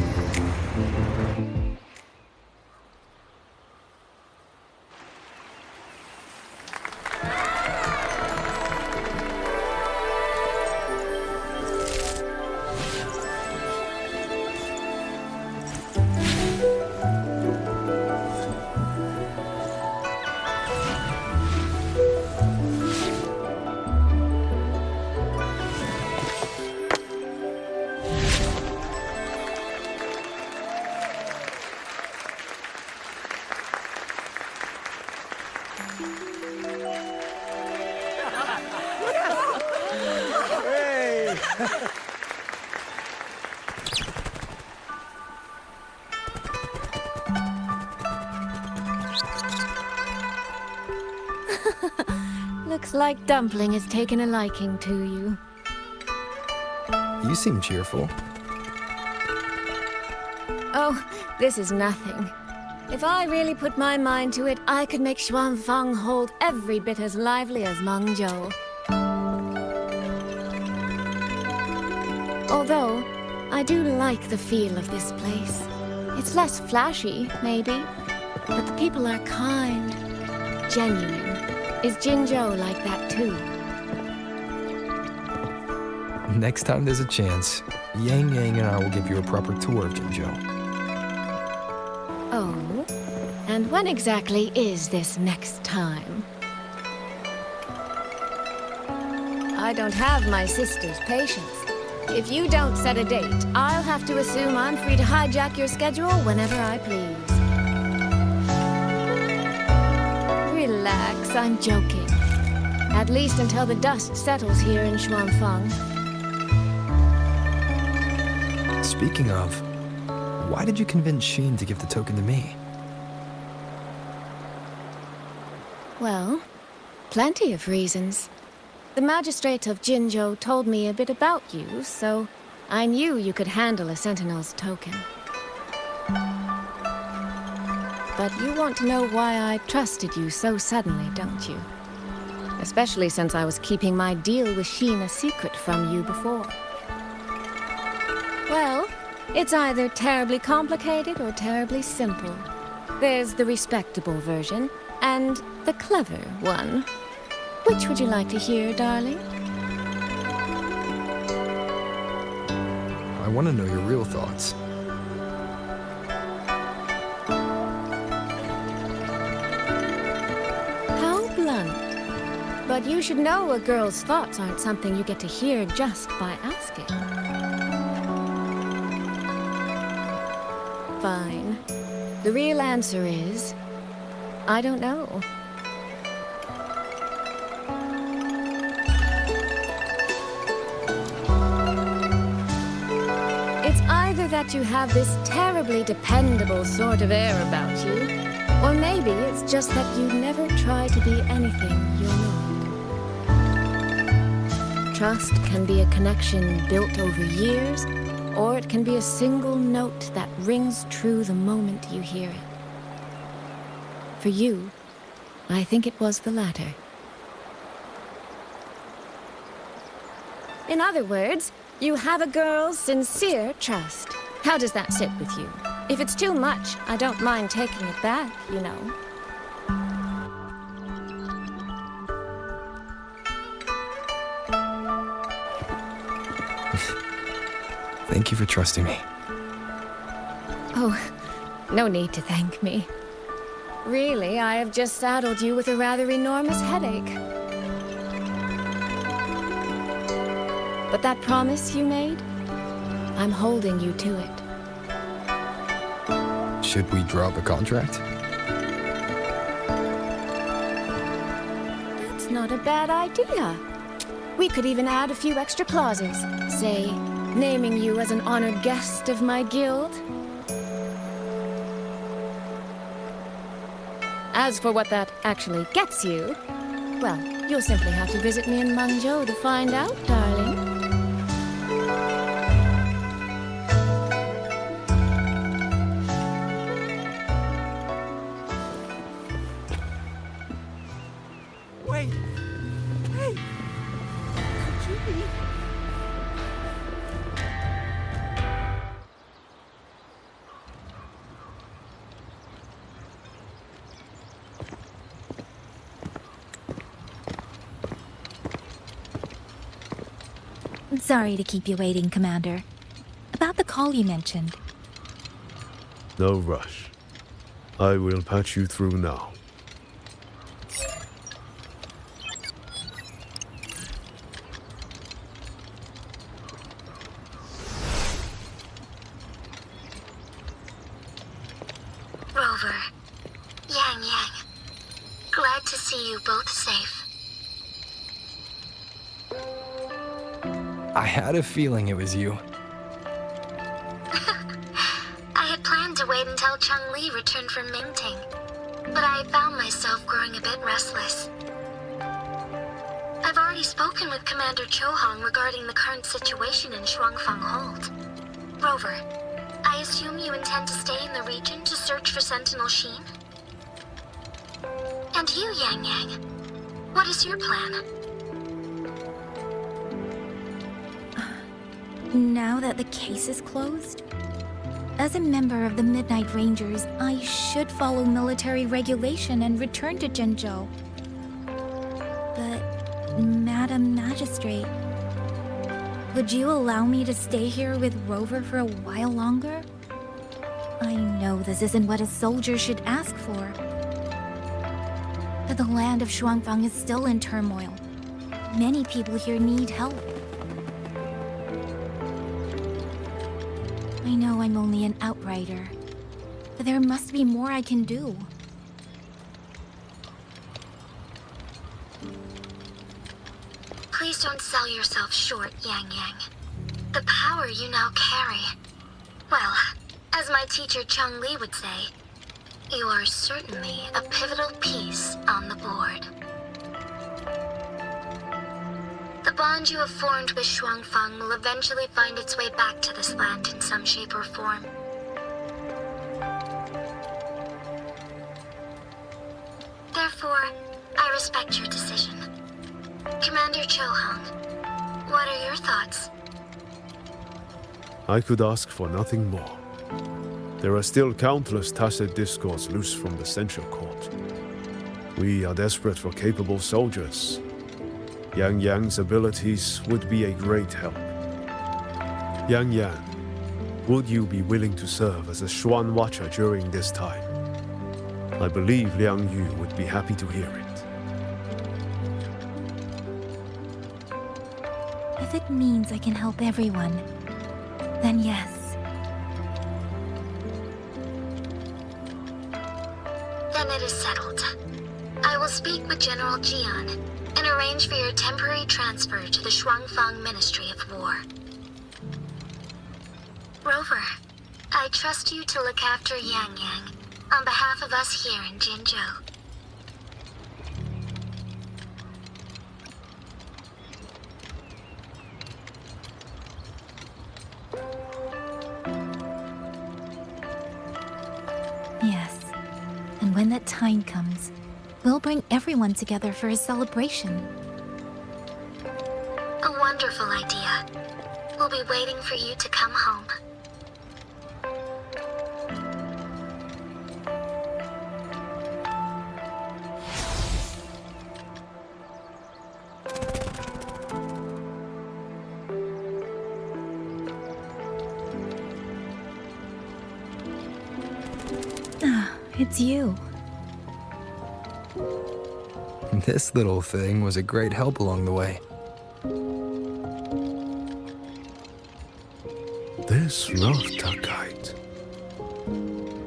Speaker 10: Looks like Dumpling has taken a liking to you.
Speaker 2: You seem cheerful.
Speaker 10: Oh, this is nothing. If I really put my mind to it, I could make Xuanfang hold every bit as lively as Mengzhou. Although, I do like the feel of this place. It's less flashy, maybe, but the people are kind, genuine. Is Jinzhou like that too?
Speaker 2: Next time there's a chance, Yangyang and I will give you a proper tour of Mengzhou.
Speaker 10: Oh? And when exactly is this next time? I don't have my sister's patience. If you don't set a date, I'll have to assume I'm free to hijack your schedule whenever I please. Relax, I'm joking. At least until the dust settles here in Xuanfang.
Speaker 2: Speaking of, why did you convince Hsin to give the token to me?
Speaker 10: Well, plenty of reasons. The magistrate of Jinzhou told me a bit about you, so I knew you could handle a Sentinel's token. But you want to know why I trusted you so suddenly, don't you? Especially since I was keeping my deal with Hsin a secret from you before. Well, it's either terribly complicated or terribly simple. There's the respectable version, and the clever one. Which would you like to hear, darling?
Speaker 2: I want to know your real thoughts.
Speaker 10: How blunt. But you should know a girl's thoughts aren't something you get to hear just by asking. Fine. The real answer is, I don't know. It's either that you have this terribly dependable sort of air about you, or maybe it's just that you never try to be anything you're not. Trust can be a connection built over years, or it can be a single note that rings true the moment you hear it. For you, I think it was the latter. In other words, you have a girl's sincere trust. How does that sit with you? If it's too much, I don't mind taking it back, you know.
Speaker 2: Thank you for trusting me.
Speaker 10: Oh, no need to thank me. Really, I have just saddled you with a rather enormous headache. But that promise you made, I'm holding you to it.
Speaker 2: Should we drop a contract?
Speaker 10: That's not a bad idea. We could even add a few extra clauses. Say, naming you as an honored guest of my guild. As for what that actually gets you, well, you'll simply have to visit me in Mengzhou to find out, darling.
Speaker 22: Wait! Hey! Could you be...
Speaker 7: Sorry to keep you waiting, Commander. About the call you mentioned.
Speaker 17: No rush. I will patch you through now.
Speaker 6: Rover, Yangyang, glad to see you both safe.
Speaker 2: I had a feeling it was you.
Speaker 6: I had planned to wait until Changli returned from Mingting, but I found myself growing a bit restless. I've already spoken with Commander Chohong regarding the current situation in Xuanfang Hold. Rover, I assume you intend to stay in the region to search for Sentinel Hsin? And you, Yangyang, what is your plan?
Speaker 7: Now that the case is closed, as a member of the Midnight Rangers, I should follow military regulation and return to Zhenzhou. But, Madam Magistrate, would you allow me to stay here with Rover for a while longer? I know this isn't what a soldier should ask for. But the land of Xuanfang is still in turmoil. Many people here need help. I know I'm only an outrider, but there must be more I can do.
Speaker 6: Please don't sell yourself short, Yangyang. The power you now carry... Well, as my teacher Changli would say, you are certainly a pivotal piece on the board. The bond you have formed with Xuanfang will eventually find its way back to this land in some shape or form. Therefore, I respect your decision. Commander Chohong, what are your thoughts?
Speaker 17: I could ask for nothing more. There are still countless tacit discords loose from the Central Court. We are desperate for capable soldiers. Yangyang's abilities would be a great help. Yangyang, would you be willing to serve as a Xuan Watcher during this time? I believe Liang Yu would be happy to hear it.
Speaker 7: If it means I can help everyone, then yes.
Speaker 6: Then it is settled. I will speak with General Jian and arrange for your temporary transfer to the Xuanfang Ministry of War. Rover, I trust you to look after Yangyang on behalf of us here in Jinzhou.
Speaker 7: Yes. And when that time comes, we'll bring everyone together for a celebration.
Speaker 6: A wonderful idea. We'll be waiting for you to come home.
Speaker 7: It's you.
Speaker 2: This little thing was a great help along the way.
Speaker 17: This rafter kite.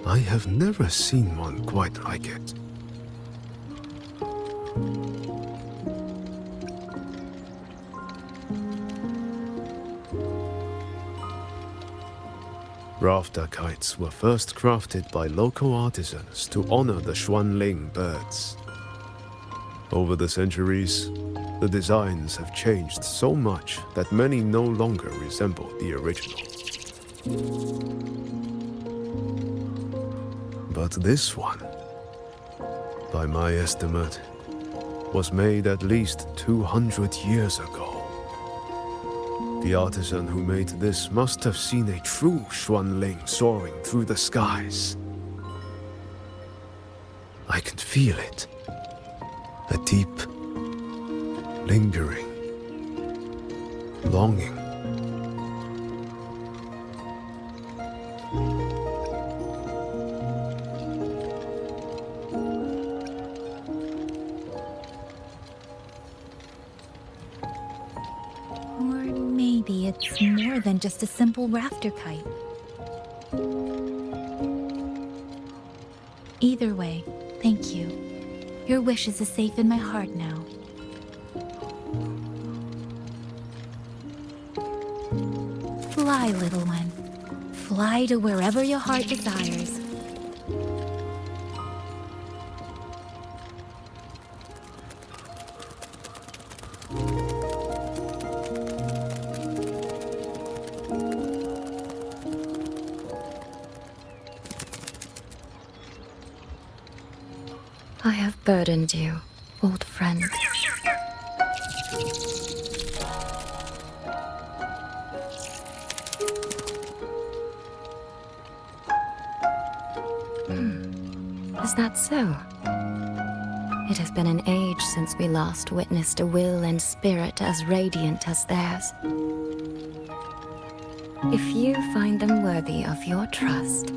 Speaker 17: I have never seen one quite like it. Rafter kites were first crafted by local artisans to honor the Xuanling birds. Over the centuries, the designs have changed so much that many no longer resemble the original. But this one, by my estimate, was made at least 200 years ago. The artisan who made this must have seen a true Xuanling soaring through the skies. I can feel it. A deep, lingering longing.
Speaker 7: Or maybe it's more than just a simple rafter kite. Either way, thank you. Your wishes are safe in my heart now. Fly, little one. Fly to wherever your heart desires.
Speaker 10: I have burdened you, old friend. Is that so? It has been an age since we last witnessed a will and spirit as radiant as theirs. If you find them worthy of your trust,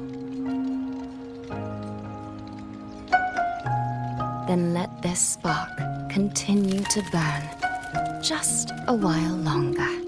Speaker 10: then let this spark continue to burn just a while longer.